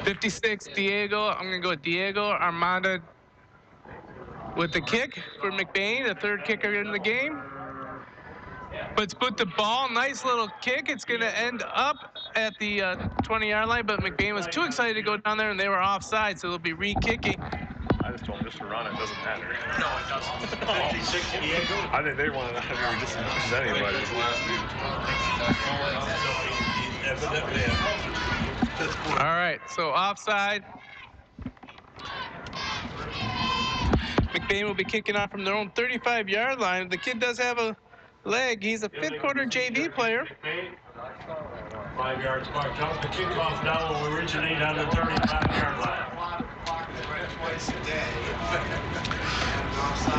56, Diego. I'm going to go with Diego Armada with the kick for McBain, the third kicker in the game. Let's put the ball, nice little kick. It's going to end up at the 20-yard line, but McBain was too excited to go down there, and they were offside, so they'll be re-kicking. I just told him just to run it. It doesn't matter. No, it doesn't. 56 Diego. I think they wanted to just use anybody. All right, so offside. McBain will be kicking off from their own 35-yard line. The kid does have a leg. He's a fifth-quarter JV player. 5 yards mark. Comes the kickoff now when we originate on the 35-yard line.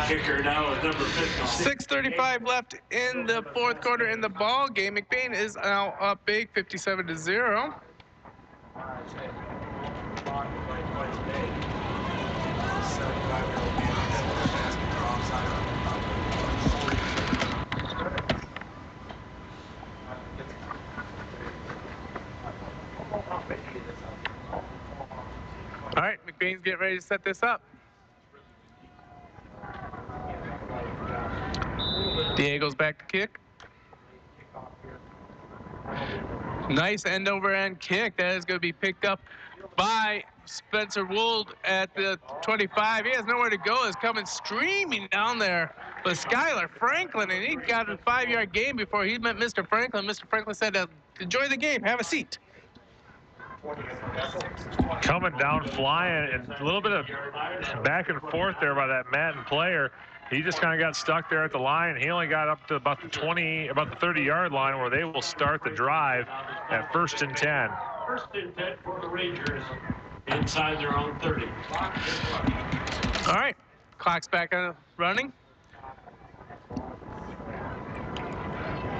Kicker now is number 56. 6:35 left in the fourth quarter in the ball game. McBain is now up big, 57-0. All right, McBain's getting ready to set this up. Diego's back to kick. Nice end-over-end kick. That is going to be picked up by Spencer Wold at the 25. He has nowhere to go. He's coming streaming down there with Skylar Franklin, and he got a 5-yard gain before he met Mr. Franklin. Mr. Franklin said, enjoy the game. Have a seat. Coming down flying, and a little bit of back and forth there by that Madden player. He just kind of got stuck there at the line. He only got up to about the 30-yard line where they will start the drive at 1st and 10. 1st and 10 for the Rangers inside their own 30. All right, clock's back on running.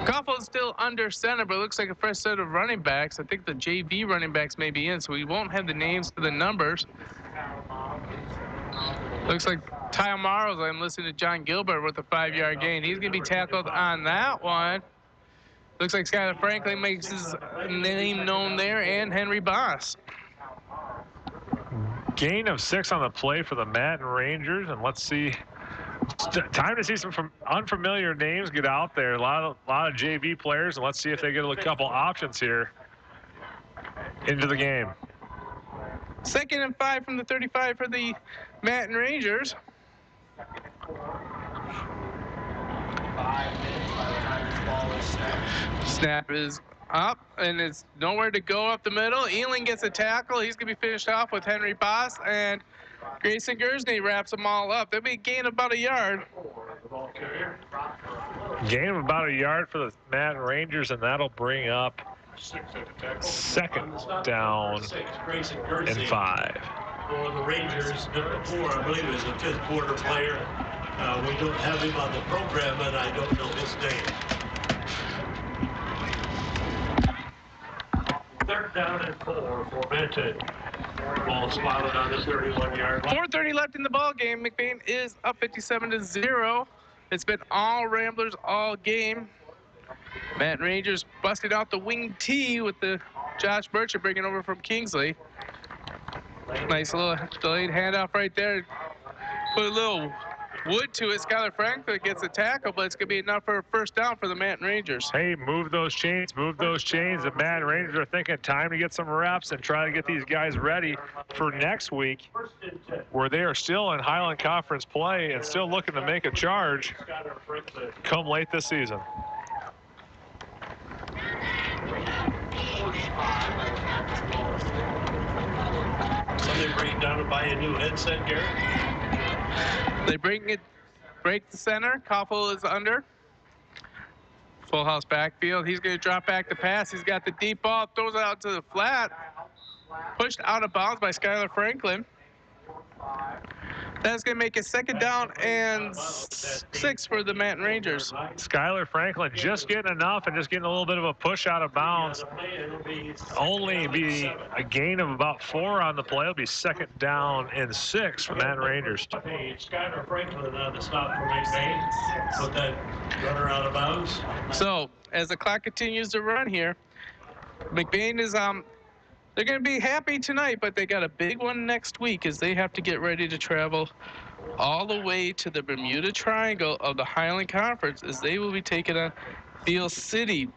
Koppel's still under center, but it looks like a fresh set of running backs. I think the JV running backs may be in, so we won't have the names to the numbers. Looks like Ty Morrows, I'm listening to John Gilbert with a 5-yard gain. He's going to be tackled on that one. Looks like Skylar Franklin makes his name known there, and Henry Boss. Gain of 6 on the play for the Madden Rangers, and let's see. Time to see some unfamiliar names get out there. A lot of JV players, and let's see if they get a couple options here into the game. 2nd and 5 from the 35 for the Manhattan Rangers. Snap is up, and it's nowhere to go up the middle. Ealing gets a tackle. He's going to be finished off with Henry Boss, and Grayson Gersney wraps them all up. There'll be a gain of about a yard. Gain of about a yard for the Manhattan Rangers, and that'll bring up Second down and 5. For the Rangers, number 4, I believe, is a fifth quarter player. We don't have him on the program, and I don't know his name. Third down and 4 for Benton. Ball spotted on the 31-yard line. 4:30 left in the ball game. McBain is up 57-0. It's been all Ramblers all game. Matt Rangers busted out the wing T with the Josh Burchett bringing over from Kingsley. Nice little delayed handoff right there. Put a little wood to it. Skylar Franklin gets a tackle, but it's going to be enough for a first down for the Manton Rangers. Hey, move those chains, move those chains. The Manton Rangers are thinking time to get some reps and try to get these guys ready for next week, where they are still in Highland Conference play and still looking to make a charge come late this season. Somebody break down and buy a new headset, Gary? They break the center. Koffel is under. Full house backfield. He's going to drop back the pass. He's got the deep ball, throws it out to the flat. Pushed out of bounds by Skylar Franklin. That's going to make it second down and 6 for the Manton Rangers. Skylar Franklin just getting enough and just getting a little bit of a push out of bounds. Only be a gain of about 4 on the play. It'll be second down and 6 for Manton Rangers. Skylar Franklin on the stop for McBain. Put that runner out of bounds. So as the clock continues to run here, McBain is they're going to be happy tonight, but they got a big one next week as they have to get ready to travel all the way to the Bermuda Triangle of the Highland Conference as they will be taking on Beale City.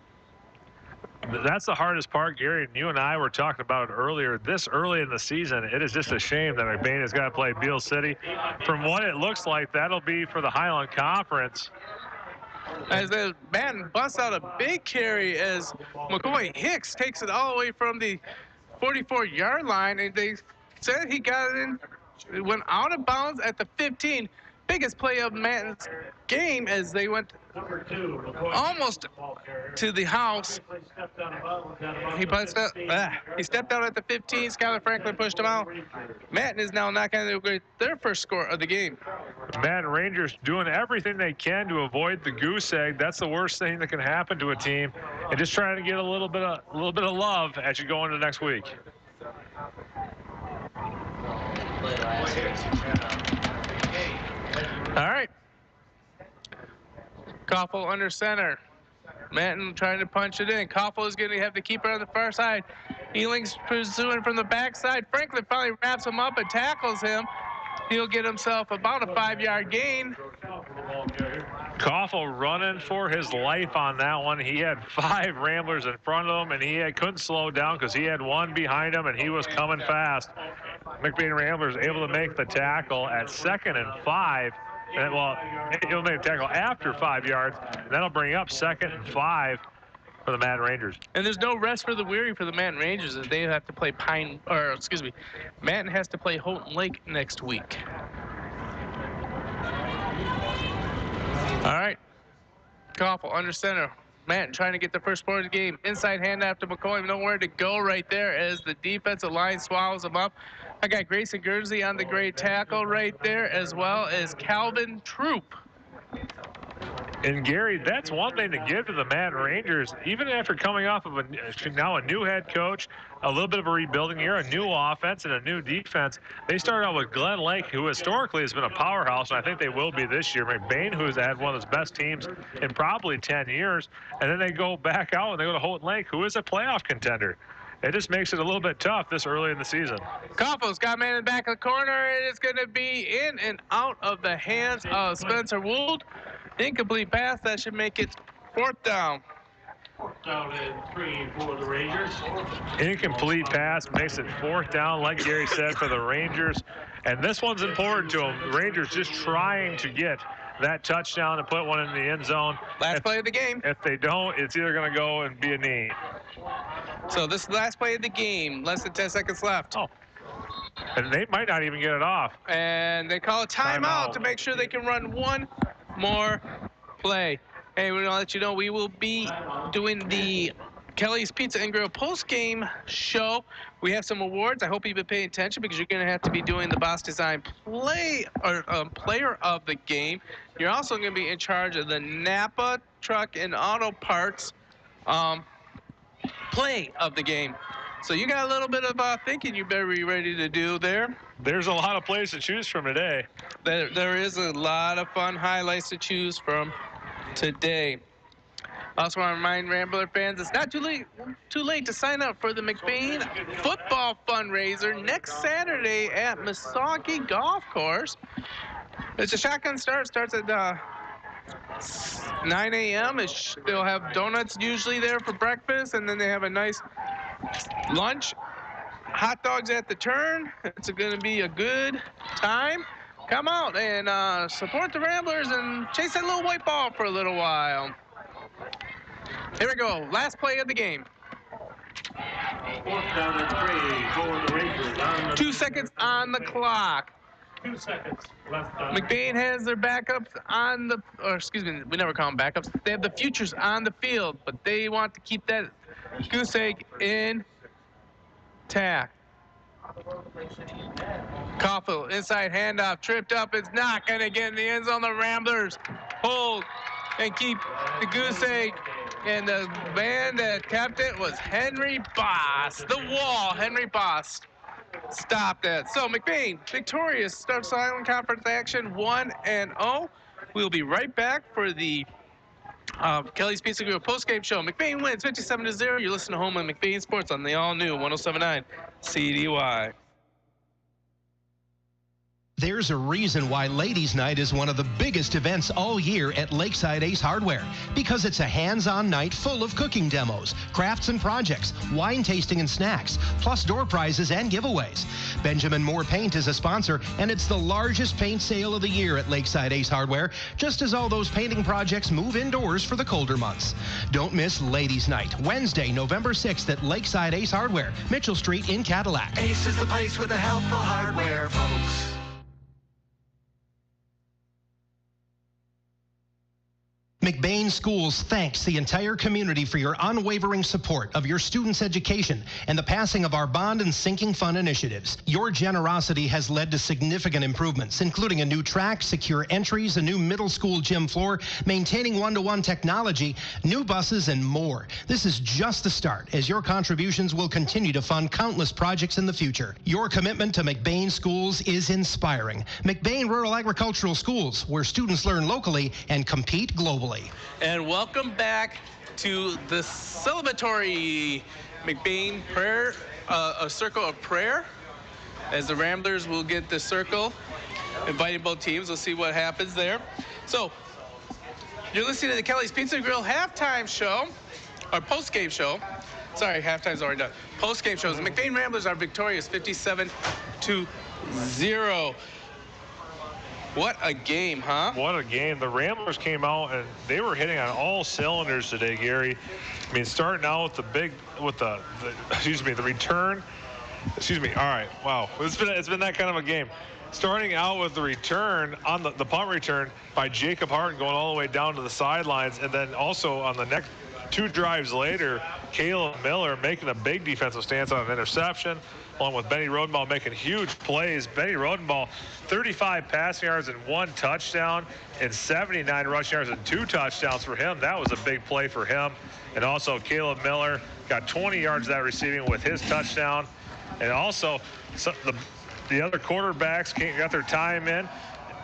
That's the hardest part, Gary, and you and I were talking about it earlier. This early in the season, it is just a shame that McBain has got to play Beale City. From what it looks like, that'll be for the Highland Conference. As the man busts out a big carry as McCoy Hicks takes it all the way from the 44-yard line, and they said he got it in. It went out of bounds at the 15. Biggest play of Manton's game as they went almost to the house. He stepped out at the 15. Skylar Franklin pushed him out. Manton is now knocking on their first score of the game. Manton Rangers doing everything they can to avoid the goose egg. That's the worst thing that can happen to a team, and just trying to get a little bit of love as you go into next week. All right. Koffel under center. Manton trying to punch it in. Koffel is going to have the keeper on the far side. Eling's pursuing from the backside. Franklin finally wraps him up and tackles him. He'll get himself about a 5-yard gain. Koffel running for his life on that one. He had 5 Ramblers in front of him, and he couldn't slow down because he had 1 behind him, and he was coming fast. McBain Ramblers able to make the tackle at 2nd and 5. And, well, he'll make a tackle after 5 yards. And that'll bring up 2nd and 5 for the Manton Rangers. And there's no rest for the weary for the Manton Rangers as they have to play Manton has to play Houghton Lake next week. All right. Koffel under center. Manton trying to get the first point of the game. Inside hand after McCoy. Nowhere to go right there as the defensive line swallows him up. I got Grayson Guernsey on the great tackle right there, as well as Calvin Troop. And Gary, that's one thing to give to the Manton Rangers, even after coming off of now a new head coach, a little bit of a rebuilding year, a new offense and a new defense. They started out with Glen Lake, who historically has been a powerhouse, and I think they will be this year. McBain, who has had one of his best teams in probably 10 years, and then they go back out and they go to Houghton Lake, who is a playoff contender. It just makes it a little bit tough this early in the season. Koffel's got man in the back of the corner. It is going to be in and out of the hands of Spencer Wold. Incomplete pass. That should make it 4th down. 4th down and 3 for the Rangers. Incomplete pass makes it 4th down, like Gary said, for the Rangers. And this one's important to them. The Rangers just trying to get that touchdown and put one in the end zone. Last play of the game. If they don't, it's either going to go and be a knee. So this is the last play of the game. Less than 10 seconds left. Oh. And they might not even get it off. And they call a timeout to make sure they can run one more play. Hey, we're going to let you know we will be doing the Kelly's Pizza and Grill post-game show. We have some awards. I hope you've been paying attention because you're going to have to be doing the Boss Design player of the game. You're also going to be in charge of the Napa Truck and Auto Parts play of the game. So you got a little bit of thinking you better be ready to do there. There's a lot of plays to choose from today. There is a lot of fun highlights to choose from today. Also want to remind Rambler fans, it's not too late to sign up for the McBain football fundraiser next Saturday at Misaki Golf Course. It's a shotgun start. Starts at 9 a.m. They'll have donuts usually there for breakfast, and then they have a nice lunch. Hot dogs at the turn. It's going to be a good time. Come out and support the Ramblers and chase that little white ball for a little while. Here we go. Last play of the game. 4th down and 3 for the Rangers. 2 seconds on the clock. 2 seconds left on. McBain has their backups on the, or excuse me, we never call them backups. They have the futures on the field, but they want to keep that goose egg intact. Koffel, inside handoff, tripped up. It's not going to get in the end zone. The Ramblers hold and keep the goose egg. And the man that kept it was Henry Boss. The wall, Henry Boss stopped it. So McBain, victorious, starts Island Conference action 1-0. We'll be right back for the Kelly's Pizza Grill postgame show. McBain wins 57-0. You're listening to Home on McBain Sports on the all-new 107.9 CDY. There's a reason why Ladies' Night is one of the biggest events all year at Lakeside Ace Hardware, because it's a hands-on night full of cooking demos, crafts and projects, wine tasting and snacks, plus door prizes and giveaways. Benjamin Moore Paint is a sponsor, and it's the largest paint sale of the year at Lakeside Ace Hardware, just as all those painting projects move indoors for the colder months. Don't miss Ladies' Night, Wednesday, November 6th at Lakeside Ace Hardware, Mitchell Street in Cadillac. Ace is the place with the helpful hardware, folks. McBain Schools thanks the entire community for your unwavering support of your students' education and the passing of our bond and sinking fund initiatives. Your generosity has led to significant improvements, including a new track, secure entries, a new middle school gym floor, maintaining one-to-one technology, new buses, and more. This is just the start, as your contributions will continue to fund countless projects in the future. Your commitment to McBain Schools is inspiring. McBain Rural Agricultural Schools, where students learn locally and compete globally. And welcome back to the celebratory McBain prayer, a circle of prayer, as the Ramblers will get the circle, inviting both teams. We'll see what happens there. So you're listening to the Kelly's Pizza Grill halftime show, or post-game show. Sorry, halftime's already done. Post-game shows. The McBain Ramblers are victorious, 57-0. What a game, huh? What a game. The Ramblers came out and they were hitting on all cylinders today, Gary. I mean, starting out with the return. All right. Wow. It's been that kind of a game. Starting out with the return on the punt return by Jacob Harton going all the way down to the sidelines, and then also on the next 2 drives later, Caleb Miller making a big defensive stance on an interception, along with Benny Rodenball making huge plays. Benny Rodenball, 35 passing yards and 1 touchdown, and 79 rushing yards and 2 touchdowns for him. That was a big play for him. And also Caleb Miller got 20 yards of that receiving with his touchdown. And also the other quarterbacks got their time in.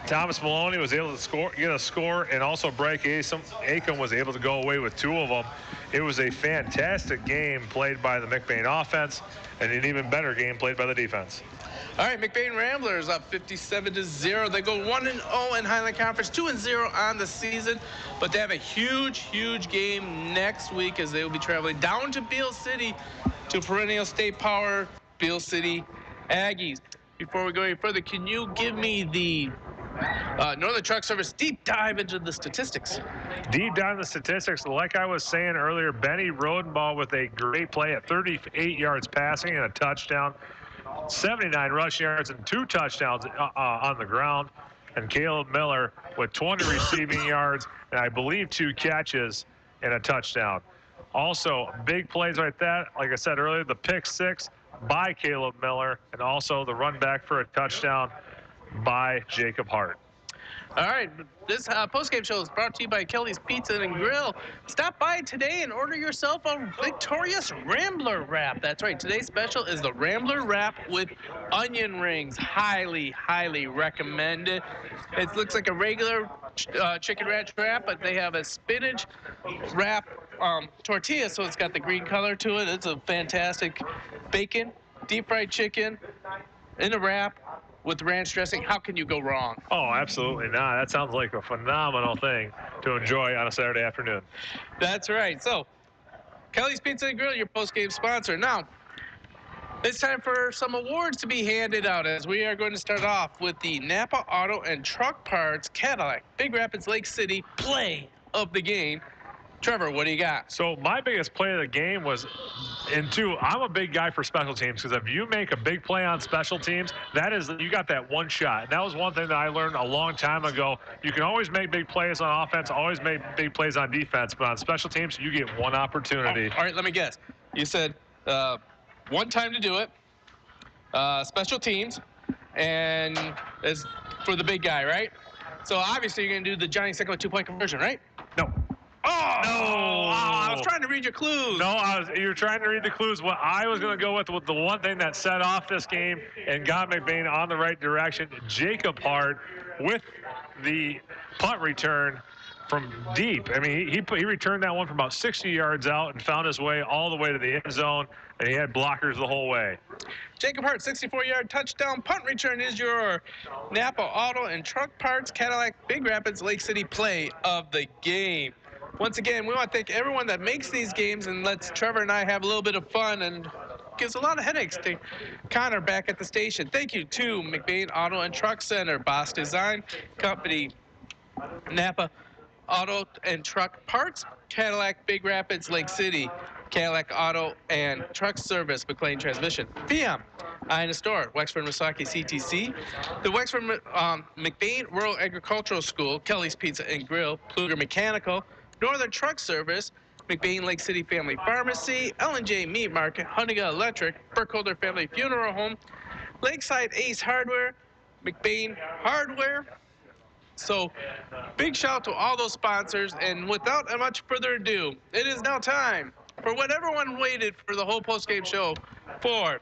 Thomas Maloney was able to get a score, and also Bryce Acom was able to go away with 2 of them. It was a fantastic game played by the McBain offense, and an even better game played by the defense. All right, McBain Ramblers up 57-0. They go 1-0 in Highland Conference, 2-0 on the season, but they have a huge, huge game next week as they will be traveling down to Beale City to perennial state power Beale City Aggies. Before we go any further, can you give me the Northern Truck Service deep dive into the statistics? Deep dive in the statistics, like I was saying earlier, Benny Rodenball with a great play at 38 yards passing and a touchdown, 79 rushing yards and 2 touchdowns on the ground, and Caleb Miller with 20 receiving yards and I believe 2 catches and a touchdown. Also, big plays right there. Like I said earlier, the pick six by Caleb Miller, and also the run back for a touchdown by Jacob Hart. All right, this postgame show is brought to you by Kelly's Pizza and Grill. Stop by today and order yourself a Victorious Rambler Wrap. That's right, today's special is the Rambler Wrap with onion rings. Highly, highly recommended. It looks like a regular chicken ranch wrap, but they have a spinach wrap tortilla, so it's got the green color to it. It's a fantastic bacon, deep fried chicken in a wrap with ranch dressing. How can you go wrong? Oh, absolutely not. That sounds like a phenomenal thing to enjoy on a Saturday afternoon. That's right. So, Kelly's Pizza and Grill, your post-game sponsor. Now, it's time for some awards to be handed out, as we are going to start off with the Napa Auto and Truck Parts Cadillac Big Rapids Lake City Play of the Game. Trevor, what do you got? So my biggest play of the game was I'm a big guy for special teams, because if you make a big play on special teams, that is, you got that one shot. And that was one thing that I learned a long time ago. You can always make big plays on offense, always make big plays on defense, but on special teams, you get one opportunity. All right, let me guess. You said one time to do it, special teams, and it's for the big guy, right? So obviously you're going to do the Johnny Sicko 2-point conversion, right? No. Oh, no! I was trying to read your clues. No, you were trying to read the clues. What I was going to go with the one thing that set off this game and got McBain on the right direction, Jacob Hart with the punt return from deep. I mean, he returned that one from about 60 yards out and found his way all the way to the end zone, and he had blockers the whole way. Jacob Hart, 64-yard touchdown punt return is your Napa Auto and Truck Parts Cadillac Big Rapids Lake City Play of the Game. Once again, we want to thank everyone that makes these games and lets Trevor and I have a little bit of fun and gives a lot of headaches to Connor back at the station. Thank you to McBain Auto and Truck Center, Boss Design Company, Napa Auto and Truck Parts, Cadillac Big Rapids Lake City, Cadillac Auto and Truck Service, McLean Transmission, PM, Ina Store, Wexford Misaki CTC, the Wexford McBain Rural Agricultural School, Kelly's Pizza and Grill, Pluger Mechanical, Northern Truck Service, McBain Lake City Family Pharmacy, L&J Meat Market, Hunniga Electric, Burkholder Family Funeral Home, Lakeside Ace Hardware, McBain Hardware. So, big shout out to all those sponsors, and without much further ado, it is now time for what everyone waited for the whole postgame show for.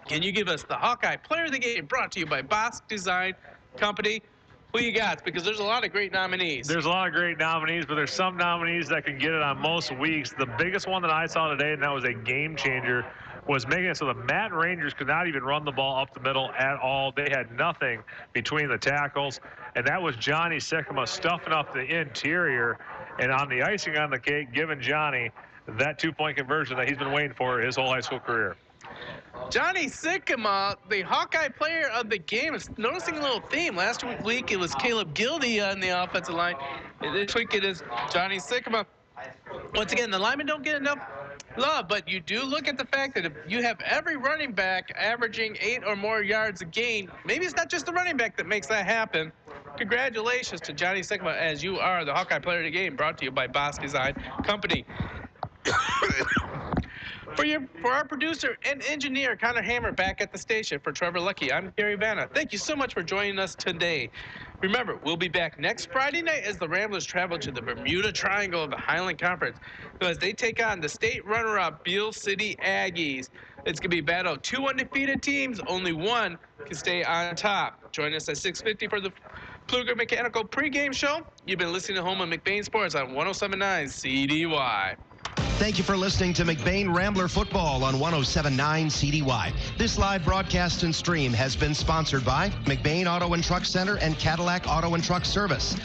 Can you give us the Hawkeye Player of the Game, brought to you by Boss Design Company? Who you got? Because there's a lot of great nominees. There's a lot of great nominees, but there's some nominees that can get it on most weeks. The biggest one that I saw today, and that was a game changer, was making it so the Matt Rangers could not even run the ball up the middle at all. They had nothing between the tackles, and that was Johnny Sycamore stuffing up the interior, and on the icing on the cake, giving Johnny that 2-point conversion that he's been waiting for his whole high school career. Johnny Sycamore, the Hawkeye Player of the Game, is noticing a little theme. Last week it was Caleb Gildy on the offensive line. This week it is Johnny Sycamore. Once again, the linemen don't get enough love, but you do look at the fact that if you have every running back averaging 8 or more yards a game, maybe it's not just the running back that makes that happen. Congratulations to Johnny Sycamore, as you are the Hawkeye Player of the Game, brought to you by Boss Design Company. For our producer and engineer, Connor Hammer, back at the station. For Trevor Lucky, I'm Gary Vanna. Thank you so much for joining us today. Remember, we'll be back next Friday night as the Ramblers travel to the Bermuda Triangle of the Highland Conference as they take on the state runner-up Beale City Aggies. It's going to be a battle of 2 undefeated teams. Only one can stay on top. Join us at 6:50 for the Pluger Mechanical pregame show. You've been listening to Home of McBain Sports on 107.9 CDY. Thank you for listening to McBain Rambler Football on 107.9 CDY. This live broadcast and stream has been sponsored by McBain Auto and Truck Center and Cadillac Auto and Truck Service.